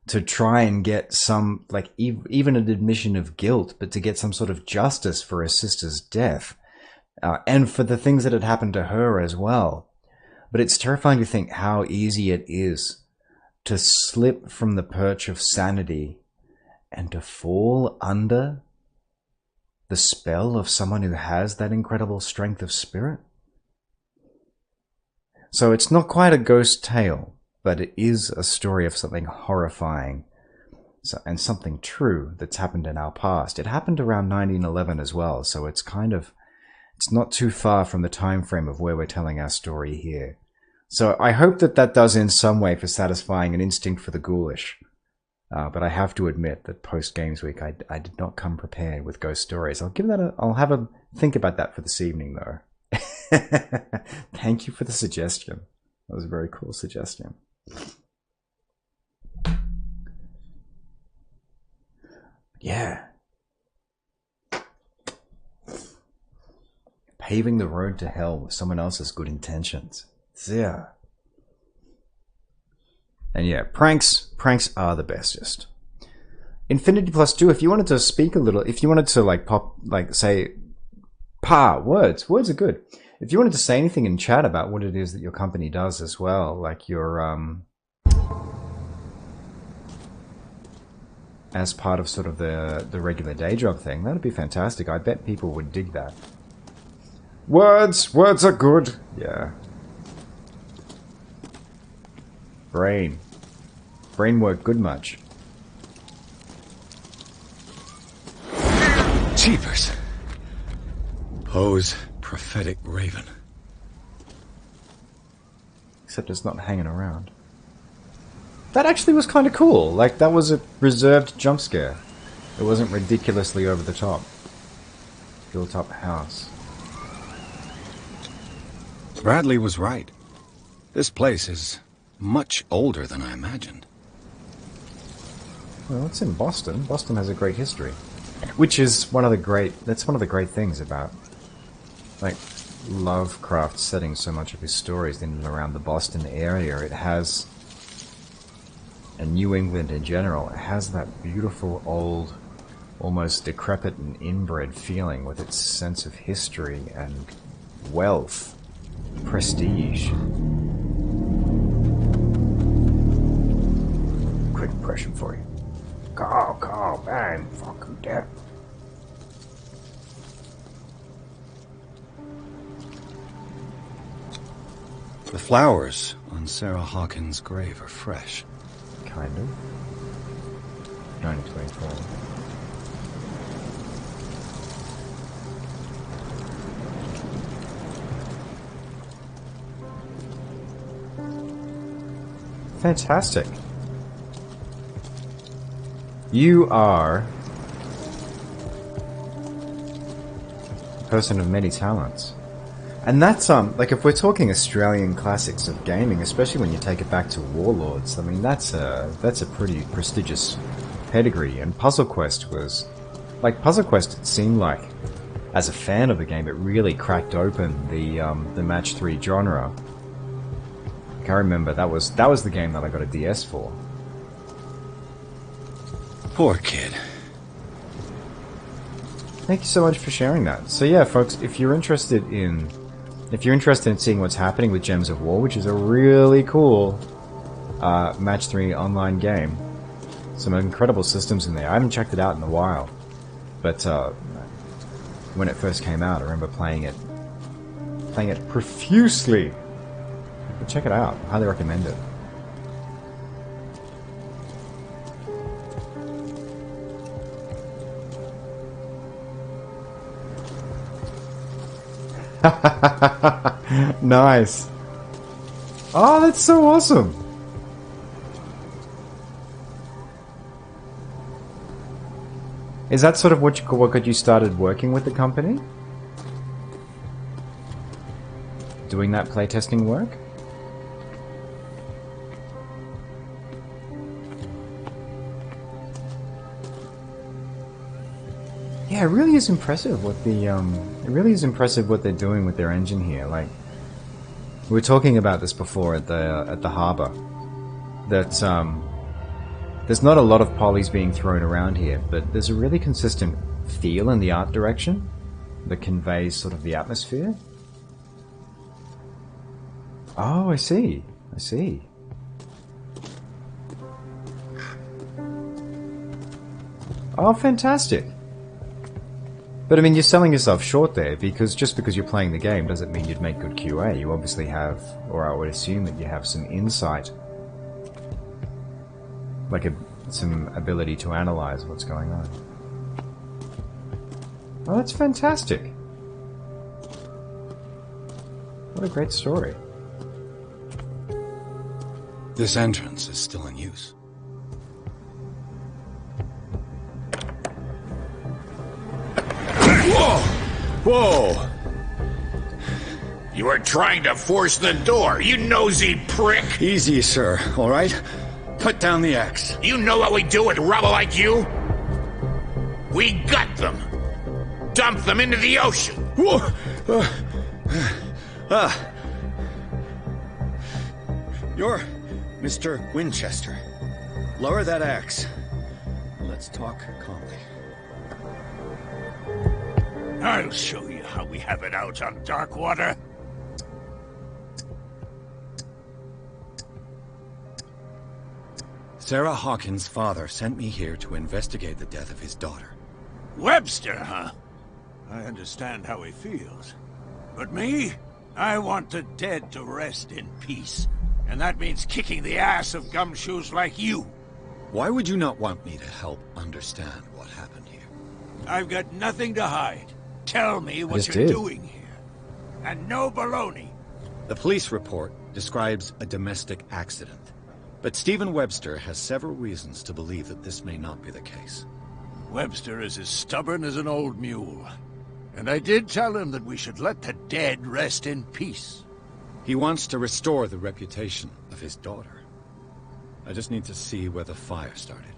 to try and get some, like, even an admission of guilt, but to get some sort of justice for her sister's death, and for the things that had happened to her as well. But it's terrifying to think how easy it is to slip from the perch of sanity and to fall under the spell of someone who has that incredible strength of spirit. So it's not quite a ghost tale, but it is a story of something horrifying and something true that's happened in our past. It happened around 1911 as well, so it's not too far from the time frame of where we're telling our story here. So I hope that does in some way for satisfying an instinct for the ghoulish. But I have to admit that post Games Week, I did not come prepared with ghost stories. I'll have a think about that for this evening, though. Thank you for the suggestion. That was a very cool suggestion. Yeah. Paving the road to hell with someone else's good intentions. Yeah. And yeah, pranks are the bestest. Infinity Plus 2, if you wanted to speak a little, if you wanted to say, words are good. If you wanted to say anything in chat about what it is that your company does as well, like your, as part of sort of the regular day job thing, that'd be fantastic. I bet people would dig that. Words are good. Yeah. Brain work good much. Jeepers. Poe's prophetic raven. Except it's not hanging around. That actually was kind of cool. Like, that was a reserved jump scare. It wasn't ridiculously over the top. Built up house. Bradley was right. This place is much older than I imagined. Well, it's in Boston. Boston has a great history. Which is that's one of the great things about, like, Lovecraft setting so much of his stories in and around the Boston area. It has, and New England in general, it has that beautiful old, almost decrepit and inbred feeling with its sense of history and wealth, prestige. Quick impression for you. Call, bang, fucking death. The flowers on Sarah Hawkins' grave are fresh. Kind of. 1924. Fantastic. You are a person of many talents. And that's, like, if we're talking Australian classics of gaming, especially when you take it back to Warlords, I mean, that's a pretty prestigious pedigree, and Puzzle Quest was... Like, Puzzle Quest, it seemed like, as a fan of the game, it really cracked open the Match 3 genre. Like, I remember that was the game that I got a DS for. Poor kid. Thank you so much for sharing that. So yeah, folks, if you're interested in seeing what's happening with Gems of War, which is a really cool Match 3 online game, some incredible systems in there. I haven't checked it out in a while, but when it first came out, I remember playing it profusely. But check it out. Highly recommend it. Nice. Oh, that's so awesome. Is that sort of what got you started working with the company? Doing that playtesting work? Yeah, it really is impressive what they're doing with their engine here. Like, we were talking about this before at the harbor, that there's not a lot of polys being thrown around here, but there's a really consistent feel in the art direction that conveys sort of the atmosphere. Oh, I see. Oh, fantastic. But I mean, you're selling yourself short there, because just because you're playing the game doesn't mean you'd make good QA. You obviously have, or I would assume that you have some insight, like some ability to analyze what's going on. Oh, that's fantastic. What a great story. This entrance is still in use. Whoa! Whoa! You were trying to force the door, you nosy prick! Easy, sir, all right? Put down the axe. You know what we do with rubble like you? We gut them. Dump them into the ocean. Whoa! You're Mr. Winchester. Lower that axe. Let's talk calmly. I'll show you how we have it out on Darkwater. Sarah Hawkins' father sent me here to investigate the death of his daughter. Webster, huh? I understand how he feels. But me? I want the dead to rest in peace. And that means kicking the ass of gumshoes like you. Why would you not want me to help understand what happened here? I've got nothing to hide. Tell me what you're doing here. And no baloney. The police report describes a domestic accident. But Stephen Webster has several reasons to believe that this may not be the case. Webster is as stubborn as an old mule. And I did tell him that we should let the dead rest in peace. He wants to restore the reputation of his daughter. I just need to see where the fire started.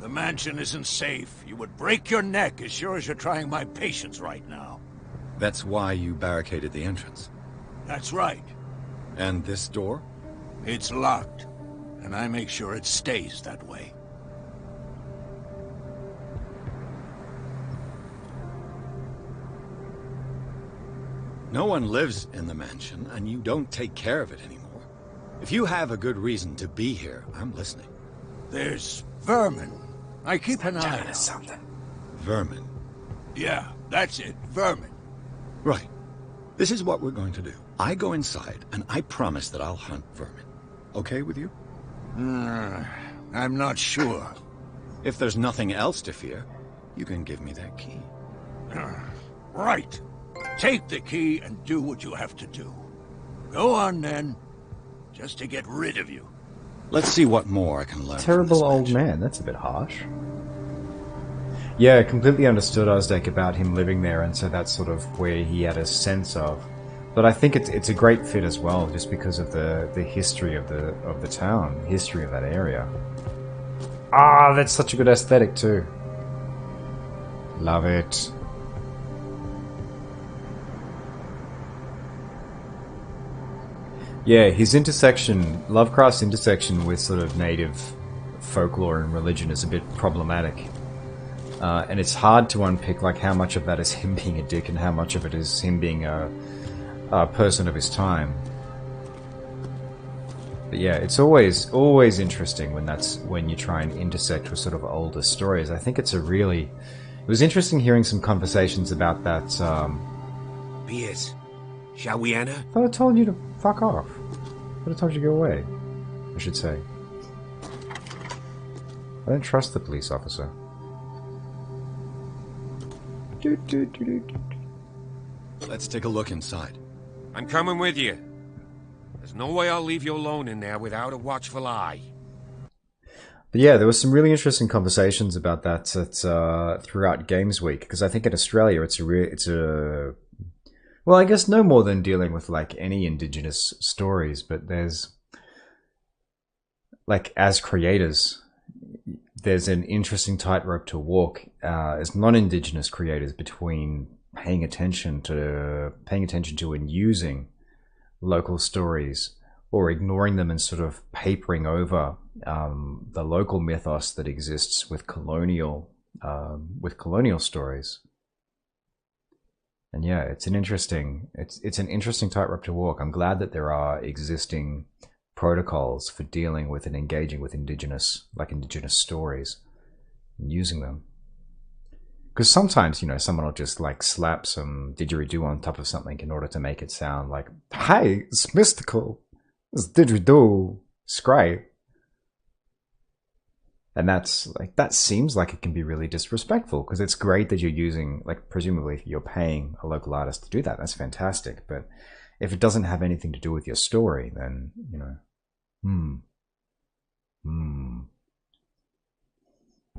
The mansion isn't safe. You would break your neck as sure as you're trying my patience right now. That's why you barricaded the entrance? That's right. And this door? It's locked. And I make sure it stays that way. No one lives in the mansion, and you don't take care of it anymore. If you have a good reason to be here, I'm listening. There's vermin. I keep an eye on something. Vermin? Yeah, that's it. Vermin. Right. This is what we're going to do. I go inside, and I promise that I'll hunt vermin. Okay with you? I'm not sure. If there's nothing else to fear, you can give me that key. Right. Take the key and do what you have to do. Go on, then. Just to get rid of you. Let's see what more I can learn. Terrible old man. That's a bit harsh. Yeah, I completely understood Ozdek about him living there, and so that's sort of where he had a sense of. But I think it's a great fit as well, just because of the history of the town, history of that area. Ah, that's such a good aesthetic too. Love it. Yeah, his intersection, Lovecraft's intersection with sort of native folklore and religion is a bit problematic. And it's hard to unpick like how much of that is him being a dick and how much of it is him being a person of his time. But yeah, it's always interesting when you try and intersect with sort of older stories. I think it was interesting hearing some conversations about that. Piers, shall we enter? I thought I told you to fuck off. I thought I told you to go away, I should say. I don't trust the police officer. Let's take a look inside. I'm coming with you. There's no way I'll leave you alone in there without a watchful eye. But yeah, there was some really interesting conversations about that throughout Games Week, because I think in Australia well, I guess no more than dealing with like any indigenous stories, but there's like as creators, there's an interesting tightrope to walk as non-indigenous creators between paying attention to and using local stories, or ignoring them and sort of papering over the local mythos that exists with colonial stories. And yeah, it's an interesting tightrope to walk. I'm glad that there are existing protocols for dealing with and engaging with indigenous stories and using them. Because sometimes, someone will just like slap some didgeridoo on top of something in order to make it sound like, hey, it's mystical. It's didgeridoo. It's great. And that seems like it can be really disrespectful, because it's great that you're using, like, presumably you're paying a local artist to do that. That's fantastic. But if it doesn't have anything to do with your story, then,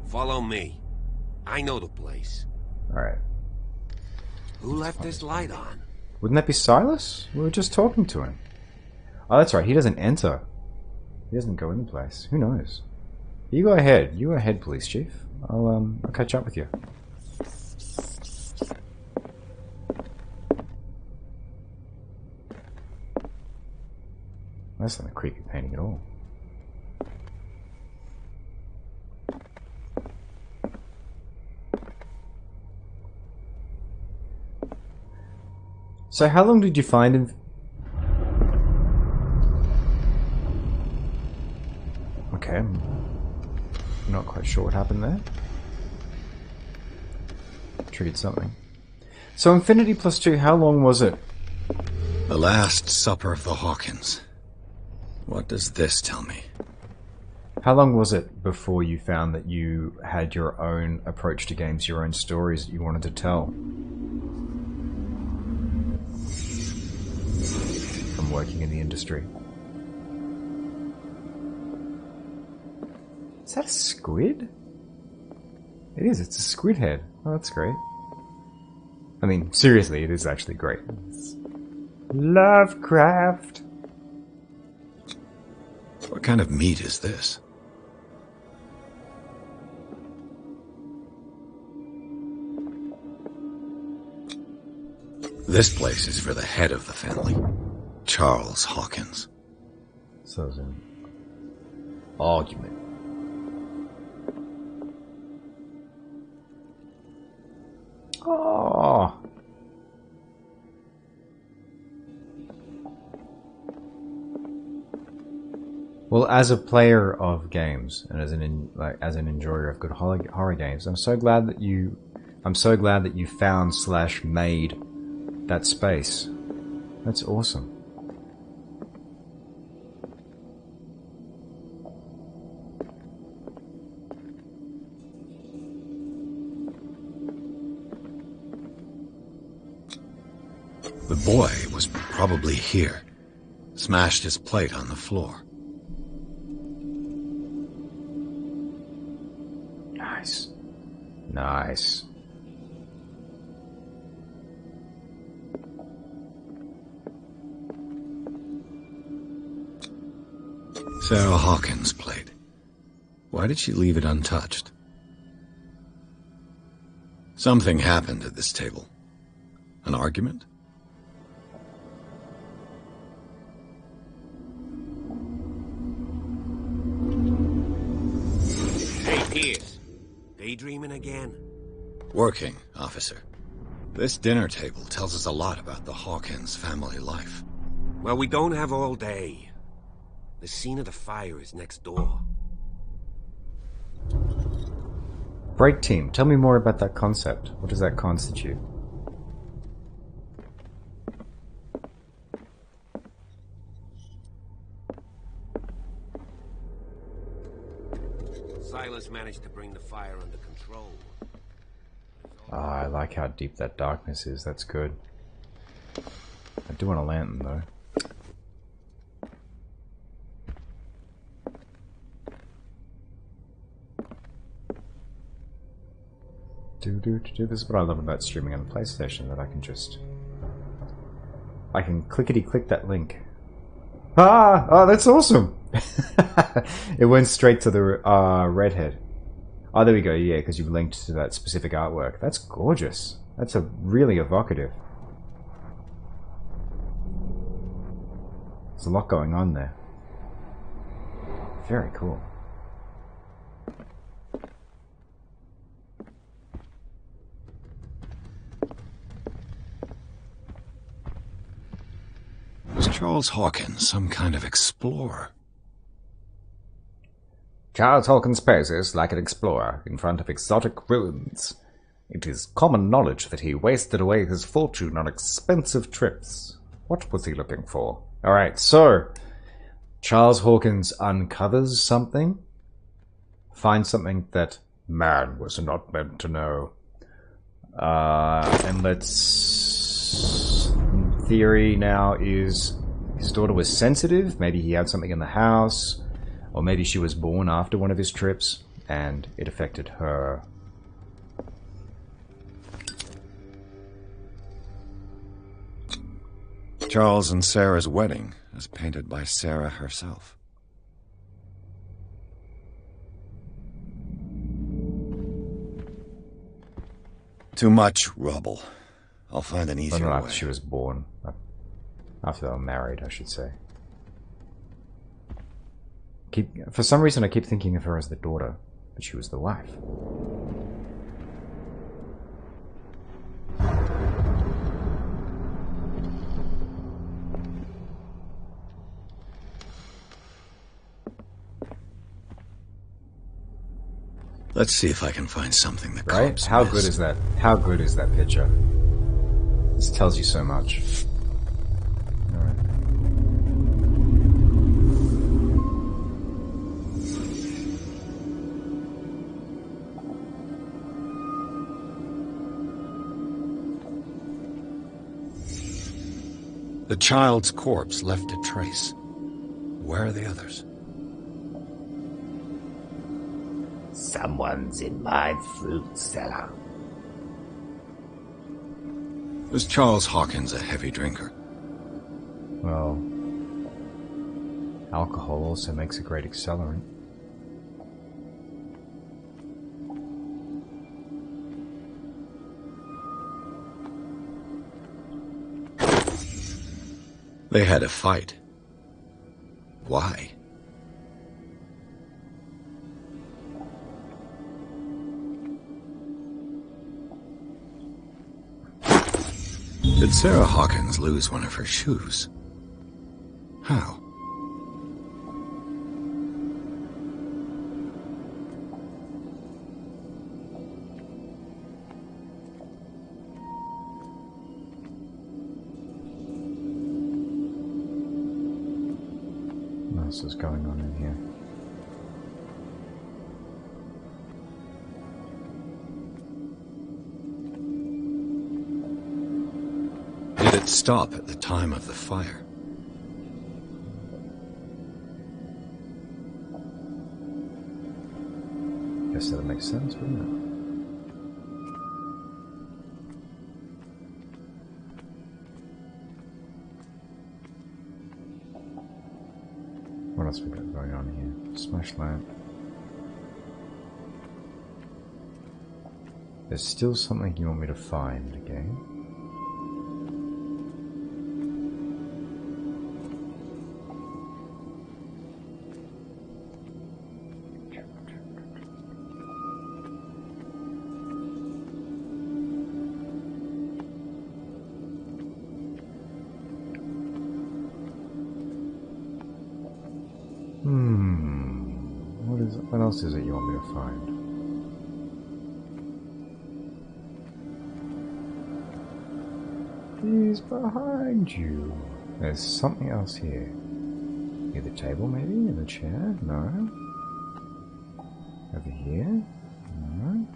Follow me. I know the place. Alright. Who left this light on? Wouldn't that be Silas? We were just talking to him. Oh, that's right. He doesn't enter. He doesn't go in the place. Who knows? You go ahead. You go ahead, police chief. I'll catch up with you. That's not a creepy painting at all. So how long did you find him? Okay, I'm not quite sure what happened there. Triggered something. So Infinity plus 2, how long was it? The Last Supper of the Hawkins. What does this tell me? How long was it before you found that you had your own approach to games, your own stories that you wanted to tell? From working in the industry. Is that a squid? It is, it's a squid head. Oh, that's great. I mean, seriously, it is actually great. It's Lovecraft! What kind of meat is this? This place is for the head of the family, Charles Hawkins. So it's an argument. Oh. Well, as a player of games and as an enjoyer of good horror games, I'm so glad that you found / made that space. That's awesome. The boy was probably here. Smashed his plate on the floor. Nice. Nice. Sarah Hawkins' plate. Why did she leave it untouched? Something happened at this table. An argument? Hey, Pierce. Daydreaming again? Working, officer. This dinner table tells us a lot about the Hawkins family life. Well, we don't have all day. The scene of the fire is next door. Break team, tell me more about that concept. What does that constitute? Silas managed to bring the fire under control. Ah, I like how deep that darkness is. That's good. I do want a lantern, though. This is what I love about streaming on the PlayStation, that I can clickety-click that link. Ah! Oh, that's awesome! It went straight to the redhead. Oh, there we go, yeah, because you've linked to that specific artwork. That's gorgeous. That's really evocative. There's a lot going on there. Very cool. Was Charles Hawkins some kind of explorer? Charles Hawkins poses like an explorer in front of exotic ruins. It is common knowledge that he wasted away his fortune on expensive trips. What was he looking for? Alright, so Charles Hawkins uncovers something, finds something that man was not meant to know. And theory now is his daughter was sensitive. Maybe he had something in the house, or maybe she was born after one of his trips and it affected her. Charles and Sarah's wedding, as painted by Sarah herself. Too much rubble. I'll find an easier way. After she was born. After they were married, I should say. For some reason, I keep thinking of her as the daughter, but she was the wife. Let's see if I can find something that right? How good is that? How good is that picture? This tells you so much. Alright. The child's corpse left a trace. Where are the others? Someone's in my fruit cellar. Was Charles Hawkins a heavy drinker? Well, alcohol also makes a great accelerant. They had a fight. Why? Did Sarah Hawkins lose one of her shoes? How? What else is going on in here? Did it stop at the time of the fire? Guess that makes sense, wouldn't it? What else we got going on here? Smash lamp. There's still something you want me to find, okay? What else is it you want me to find? He's behind you. There's something else here. Near the table, maybe? In the chair? No. Over here? No.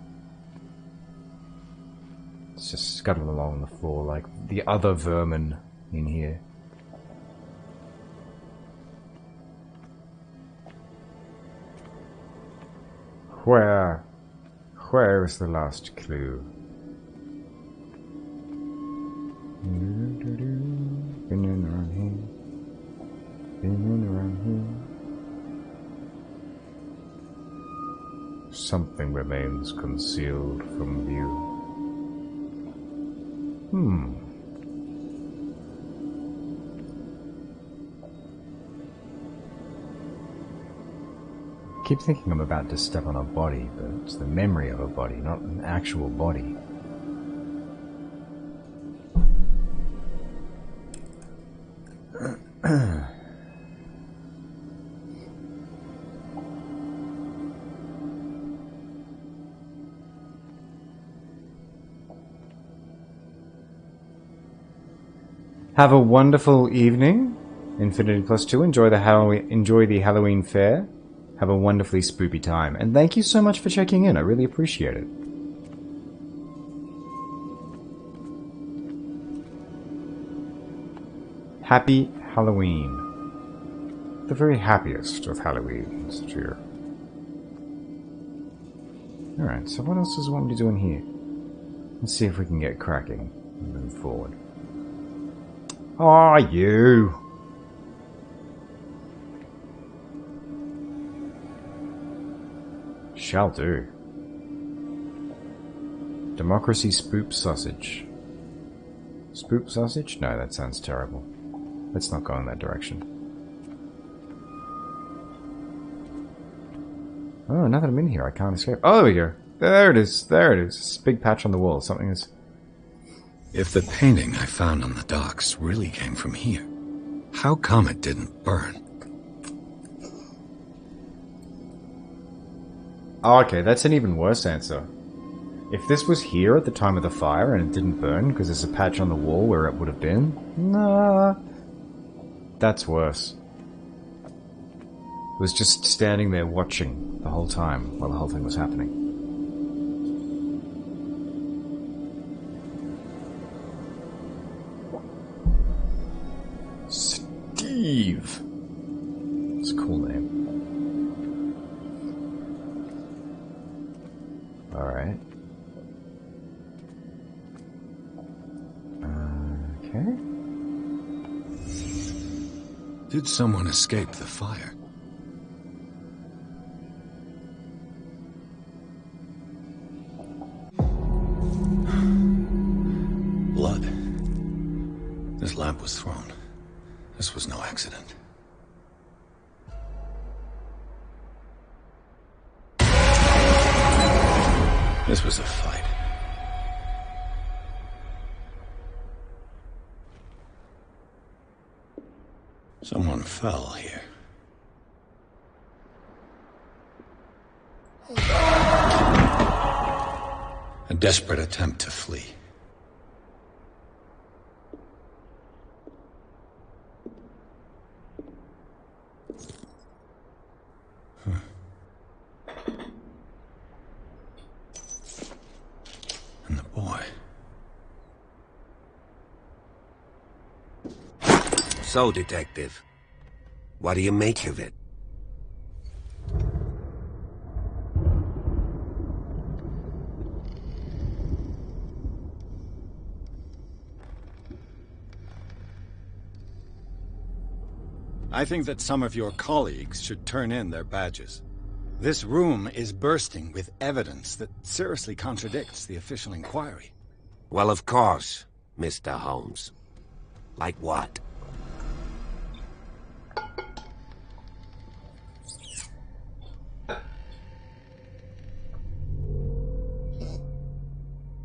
It's just scuttling along the floor like the other vermin in here. Where is the last clue? Been around here. Been around here. Something remains concealed from view. I keep thinking I'm about to step on a body, but it's the memory of a body, not an actual body. Have a wonderful evening, Infinity Plus 2. Enjoy the Halloween fair. Have a wonderfully spoopy time. And thank you so much for checking in. I really appreciate it. Happy Halloween. The very happiest of Halloweens this year. Alright, so what else does it want me to do in here? Let's see if we can get cracking and move forward. Ah, you! Shall do. Democracy spoop sausage. Spoop sausage? No, that sounds terrible. Let's not go in that direction. Oh, now that I'm in here, I can't escape. Oh, there we go. There it is. There it is. This big patch on the wall. Something is... If the painting I found on the docks really came from here, how come it didn't burn? Oh, okay, that's an even worse answer. If this was here at the time of the fire and it didn't burn because there's a patch on the wall where it would have been, nah, that's worse. It was just standing there watching the whole time while the whole thing was happening. Steve! It's a cool name. Alright. Okay. Did someone escape the fire? Blood. This lamp was thrown. This was no accident. This was a fight. Someone fell here. A desperate attempt to flee. And the boy. So, Detective, what do you make of it? I think that some of your colleagues should turn in their badges. This room is bursting with evidence that seriously contradicts the official inquiry. Well, of course, Mr. Holmes. Like what?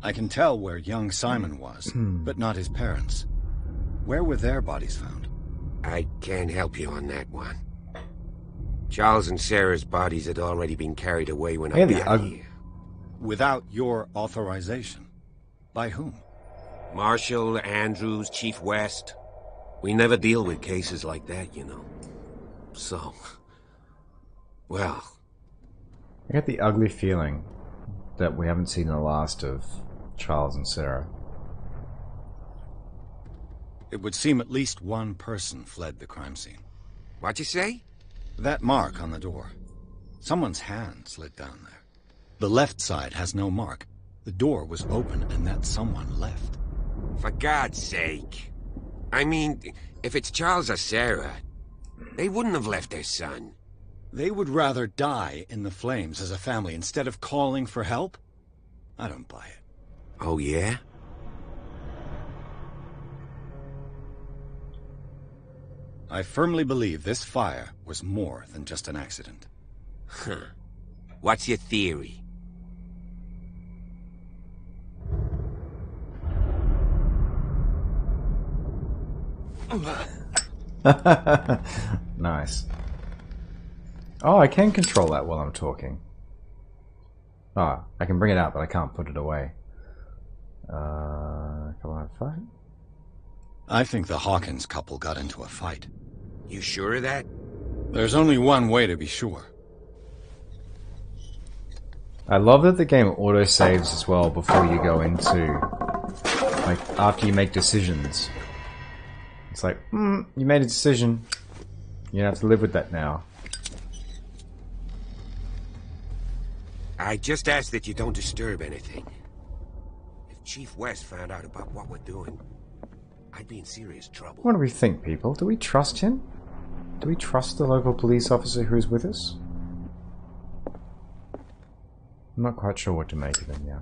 I can tell where young Simon was, but not his parents. Where were their bodies found? I can't help you on that one. Charles and Sarah's bodies had already been carried away when I got here. Without your authorization? By whom? Marshall, Andrews, Chief West. We never deal with cases like that, you know. So... well... I get the ugly feeling that we haven't seen the last of Charles and Sarah. It would seem at least one person fled the crime scene. What'd you say? That mark on the door. Someone's hand slid down there. The left side has no mark. The door was open and that someone left. For God's sake. I mean, if it's Charles or Sarah, they wouldn't have left their son. They would rather die in the flames as a family instead of calling for help? I don't buy it. Oh, yeah? I firmly believe this fire was more than just an accident. Huh. What's your theory? Nice. Oh, I can control that while I'm talking. Oh, I can bring it out, but I can't put it away. Come on, fight. I think the Hawkins couple got into a fight. You sure of that? There's only one way to be sure. I love that the game auto-saves as well before you go into... like, after you make decisions. It's like, you made a decision. You have to live with that now. I just ask that you don't disturb anything. If Chief West found out about what we're doing, I'd be in serious trouble. What do we think, people? Do we trust him? Do we trust the local police officer who's with us? I'm not quite sure what to make of him yet.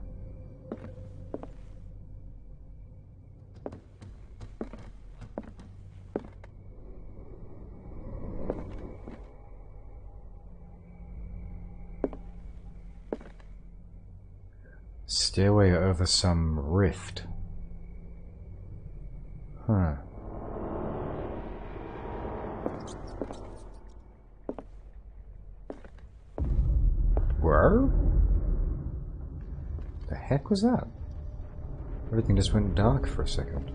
Stairway over some rift. Huh. Where? The heck was that? Everything just went dark for a second.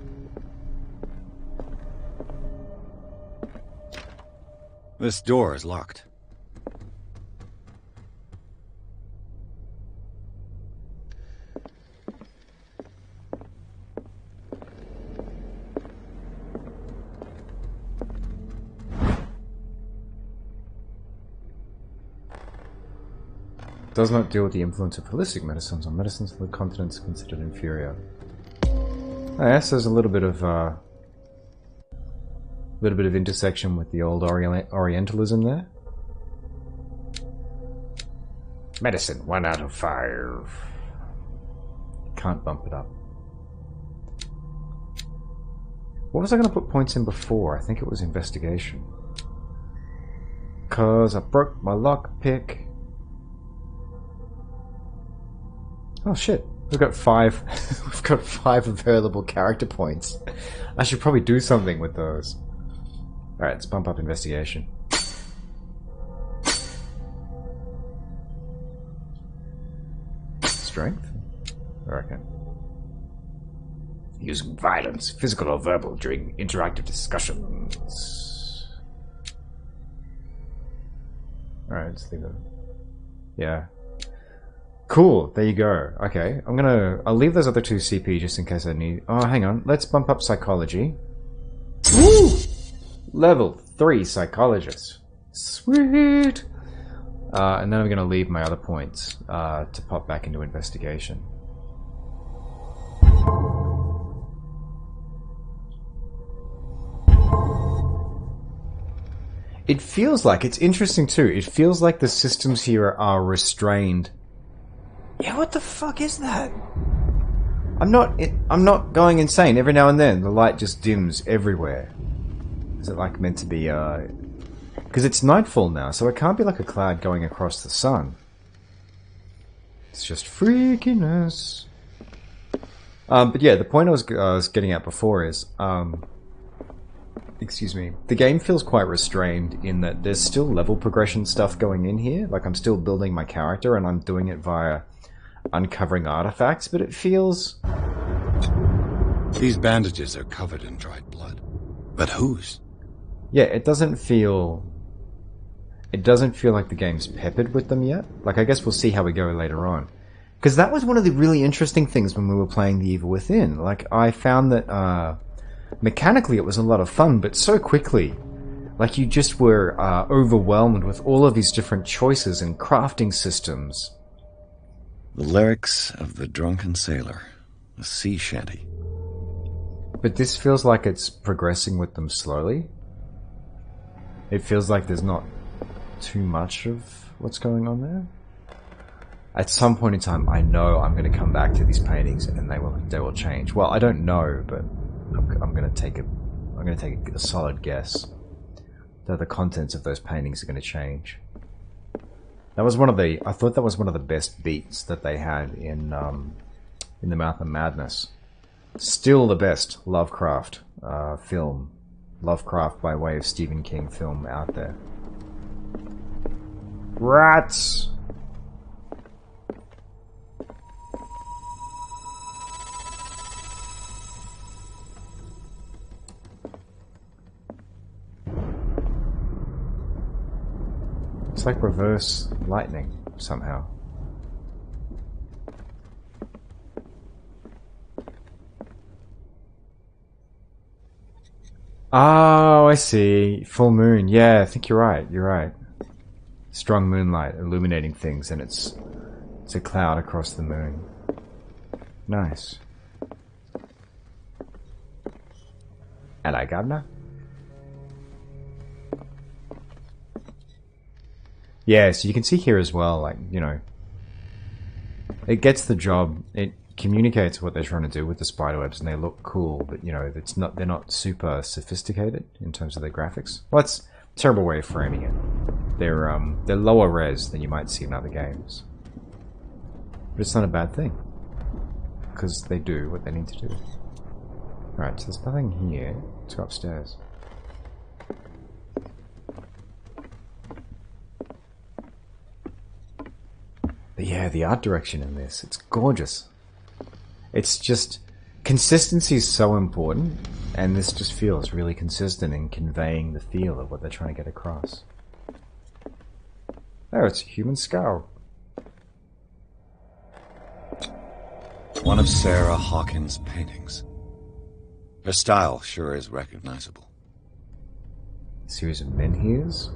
This door is locked. Does not deal with the influence of holistic medicines on medicines of the continents considered inferior. Oh, yes, there's a little bit of intersection with the old Orientalism there. Medicine, 1 out of 5. Can't bump it up. What was I going to put points in before? I think it was investigation. 'Cause I broke my lockpick. Oh shit, we've got 5 we've got 5 available character points. I should probably do something with those. Alright, let's bump up investigation. Strength? I reckon. Using violence, physical or verbal, during interactive discussions. Alright, let's leave it. Yeah. Cool, there you go. Okay, I'll leave those other 2 CP just in case I need... Oh, hang on. Let's bump up psychology. Woo! Level 3 psychologist. Sweet! And then I'm going to leave my other points to pop back into investigation. It feels like, it's interesting too, it feels like the systems here are restrained. Yeah, what the fuck is that? I'm not going insane. Every now and then, the light just dims everywhere. Is it like meant to be, because it's nightfall now, so it can't be like a cloud going across the sun. It's just freakiness. But yeah, the point I was getting at before is, excuse me, the game feels quite restrained in that there's still level progression stuff going in here. Like, I'm still building my character and I'm doing it via uncovering artifacts, but it feels... These bandages are covered in dried blood. But whose? Yeah, it doesn't feel like the game's peppered with them yet. Like, I guess we'll see how we go later on. Because that was one of the really interesting things when we were playing The Evil Within. Like, I found that, mechanically it was a lot of fun, but so quickly. Like, you just were, overwhelmed with all of these different choices and crafting systems. The lyrics of the drunken sailor. A sea shanty. But this feels like it's progressing with them slowly. It feels like there's not too much of what's going on there. At some point in time, I know I'm going to come back to these paintings and they will change. Well, I don't know, but I'm going to take a solid guess that the contents of those paintings are going to change. That was I thought that was one of the best beats that they had in The Mouth of Madness. Still the best Lovecraft film. Lovecraft by way of Stephen King film out there. Rats! It's like reverse lightning, somehow. Oh, I see. Full moon. Yeah, I think you're right. You're right. Strong moonlight illuminating things, and it's a cloud across the moon. Nice. Hello, Governor. Yeah, so you can see here as well, like, you know, it gets the job. It communicates what they're trying to do with the spiderwebs, and they look cool, but, you know, they're not super sophisticated in terms of their graphics. Well, that's a terrible way of framing it. They're lower res than you might see in other games. But it's not a bad thing, because they do what they need to do. Alright, so there's nothing here. Let's go upstairs. But yeah, the art direction in this, it's gorgeous. It's just, consistency is so important, and this just feels really consistent in conveying the feel of what they're trying to get across. Oh, it's a human skull. One of Sarah Hawkins' paintings. Her style sure is recognizable. A series of menhirs.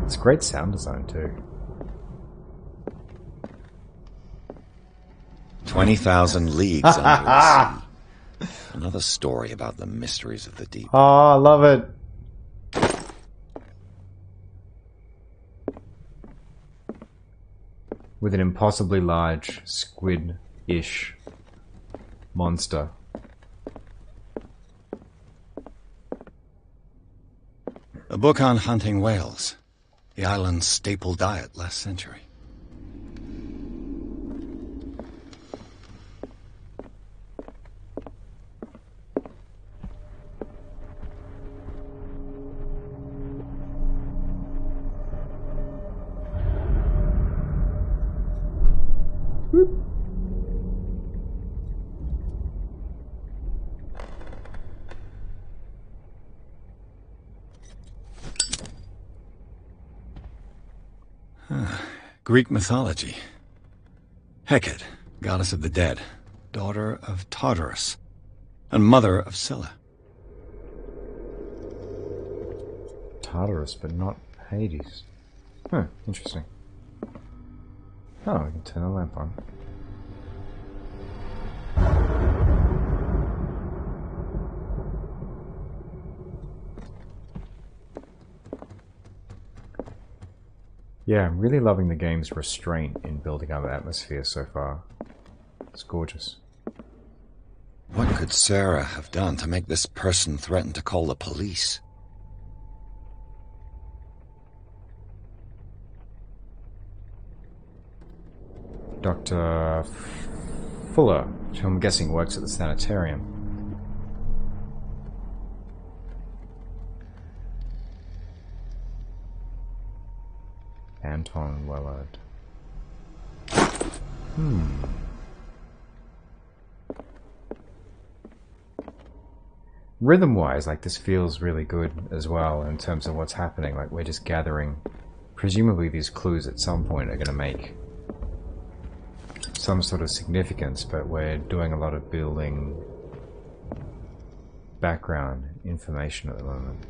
It's great sound design too. 20,000 leagues under the sea. Another story about the mysteries of the deep. Oh, I love it. With an impossibly large squid-ish monster. A book on hunting whales. The island's staple diet last century. Greek mythology. Hecate, goddess of the dead, daughter of Tartarus, and mother of Scylla. Tartarus, but not Hades. Huh, interesting. Oh, we can turn the lamp on. Yeah, I'm really loving the game's restraint in building up atmosphere so far. It's gorgeous. What could Sarah have done to make this person threaten to call the police? Dr. Fuller, who I'm guessing works at the sanitarium. Anton Wellard. Rhythm-wise, like, this feels really good as well in terms of what's happening. Like, we're just gathering... Presumably these clues at some point are going to make some sort of significance, but we're doing a lot of building background information at the moment.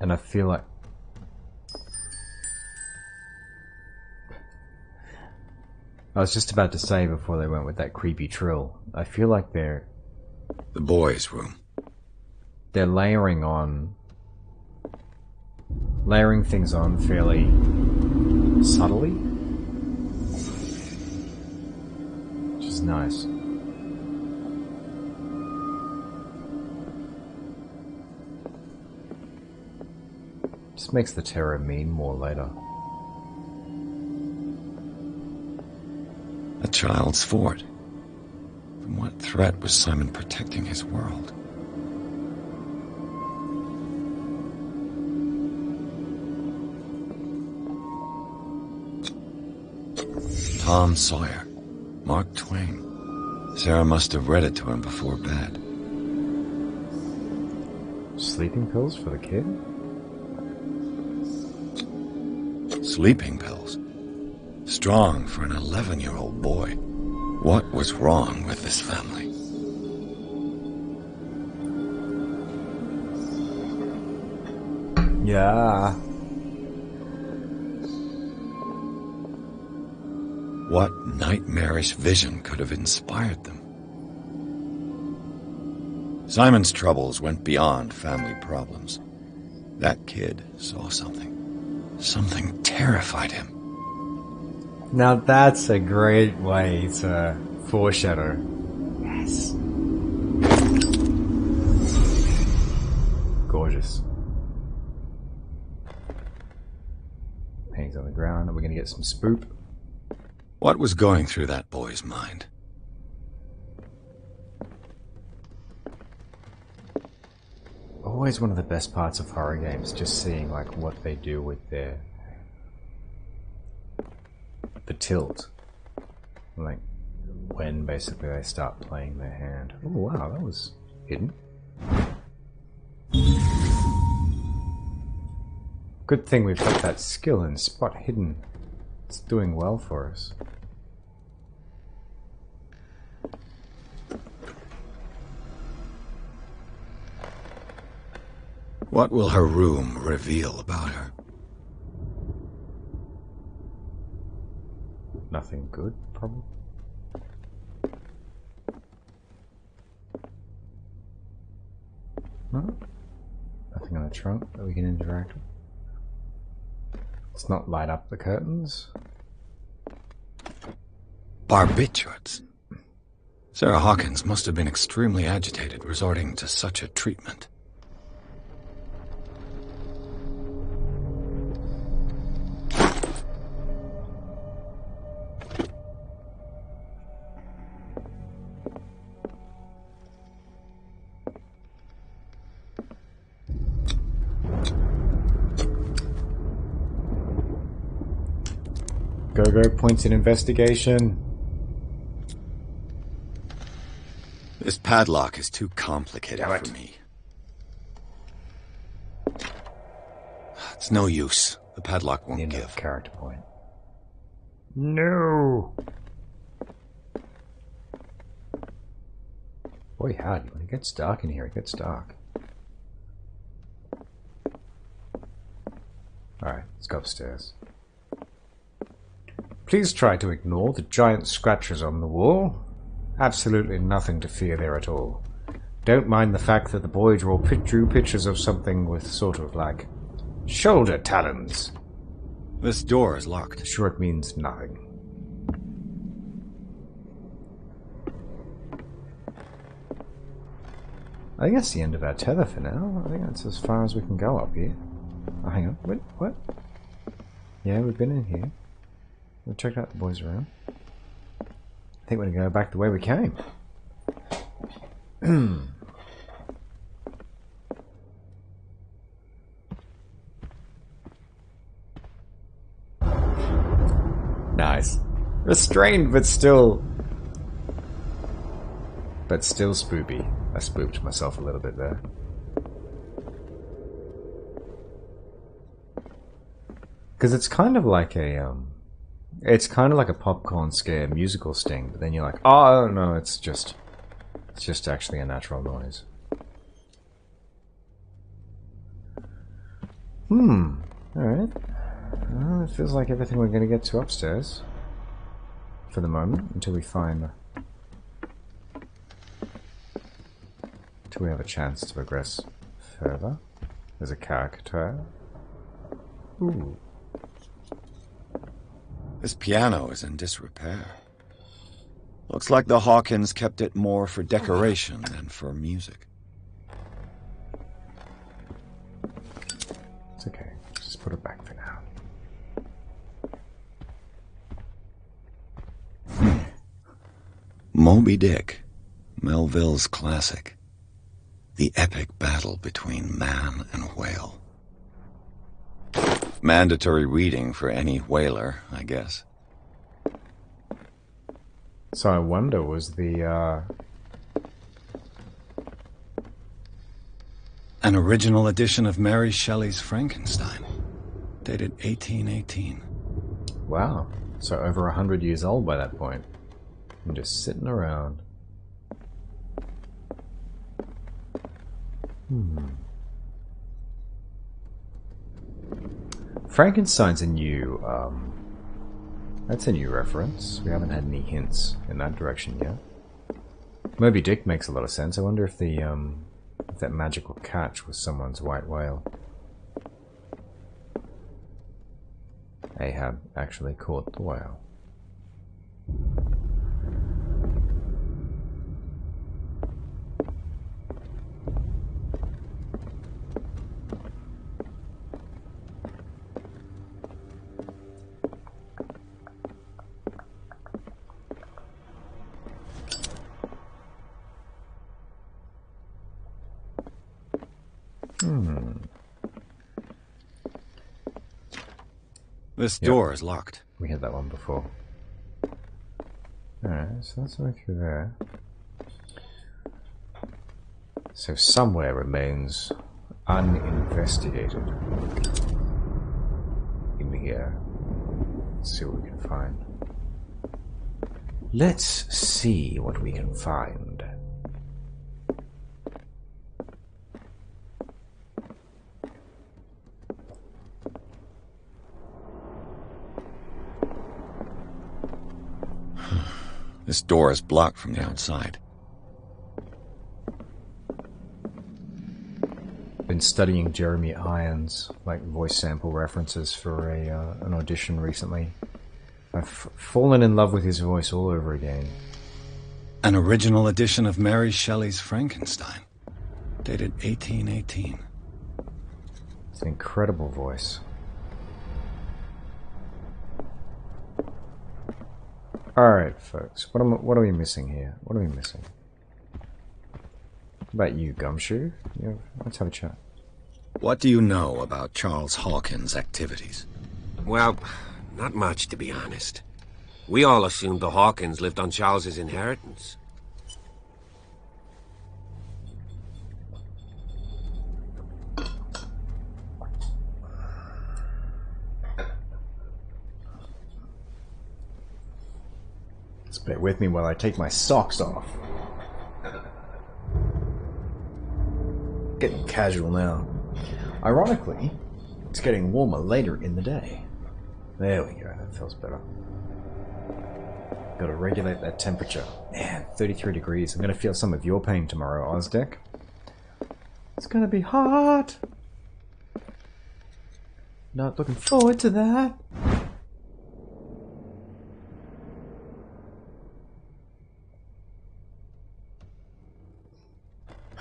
And I feel like... I was just about to say before they went with that creepy trill, I feel like they're... The boys' room. They're layering on... Layering things on fairly... subtly? Which is nice. Just makes the terror mean more later. A child's fort. From what threat was Simon protecting his world? Tom Sawyer. Mark Twain. Sarah must have read it to him before bed. Sleeping pills for the kid? Sleeping pills. Strong for an 11-year-old boy. What was wrong with this family? Yeah. What nightmarish vision could have inspired them? Simon's troubles went beyond family problems. That kid saw something. Something terrified him. Now that's a great way to foreshadow. Yes. Gorgeous. Hangs on the ground, and we're gonna get some spoop. What was going through that boy's mind? Always one of the best parts of horror games, just seeing like what they do with their the tilt, like when basically they start playing their hand. Oh wow, that was hidden. Good thing we've got that skill in spot hidden. It's doing well for us. What will her room reveal about her? Nothing good, probably. No? Nothing on the trunk that we can interact with. Let's not light up the curtains. Barbiturates. Sarah Hawkins must have been extremely agitated resorting to such a treatment. Go points in investigation. This padlock is too complicated for me. It's no use. The padlock won't give. Character point. No. Boy, howdy, when it gets dark in here, it gets dark. Alright, let's go upstairs. Please try to ignore the giant scratches on the wall. Absolutely nothing to fear there at all. Don't mind the fact that the boy drew pictures of something with sort of like shoulder talons. This door is locked. Sure, it means nothing. I think that's the end of our tether for now. I think that's as far as we can go up here. Oh, hang on. Wait, what? Yeah, we've been in here. We'll check out the boys around. I think we're going to go back the way we came. Nice. Restrained, but still spoopy. I spooked myself a little bit there. Because it's kind of like a popcorn scare musical sting, but then you're like, oh no, it's just actually a natural noise. Alright. Well, it feels like everything we're going to get to upstairs. For the moment, until we find... Until we have a chance to progress further. There's a character. Ooh. This piano is in disrepair. Looks like the Hawkins kept it more for decoration than for music. It's okay. Just put it back for now. Moby Dick, Melville's classic. The epic battle between man and whale. Mandatory reading for any whaler, I guess. So I wonder, was the, An original edition of Mary Shelley's Frankenstein, dated 1818. Wow. So over 100 years old by that point. And just sitting around. Frankenstein's a new, that's a new reference. We haven't had any hints in that direction yet. Moby Dick makes a lot of sense. I wonder if the, if that magical catch was someone's white whale. Ahab actually caught the whale. This door is locked. We had that one before. Alright, so that's the way through there. So somewhere remains uninvestigated. In here. Let's see what we can find. Let's see what we can find. This door is blocked from the outside. Been studying Jeremy Irons, like voice sample references for an audition recently. I've fallen in love with his voice all over again. An original edition of Mary Shelley's Frankenstein, dated 1818. It's an incredible voice. Alright, folks. What are we missing here? What are we missing? What about you, Gumshoe? Let's have a chat. What do you know about Charles Hawkins' activities? Well, not much, to be honest. We all assumed the Hawkins lived on Charles's inheritance. Bear with me while I take my socks off. Getting casual now. Ironically, it's getting warmer later in the day. There we go, that feels better. Gotta regulate that temperature. Man, 33 degrees. I'm gonna feel some of your pain tomorrow, Ozdeck. It's gonna be hot! Not looking forward to that.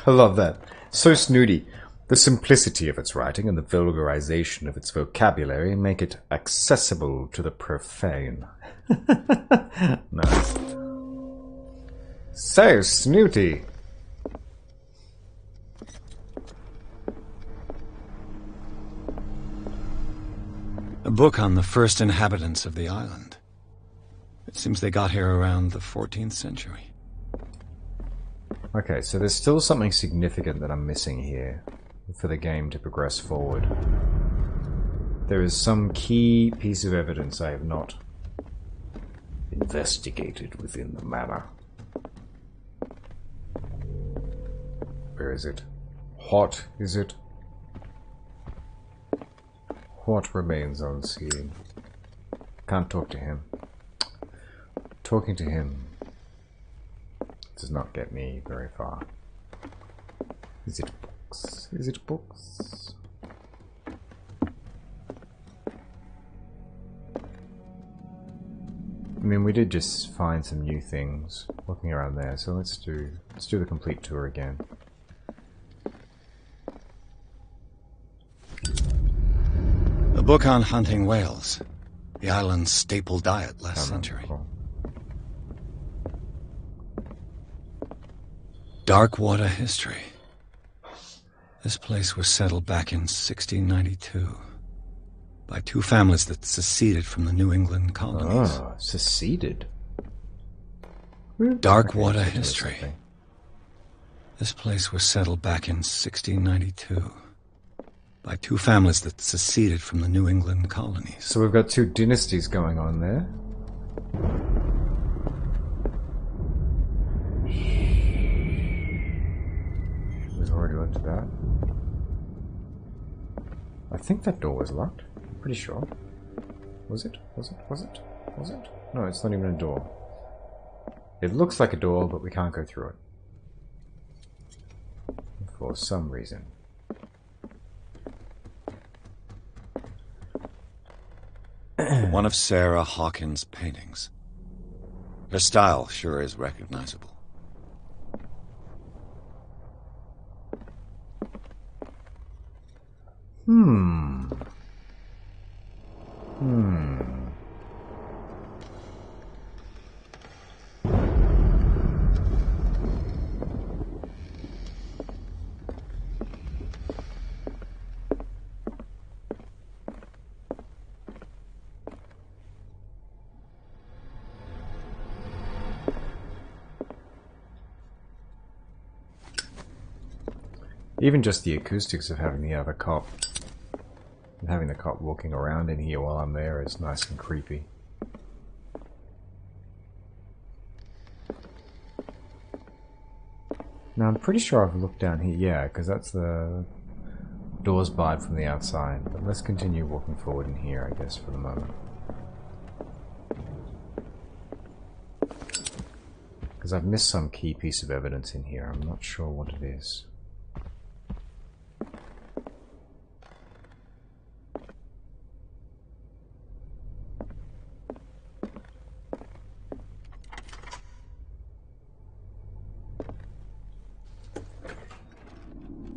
I love that. So snooty. The simplicity of its writing and the vulgarization of its vocabulary make it accessible to the profane. Nice. So snooty. A book on the first inhabitants of the island. It seems they got here around the 14th century. Okay, so there's still something significant that I'm missing here for the game to progress forward. There is some key piece of evidence I have not investigated within the manor. Where is it? What is it? What remains unseen? Can't talk to him. Talking to him does not get me very far. Is it books? Is it books? I mean, we did just find some new things looking around there, so let's do the complete tour again. A book on hunting whales, the island's staple diet last century. Cool. Darkwater history. This place was settled back in 1692 by two families that seceded from the New England colonies. Oh, seceded? Darkwater history. This place was settled back in 1692 by two families that seceded from the New England colonies. So we've got two dynasties going on there. We've already looked at that. I think that door was locked. I'm pretty sure. Was it? Was it? Was it? Was it? No, it's not even a door. It looks like a door, but we can't go through it. For some reason. One of Sarah Hawkins' paintings. Her style sure is recognizable. Even just the acoustics of having the other cop, and having the cop walking around in here while I'm there is nice and creepy. Now I'm pretty sure I've looked down here, yeah, because that's the doors barred from the outside. But let's continue walking forward in here, I guess, for the moment. Because I've missed some key piece of evidence in here. I'm not sure what it is.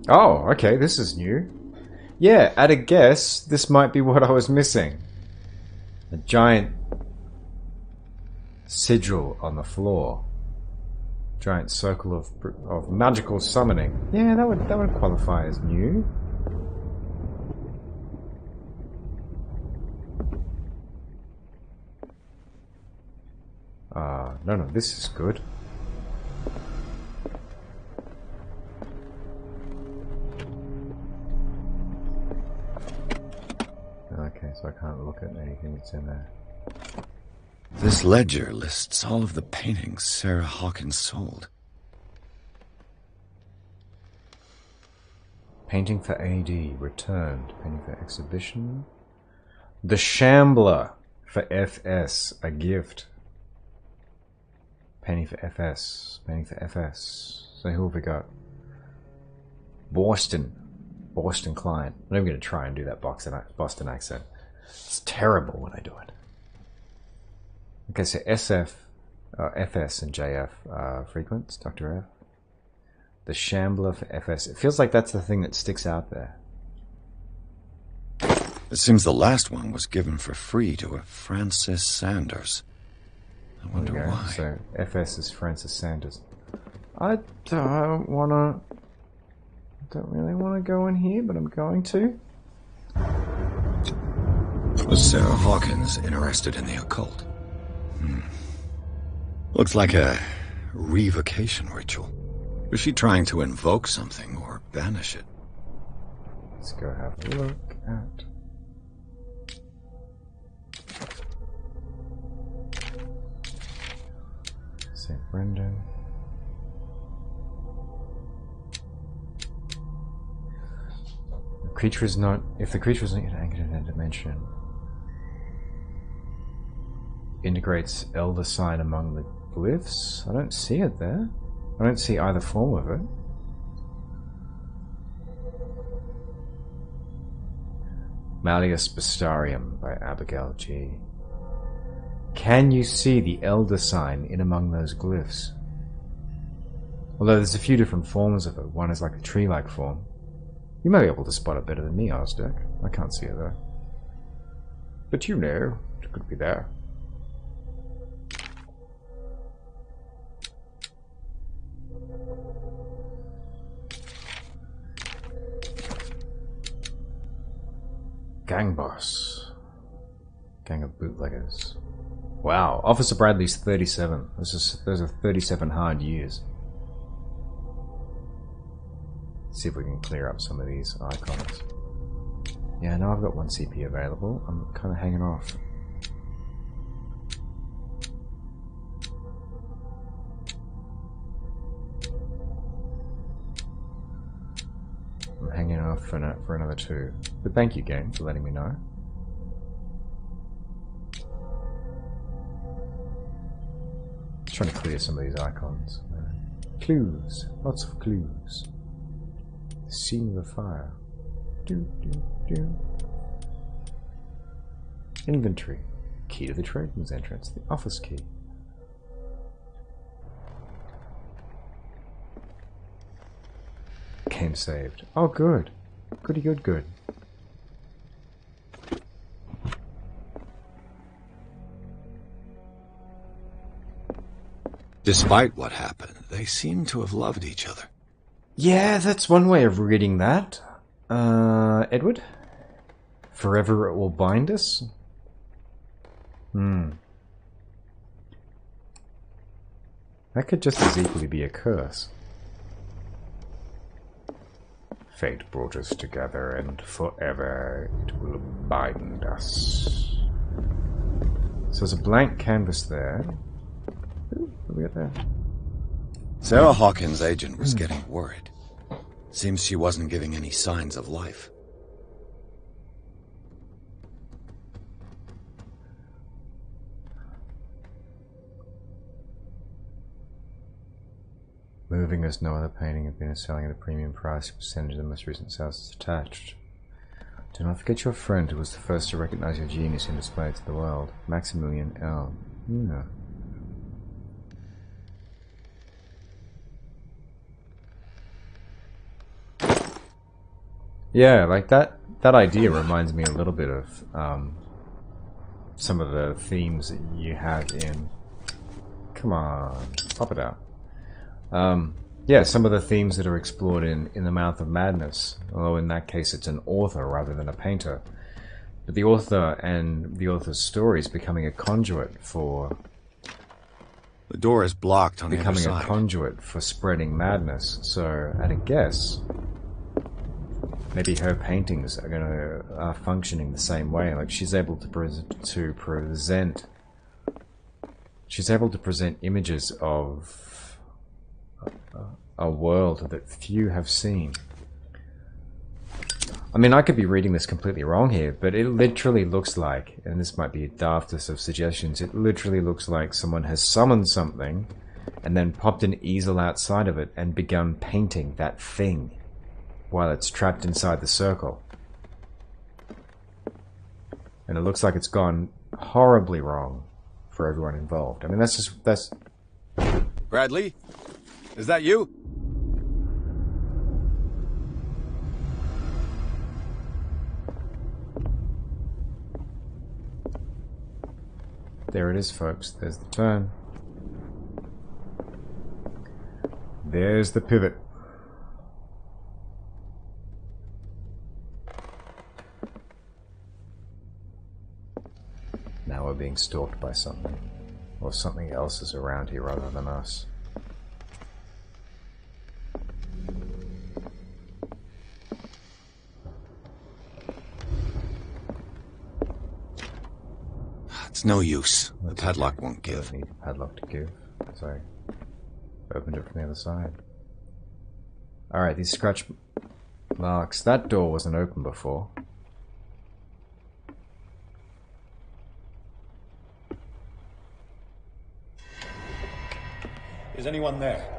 Oh, okay, this is new. Yeah, at a guess, this might be what I was missing. A giant sigil on the floor. Giant circle of magical summoning. Yeah, that would qualify as new. No, this is good. Okay, so I can't look at anything that's in there. This ledger lists all of the paintings Sarah Hawkins sold. Painting for AD, returned. Painting for exhibition. The Shambler for FS, a gift. Painting for FS. Painting for FS. So who have we got? Boston client. I'm never going to try and do that Boston accent. It's terrible when I do it. Okay, so FS and JF frequents, Dr. F. The Shambler for FS. It feels like that's the thing that sticks out there. It seems the last one was given for free to a Francis Sanders. I wonder why. So FS is Francis Sanders. I don't really want to go in here, but I'm going to. Was Sarah Hawkins interested in the occult? Looks like a revocation ritual. Was she trying to invoke something or banish it? Let's go have a look at... St. Brendan. If the creature is not yet anchored in a dimension, integrates elder sign among the glyphs. I don't see it there. I don't see either form of it. Malleus Bastarium by Abigail G. Can you see the elder sign in among those glyphs? Although there's a few different forms of it. One is like a tree-like form. You may be able to spot it better than me, Ozdeck. I can't see it though. But you know, it could be there. Gang boss. Gang of bootleggers. Wow, Officer Bradley's 37. Those are 37 hard years. Let's see if we can clear up some of these icons. Yeah, now I've got 1 CP available. I'm kind of hanging off. I'm hanging off for another 2. But thank you, game, for letting me know. Trying to clear some of these icons. Clues. Lots of clues. The scene of the fire. Inventory. Key to the tradesman's entrance. The office key. Game saved. Oh, good. Goody good good. Despite what happened, they seem to have loved each other. Yeah, that's one way of reading that. Edward? Forever it will bind us? That could just as equally be a curse. Fate brought us together, and forever it will bind us. So there's a blank canvas there. Ooh, what do we got there? Sarah Hawkins' agent was getting worried. Seems she wasn't giving any signs of life. Moving as no other painting had been selling at a premium price, percentage of the most recent sales is attached. Do not forget your friend who was the first to recognize your genius and display it to the world. Maximilian L. Yeah. Yeah, like that idea reminds me a little bit of some of the themes that you have in... Come on, pop it out. Yeah, some of the themes that are explored in The Mouth of Madness, although in that case it's an author rather than a painter. But the author and the author's story is becoming a conduit for... The door is blocked on the other side. Becoming a conduit for spreading madness. So, at a guess, maybe her paintings are functioning the same way. Like she's able to present. She's able to present images of a world that few have seen. I mean, I could be reading this completely wrong here, but it literally looks like, and this might be a daftest of suggestions, it literally looks like someone has summoned something and then popped an easel outside of it and begun painting that thing while it's trapped inside the circle. And it looks like it's gone horribly wrong for everyone involved. I mean, that's... Bradley? Is that you? There it is, folks. There's the turn. There's the pivot. Now we're being stalked by something. Or something else is around here rather than us. It's no use. The padlock won't give. Need the padlock to give. So I opened it from the other side. Alright, these scratch marks. That door wasn't open before. Is anyone there?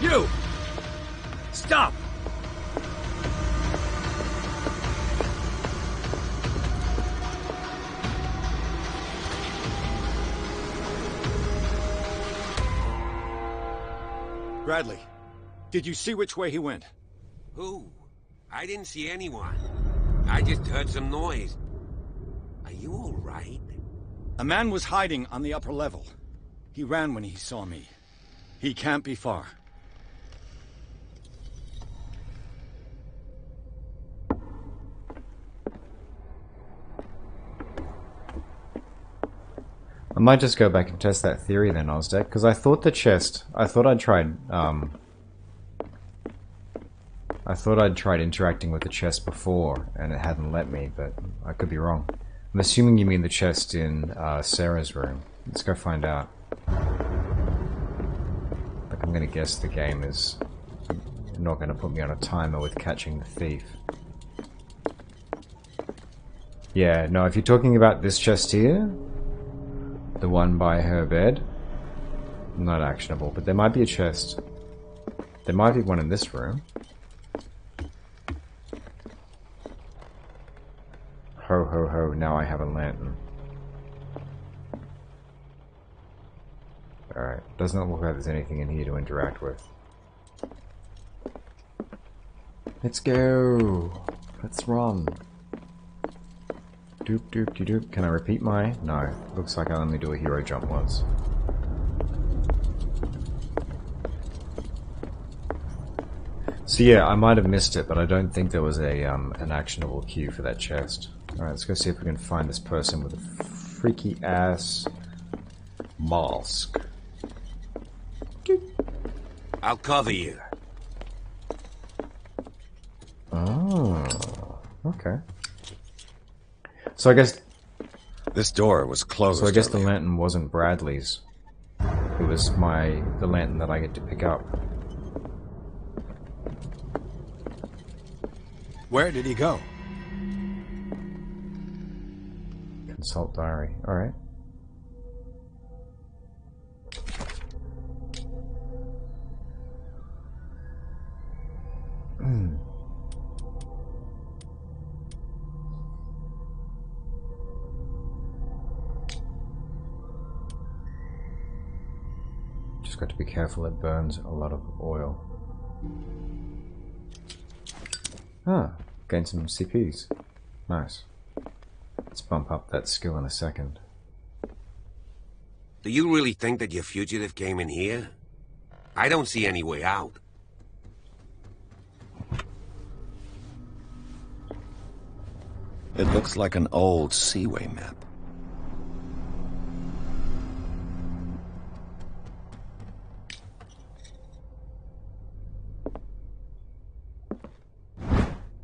You! Stop! Bradley, did you see which way he went? Who? I didn't see anyone. I just heard some noise. Are you all right? A man was hiding on the upper level. He ran when he saw me. He can't be far. I might just go back and test that theory then, Ozdeck, because I thought the chest... I thought I'd tried interacting with the chest before, and it hadn't let me, but I could be wrong. I'm assuming you mean the chest in Sarah's room. Let's go find out. But I'm gonna guess the game is not gonna put me on a timer with catching the thief. Yeah, no, if you're talking about this chest here, the one by her bed, not actionable, but there might be a chest. There might be one in this room. Ho ho ho, now I have a lantern. Alright, does not look like there's anything in here to interact with. Let's go! Let's run! Doop doop doop doop. Can I repeat my? No. Looks like I only do a hero jump once. So yeah, I might have missed it, but I don't think there was a an actionable cue for that chest. Alright, let's go see if we can find this person with a freaky ass mask. I'll cover you. Oh, okay. So I guess this door was closed. So I guess the lantern wasn't Bradley's. It was the lantern that I get to pick up. Where did he go? Consult diary. All right. Just got to be careful, it burns a lot of oil. Huh. Gain some CPs. Nice. Let's bump up that skill in a second. Do you really think that your fugitive came in here? I don't see any way out. It looks like an old seaway map.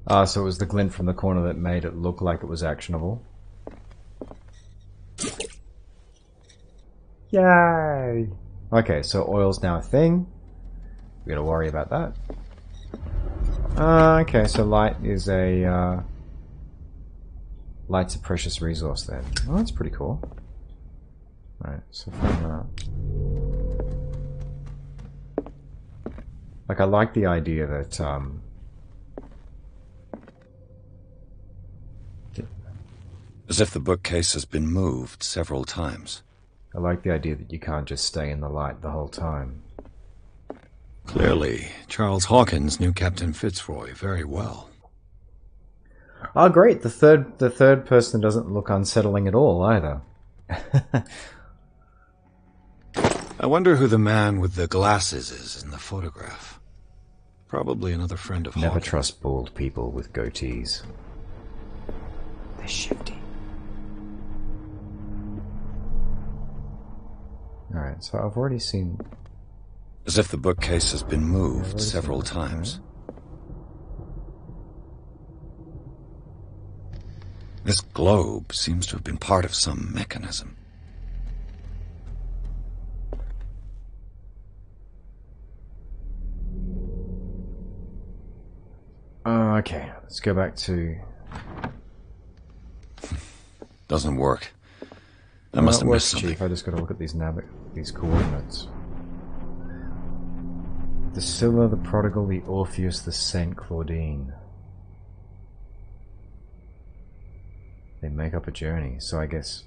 Ah, so it was the glint from the corner that made it look like it was actionable. Yay! Okay, so oil's now a thing. We gotta worry about that. Okay, so light is a, light's a precious resource then. Oh, that's pretty cool. Alright, so from that. Like, I like the idea that, as if the bookcase has been moved several times. I like the idea that you can't just stay in the light the whole time. Clearly, Charles Hawkins knew Captain Fitzroy very well. Oh, great! The third person doesn't look unsettling at all either. I wonder who the man with the glasses is in the photograph. Probably another friend of Never Hawkins. trust bald people with goatees. They're shifty. Alright, so I've already seen... As if the bookcase has been moved several times. This globe seems to have been part of some mechanism. Okay, let's go back to... Doesn't work. I must have missed something. Chief. I just got to look at these coordinates. The Scylla, the Prodigal, the Orpheus, the Saint Claudine. They make up a journey, so I guess...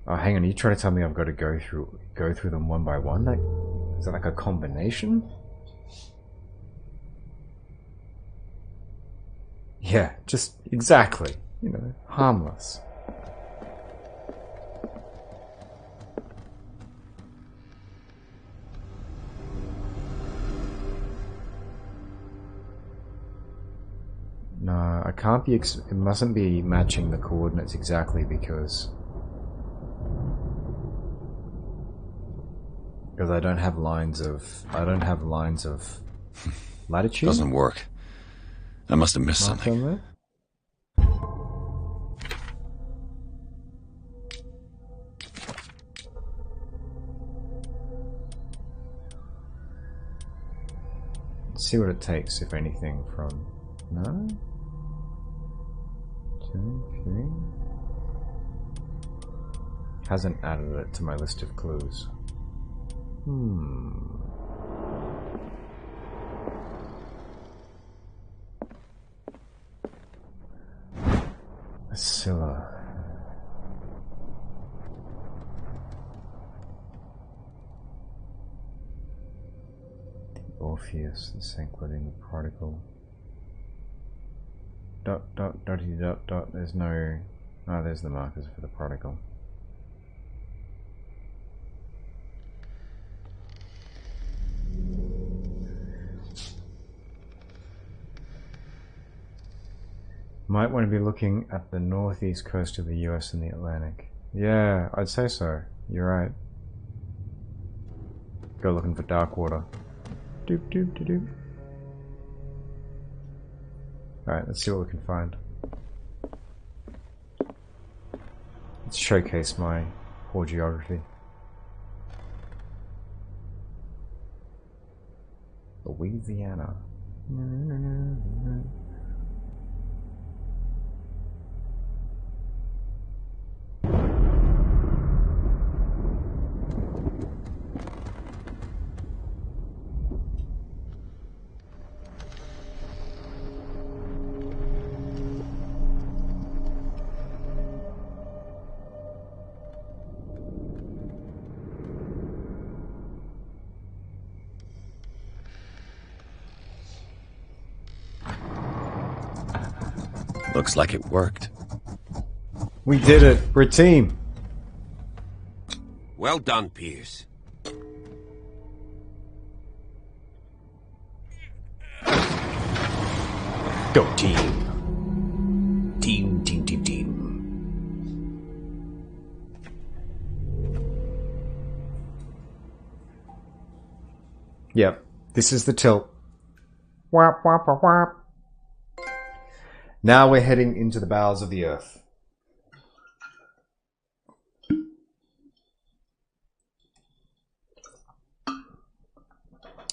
Oh, hang on, are you trying to tell me I've got to go through them one by one? Like, is that like a combination? Yeah, just exactly. You know, harmless. No, I can't be. It mustn't be matching the coordinates exactly because I don't have lines of. Latitude. Doesn't work. I must have missed something. There? Let's see what it takes, if anything, from... No? 2, 3... Hasn't added it to my list of clues. Scylla. The Orpheus, the Saint Claudine, the Prodigal. Dot, dotty, dot, dot. There's no... Oh, there's the markers for the Prodigal. Might want to be looking at the northeast coast of the US and the Atlantic. Yeah, I'd say so. You're right. Go looking for Darkwater. Doop doop doop doop. Alright, let's see what we can find. Let's showcase my poor geography. Louisiana. Looks like it worked. We did it. We're a team. Well done, Pierce. Go team. Team. Yep. This is the tilt. Whap, whap, whap, whap. Now we're heading into the bowels of the earth.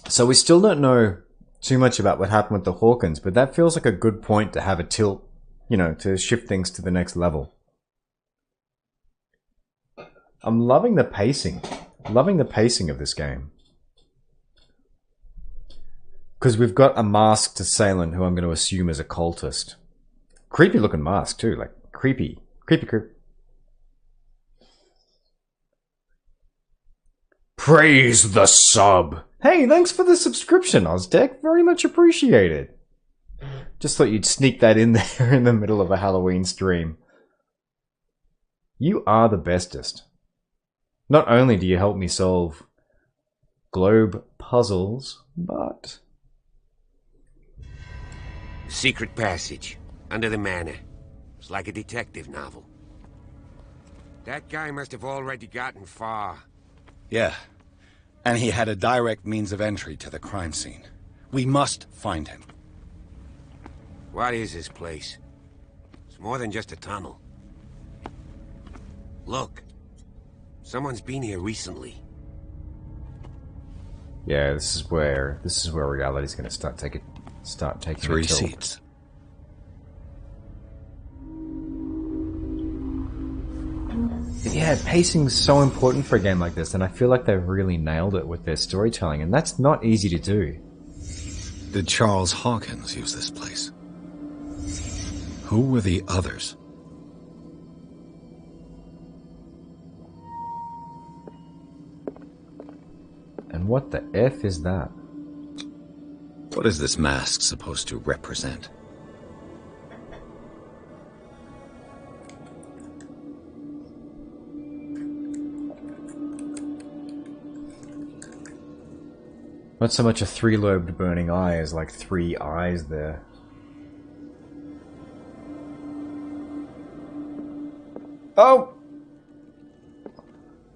So we still don't know too much about what happened with the Hawkins, but that feels like a good point to have a tilt, you know, to shift things to the next level. I'm loving the pacing. Loving the pacing of this game. Because we've got a masked assailant who I'm going to assume is a cultist. Creepy looking mask too, like creepy. Creepy. Praise the sub. Hey, thanks for the subscription, Ozdeck. Very much appreciated. Just thought you'd sneak that in there in the middle of a Halloween stream. You are the bestest. Not only do you help me solve globe puzzles, but... Secret passage. Under the manor. It's like a detective novel. That guy must have already gotten far. Yeah. And he had a direct means of entry to the crime scene. We must find him. What is this place? It's more than just a tunnel. Look. Someone's been here recently. Yeah, this is where reality's going to start taking 3 seats. Yeah, pacing's so important for a game like this, and I feel like they've really nailed it with their storytelling, and that's not easy to do. Did Charles Hawkins use this place? Who were the others? And what the F is that? What is this mask supposed to represent? Not so much a 3-lobed burning eye as like 3 eyes there. Oh!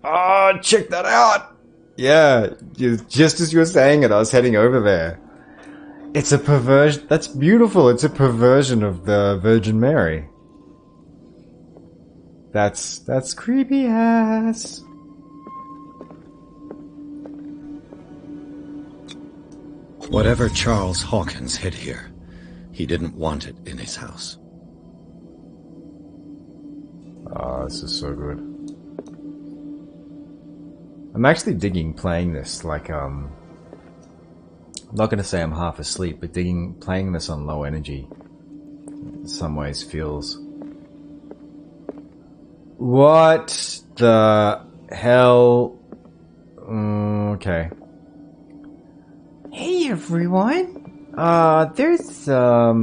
Oh, check that out! Yeah, just as you were saying it, I was heading over there. It's a perversion. That's beautiful. It's a perversion of the Virgin Mary. That's creepy ass. Whatever Charles Hawkins hid here, he didn't want it in his house. Oh, this is so good. I'm actually digging playing this, like, I'm not gonna say I'm half asleep, but playing this on low energy in some ways feels... What the hell? Okay. Hey everyone! There's a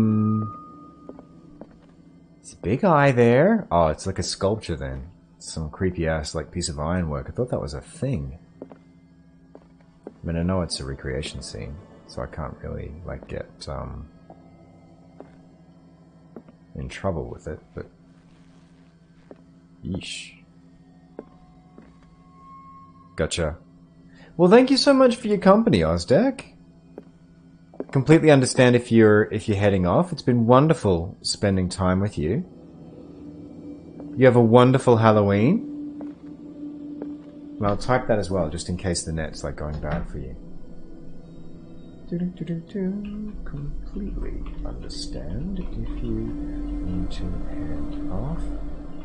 big eye there. Oh, it's like a sculpture then. Some creepy ass like piece of ironwork. I thought that was a thing. I mean, I know it's a recreation scene, so I can't really like get in trouble with it, but yeesh. Gotcha. Well, thank you so much for your company, Ozdeck. Completely understand if you're heading off. It's been wonderful spending time with you. You have a wonderful Halloween. And I'll type that as well, just in case the net's like going bad for you. Completely understand if you need to head off.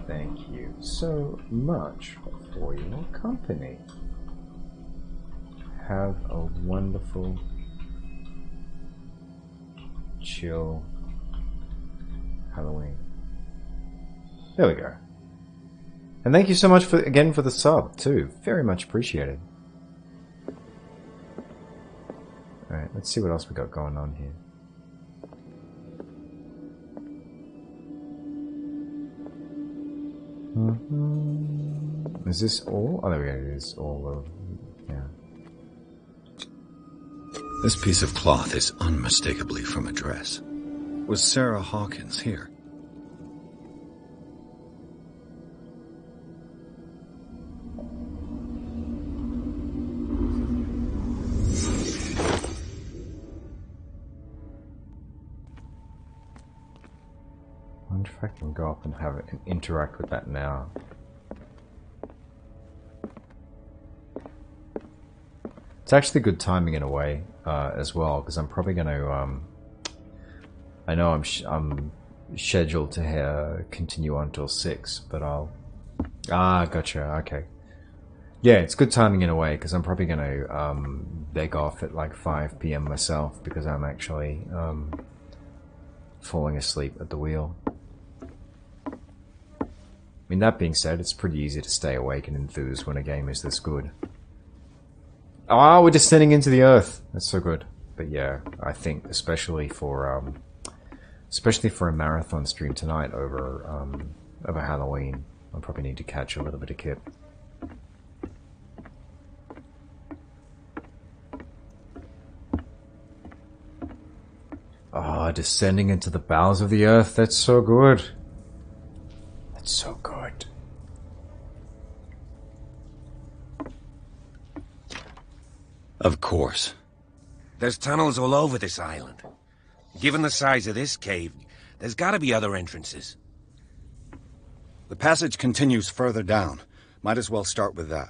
Thank you so much for your company. Have a wonderful, chill Halloween. There we go. And thank you so much again for the sub too. Very much appreciated. Alright, let's see what else we got going on here. Is this all? Oh, there we go. It is all of. Yeah. This piece of cloth is unmistakably from a dress. Was Sarah Hawkins here? I wonder if I can go up and have it and interact with that now. It's actually good timing in a way as well, because I'm probably going to. I know I'm scheduled to continue on till 6, but I'll. Ah, gotcha. Okay. Yeah, it's good timing in a way, because I'm probably going to beg off at like 5 PM myself, because I'm actually falling asleep at the wheel. I mean, that being said, it's pretty easy to stay awake and enthused when a game is this good. Ah, we're descending into the earth. That's so good. But yeah, I think especially for a marathon stream tonight over Halloween, I'll probably need to catch a little bit of Kip. Ah, descending into the bowels of the earth. That's so good. That's so good. Of course. There's tunnels all over this island. Given the size of this cave, there's gotta be other entrances. The passage continues further down. Might as well start with that.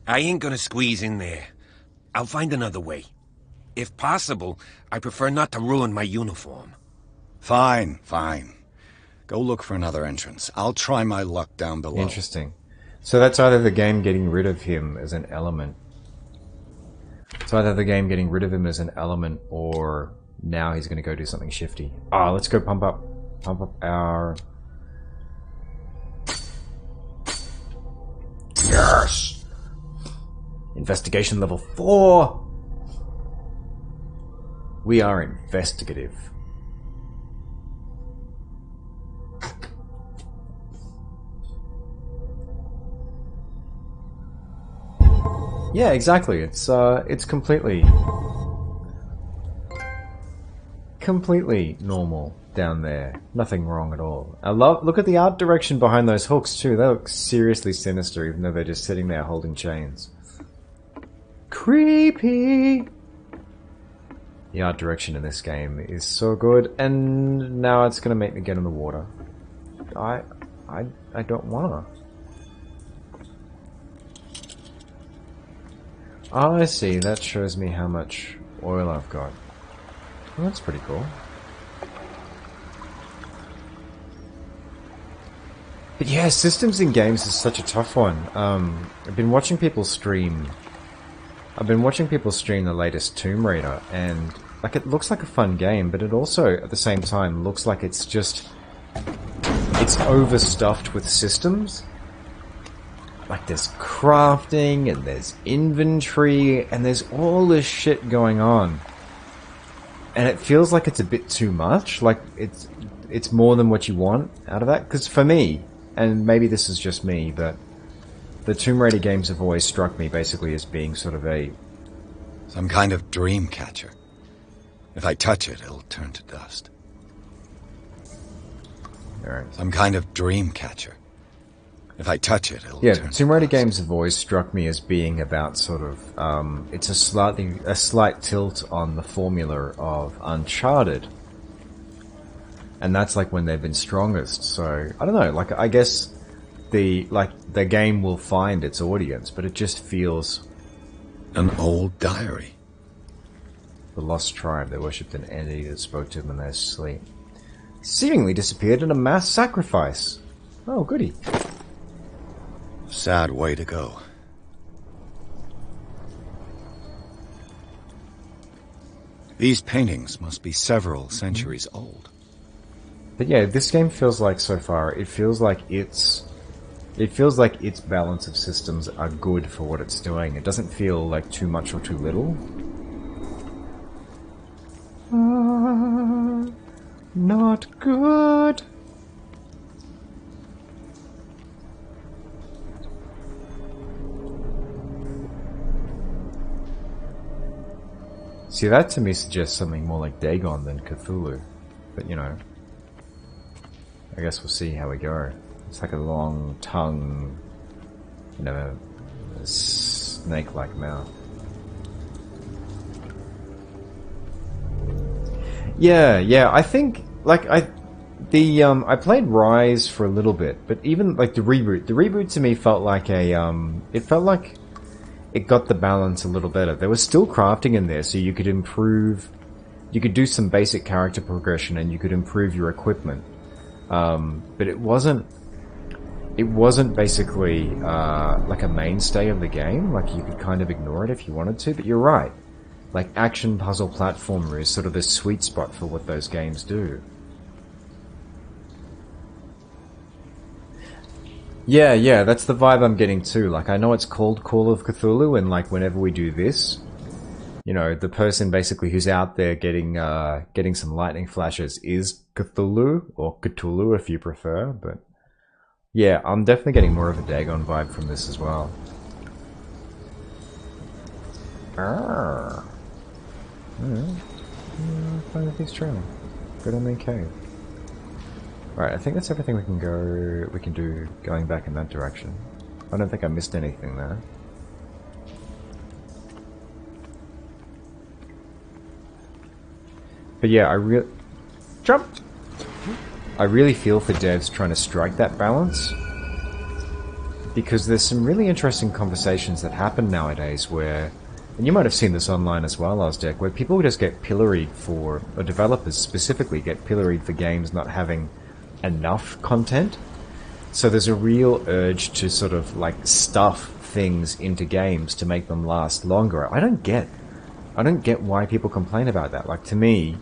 I ain't gonna squeeze in there. I'll find another way. If possible, I prefer not to ruin my uniform. Fine, fine. Go look for another entrance. I'll try my luck down below. Interesting. So that's either the game getting rid of him as an element. It's either the game getting rid of him as an element, or now he's going to go do something shifty. Ah, let's go pump up our... Yes! Investigation level 4! We are investigative. Yeah, exactly. It's completely normal down there. Nothing wrong at all. Look at the art direction behind those hooks too. They look seriously sinister, even though they're just sitting there holding chains. Creepy. The art direction in this game is so good, and now it's gonna make me get in the water. I don't wanna. Oh, I see. That shows me how much oil I've got. Well, that's pretty cool. But yeah, systems in games is such a tough one. I've been watching people stream... the latest Tomb Raider, and like it looks like a fun game, but it also, at the same time, looks like it's just... It's overstuffed with systems. Like, there's crafting, and there's inventory, and there's all this shit going on. And it feels like it's a bit too much, like, it's more than what you want out of that. Because for me, and maybe this is just me, but the Tomb Raider games have always struck me basically as being sort of some kind of dream catcher. If I touch it, it'll turn to dust. Alright. Some kind of dream catcher. If I touch it, it'll yeah, turn Tomb Raider games have always struck me as being about sort of, it's a slight tilt on the formula of Uncharted. And that's like when they've been strongest, so, I don't know, like, I guess the game will find its audience, but it just feels... An old diary. The lost tribe, they worshipped an entity that spoke to them in their sleep. Seemingly disappeared in a mass sacrifice. Oh, goody. Sad way to go. These paintings must be several centuries old. But yeah, this game feels like, so far, it feels like its balance of systems are good for what it's doing. It doesn't feel like too much or too little. Not good. See, that to me suggests something more like Dagon than Cthulhu. But, you know, I guess we'll see how we go. It's like a long tongue, you know, a snake-like mouth. Yeah, I think, like, I played Rise for a little bit, but even, like, the reboot to me felt like it felt like it got the balance a little better. There was still crafting in there, so you could improve, you could do some basic character progression and you could improve your equipment. But it wasn't basically, like a mainstay of the game, like you could kind of ignore it if you wanted to, but you're right. Like, action puzzle platformer is sort of the sweet spot for what those games do. Yeah, that's the vibe I'm getting too. Like, I know it's called Call of Cthulhu, and like, whenever we do this, you know, the person basically who's out there getting some lightning flashes is Cthulhu, or Cthulhu if you prefer, but yeah, I'm definitely getting more of a Dagon vibe from this as well. Find the thing's trailing. Go to the main cave. Right, I think that's everything we can do going back in that direction. I don't think I missed anything there. But yeah, I really feel for devs trying to strike that balance, because there's some really interesting conversations that happen nowadays where, and you might have seen this online as well, Ozdeck, where people just get pilloried for, or developers specifically get pilloried for games not having enough content. So there's a real urge to sort of like stuff things into games to make them last longer. I don't get why people complain about that. Like, to me,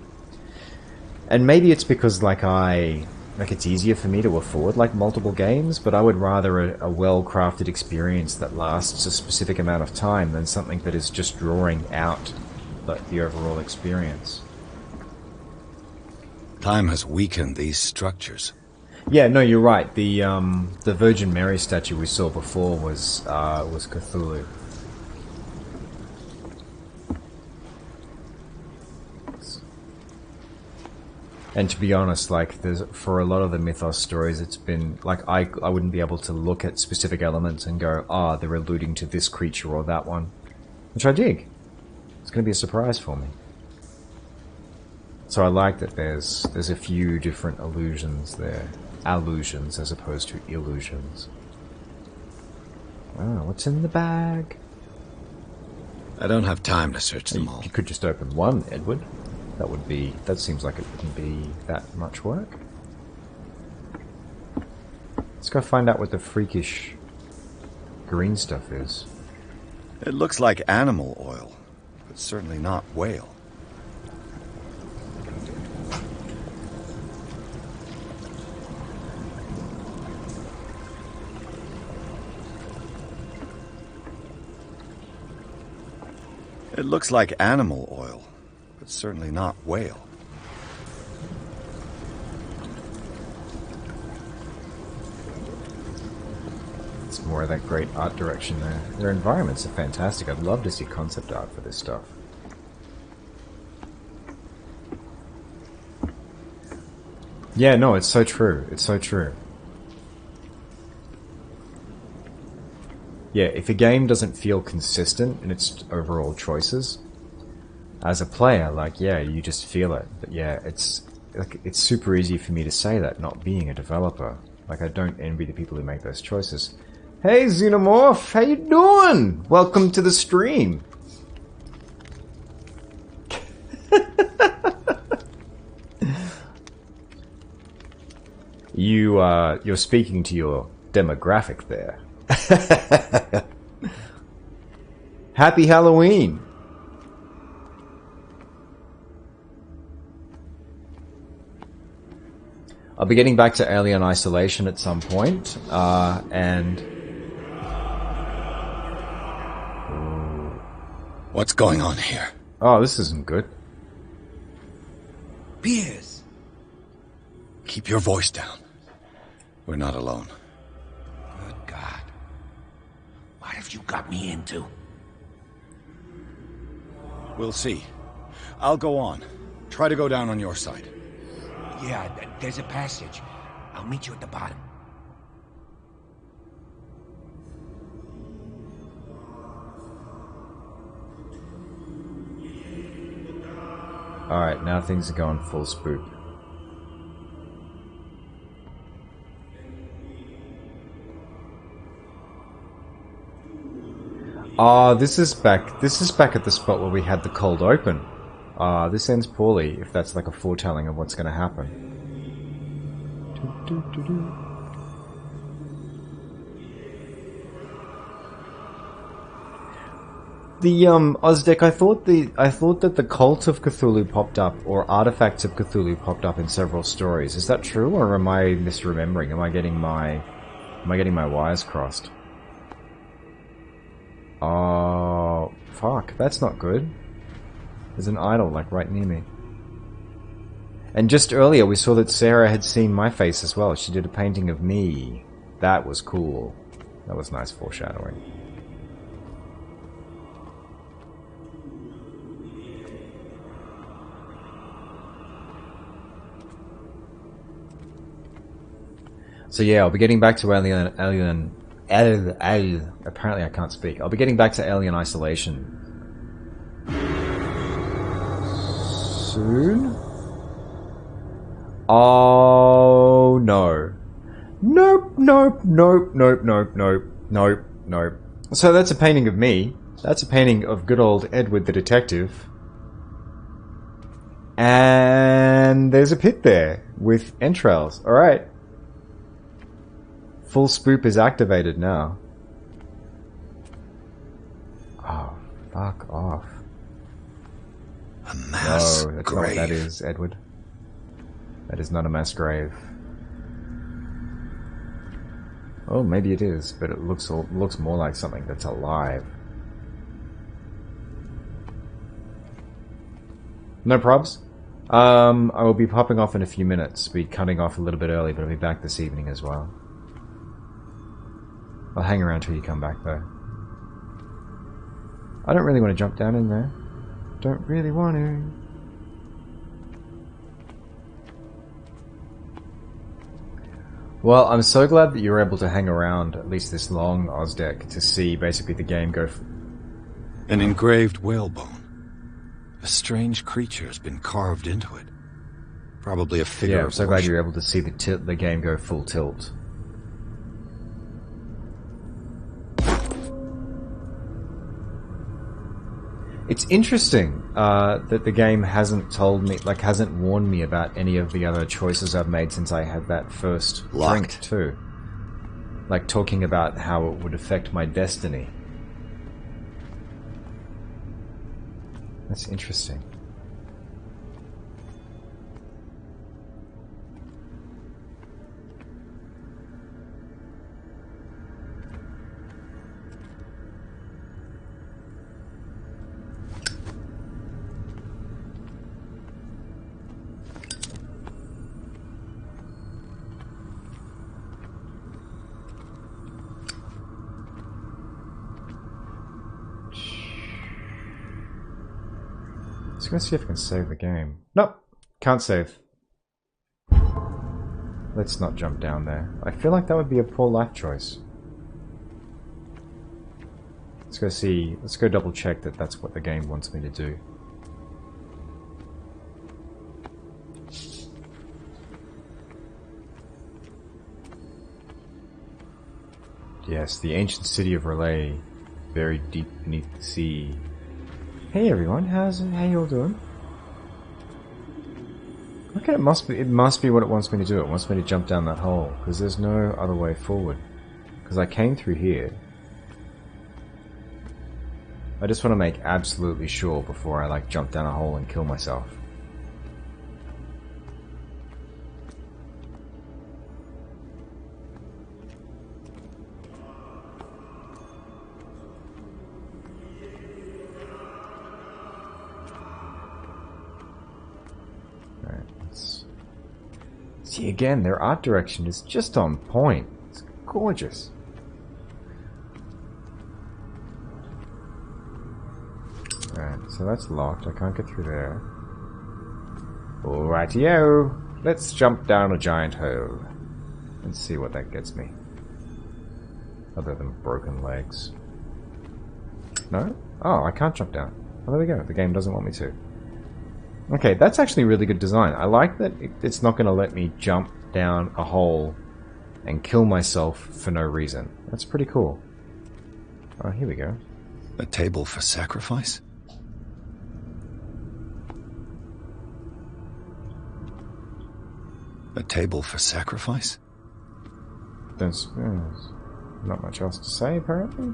and maybe it's because like it's easier for me to afford like multiple games, but I would rather a well-crafted experience that lasts a specific amount of time than something that is just drawing out the overall experience. Time has weakened these structures. Yeah, no, you're right. The Virgin Mary statue we saw before was Cthulhu. And to be honest, like, for a lot of the mythos stories, it's been like I wouldn't be able to look at specific elements and go, they're alluding to this creature or that one, which I dig. It's going to be a surprise for me. So I like that there's a few different allusions there. Allusions as opposed to illusions. Oh, what's in the bag? I don't have time to search them all. You could just open one, Edward. That seems like it wouldn't be that much work. Let's go find out what the freakish green stuff is. It looks like animal oil, but certainly not whale. It looks like animal oil, but certainly not whale. It's more of that great art direction there. Their environments are fantastic. I'd love to see concept art for this stuff. Yeah, no, it's so true. It's so true. Yeah, if a game doesn't feel consistent in its overall choices, as a player, like, yeah, you just feel it. But yeah, it's super easy for me to say that, not being a developer. Like, I don't envy the people who make those choices. Hey, Xenomorph, how you doing? Welcome to the stream. You're speaking to your demographic there. Happy Halloween! I'll be getting back to Alien Isolation at some point, and... What's going on here? Oh, this isn't good. Piers! Keep your voice down. We're not alone. Good God. What have you got me into? We'll see. I'll go on. Try to go down on your side. Yeah, there's a passage. I'll meet you at the bottom. Alright, now things are going full spook. This is back at the spot where we had the cold open. This ends poorly if that's like a foretelling of what's gonna happen. The Ozdek, I thought that the cult of Cthulhu popped up, or artifacts of Cthulhu popped up in several stories. Is that true, or am I misremembering? Am I getting my wires crossed? Oh, fuck, that's not good. There's an idol, like, right near me. And just earlier we saw that Sarah had seen my face as well. She did a painting of me. That was cool. That was nice foreshadowing. So yeah, I'll be getting back to Alien. Apparently I can't speak. I'll be getting back to Alien Isolation soon. Oh no. Nope. So that's a painting of me. That's a painting of good old Edward the detective. And there's a pit there with entrails. Alright. Full spoop is activated now. Oh, fuck off. A mass no, that's grave. not what that is, Edward. That is not a mass grave. Oh, maybe it is, but it looks more like something that's alive. No probs. I will be popping off in a few minutes. Be cutting off a little bit early, but I'll be back this evening as well. I'll hang around till you come back, though. I don't really want to jump down in there. Don't really want to. Well, I'm so glad that you were able to hang around at least this long, Ozdek, to see basically the game go... An engraved whalebone. A strange creature has been carved into it. Probably a figure Yeah, of I'm so glad worship. you were able to see the game go full tilt. It's interesting that the game hasn't told me, like, hasn't warned me about any of the other choices I've made since I had that first drink, too. Like, talking about how it would affect my destiny. That's interesting. Let's see if I can save the game. Nope, can't save. Let's not jump down there. I feel like that would be a poor life choice. Let's go see. Let's go double check that that's what the game wants me to do. Yes, the ancient city of Relay, buried deep beneath the sea. Hey everyone, how you all doing? Okay, it must be what it wants me to do. It wants me to jump down that hole, because there's no other way forward. Because I came through here. I just want to make absolutely sure before I like jump down a hole and kill myself. See, again, their art direction is just on point. It's gorgeous. Alright, so so that's locked. I can't get through there. Alrighty-o! Let's jump down a giant hole. And see what that gets me. Other than broken legs. No? Oh, I can't jump down. Oh, there we go. The game doesn't want me to. Okay, that's actually really good design. I like that it's not going to let me jump down a hole and kill myself for no reason. That's pretty cool. Oh, here we go. A table for sacrifice? A table for sacrifice? There's not much else to say, apparently.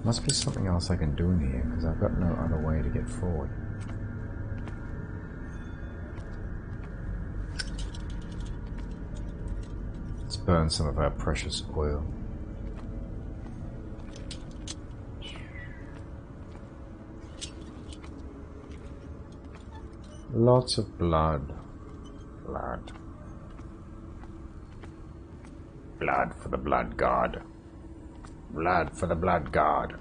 Must be something else I can do in here, because I've got no other way to get forward. Let's burn some of our precious oil. Lots of blood. Blood. Blood for the blood god. Blood for the blood god.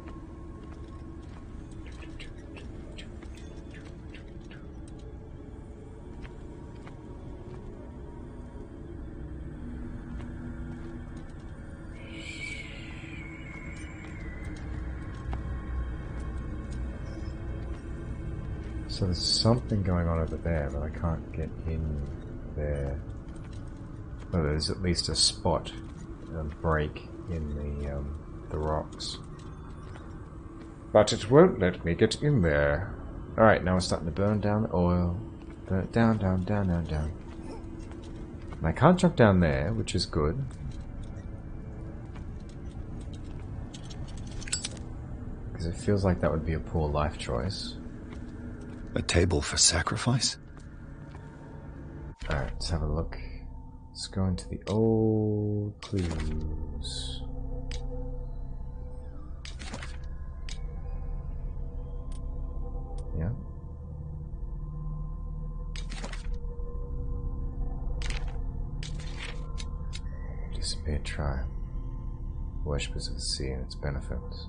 So there's something going on over there, but I can't get in there. Oh, there's at least a spot, a break in the rocks. But it won't let me get in there. Alright, now we're starting to burn down the oil. Burn it down, down, down, down, down. And I can't jump down there, which is good. Because it feels like that would be a poor life choice. A table for sacrifice? Alright, let's have a look. Let's go into the old clues. Yeah. Disappeared tribe. Worshippers of the sea and its benefits.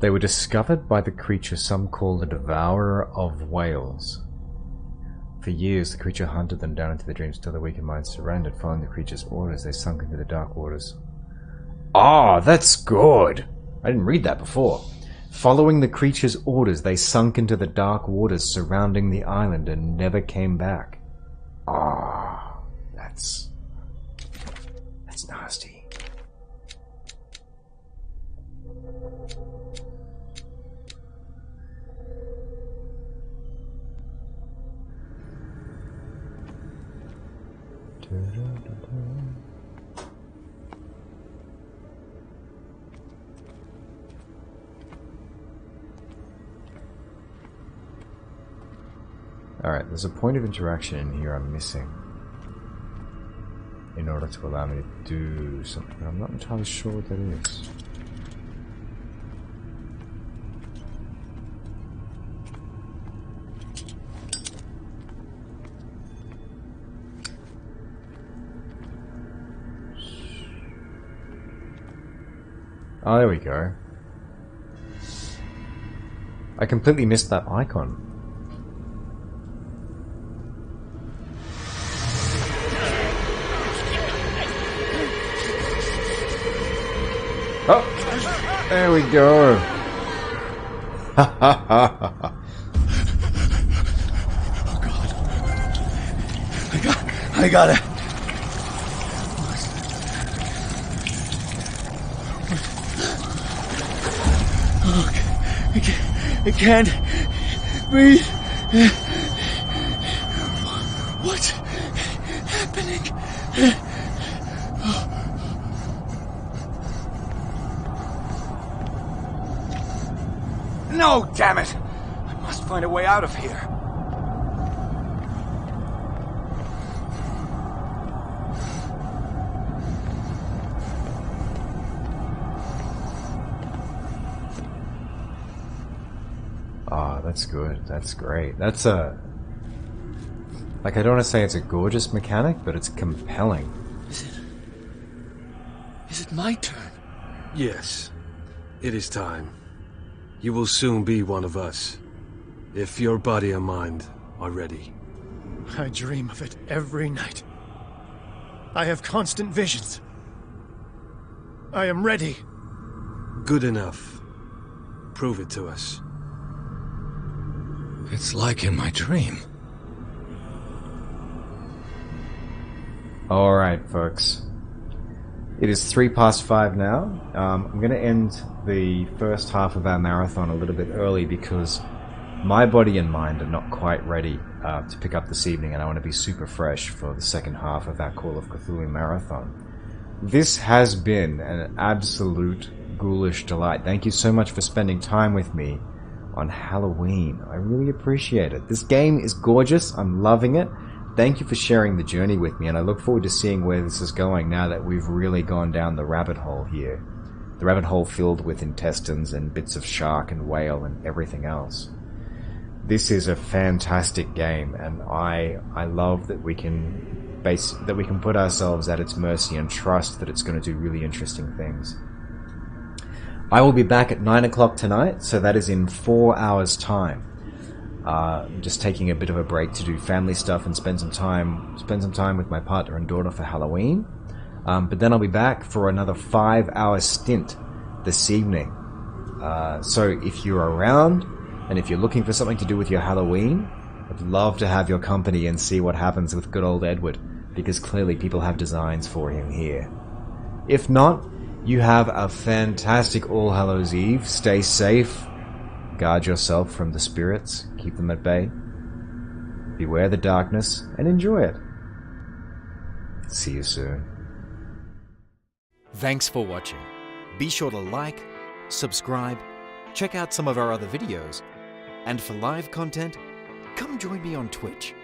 They were discovered by the creature some call the Devourer of Whales. For years, the creature hunted them down into their dreams till their weakened minds surrendered. Following the creature's orders, they sunk into the dark waters. Ah, that's good! I didn't read that before. Following the creature's orders, they sunk into the dark waters surrounding the island and never came back. Ah, that's nasty. Alright, there's a point of interaction in here I'm missing in order to allow me to do something. I'm not entirely sure what that is. Oh, there we go. I completely missed that icon. Oh, there we go. Ha ha ha ha. Oh God. I got it. I can't breathe. What's happening? No, damn it! I must find a way out of here. that's good. That's great. That's a... Like, I don't want to say it's a gorgeous mechanic, but it's compelling. Is it my turn? Yes. It is time. You will soon be one of us. If your body and mind are ready. I dream of it every night. I have constant visions. I am ready. Good enough. Prove it to us. It's like in my dream. Alright, folks. It is 5:03 now. I'm going to end the first half of our marathon a little bit early because my body and mind are not quite ready to pick up this evening, and I want to be super fresh for the second half of our Call of Cthulhu marathon. This has been an absolute ghoulish delight. Thank you so much for spending time with me on Halloween. I really appreciate it. This game is gorgeous. I'm loving it. Thank you for sharing the journey with me, and I look forward to seeing where this is going now that we've really gone down the rabbit hole here. The rabbit hole filled with intestines and bits of shark and whale and everything else. This is a fantastic game, and I love that we can put ourselves at its mercy and trust that it's going to do really interesting things. I will be back at 9 o'clock tonight, so that is in 4 hours' time. Just taking a bit of a break to do family stuff and spend some time with my partner and daughter for Halloween. But then I'll be back for another 5-hour stint this evening. So if you're around, and if you're looking for something to do with your Halloween, I'd love to have your company and see what happens with good old Edward, because clearly people have designs for him here. If not, you have a fantastic All Hallows Eve. Stay safe. Guard yourself from the spirits. Keep them at bay. Beware the darkness and enjoy it. See you soon. Thanks for watching. Be sure to like, subscribe, check out some of our other videos, and for live content, come join me on Twitch.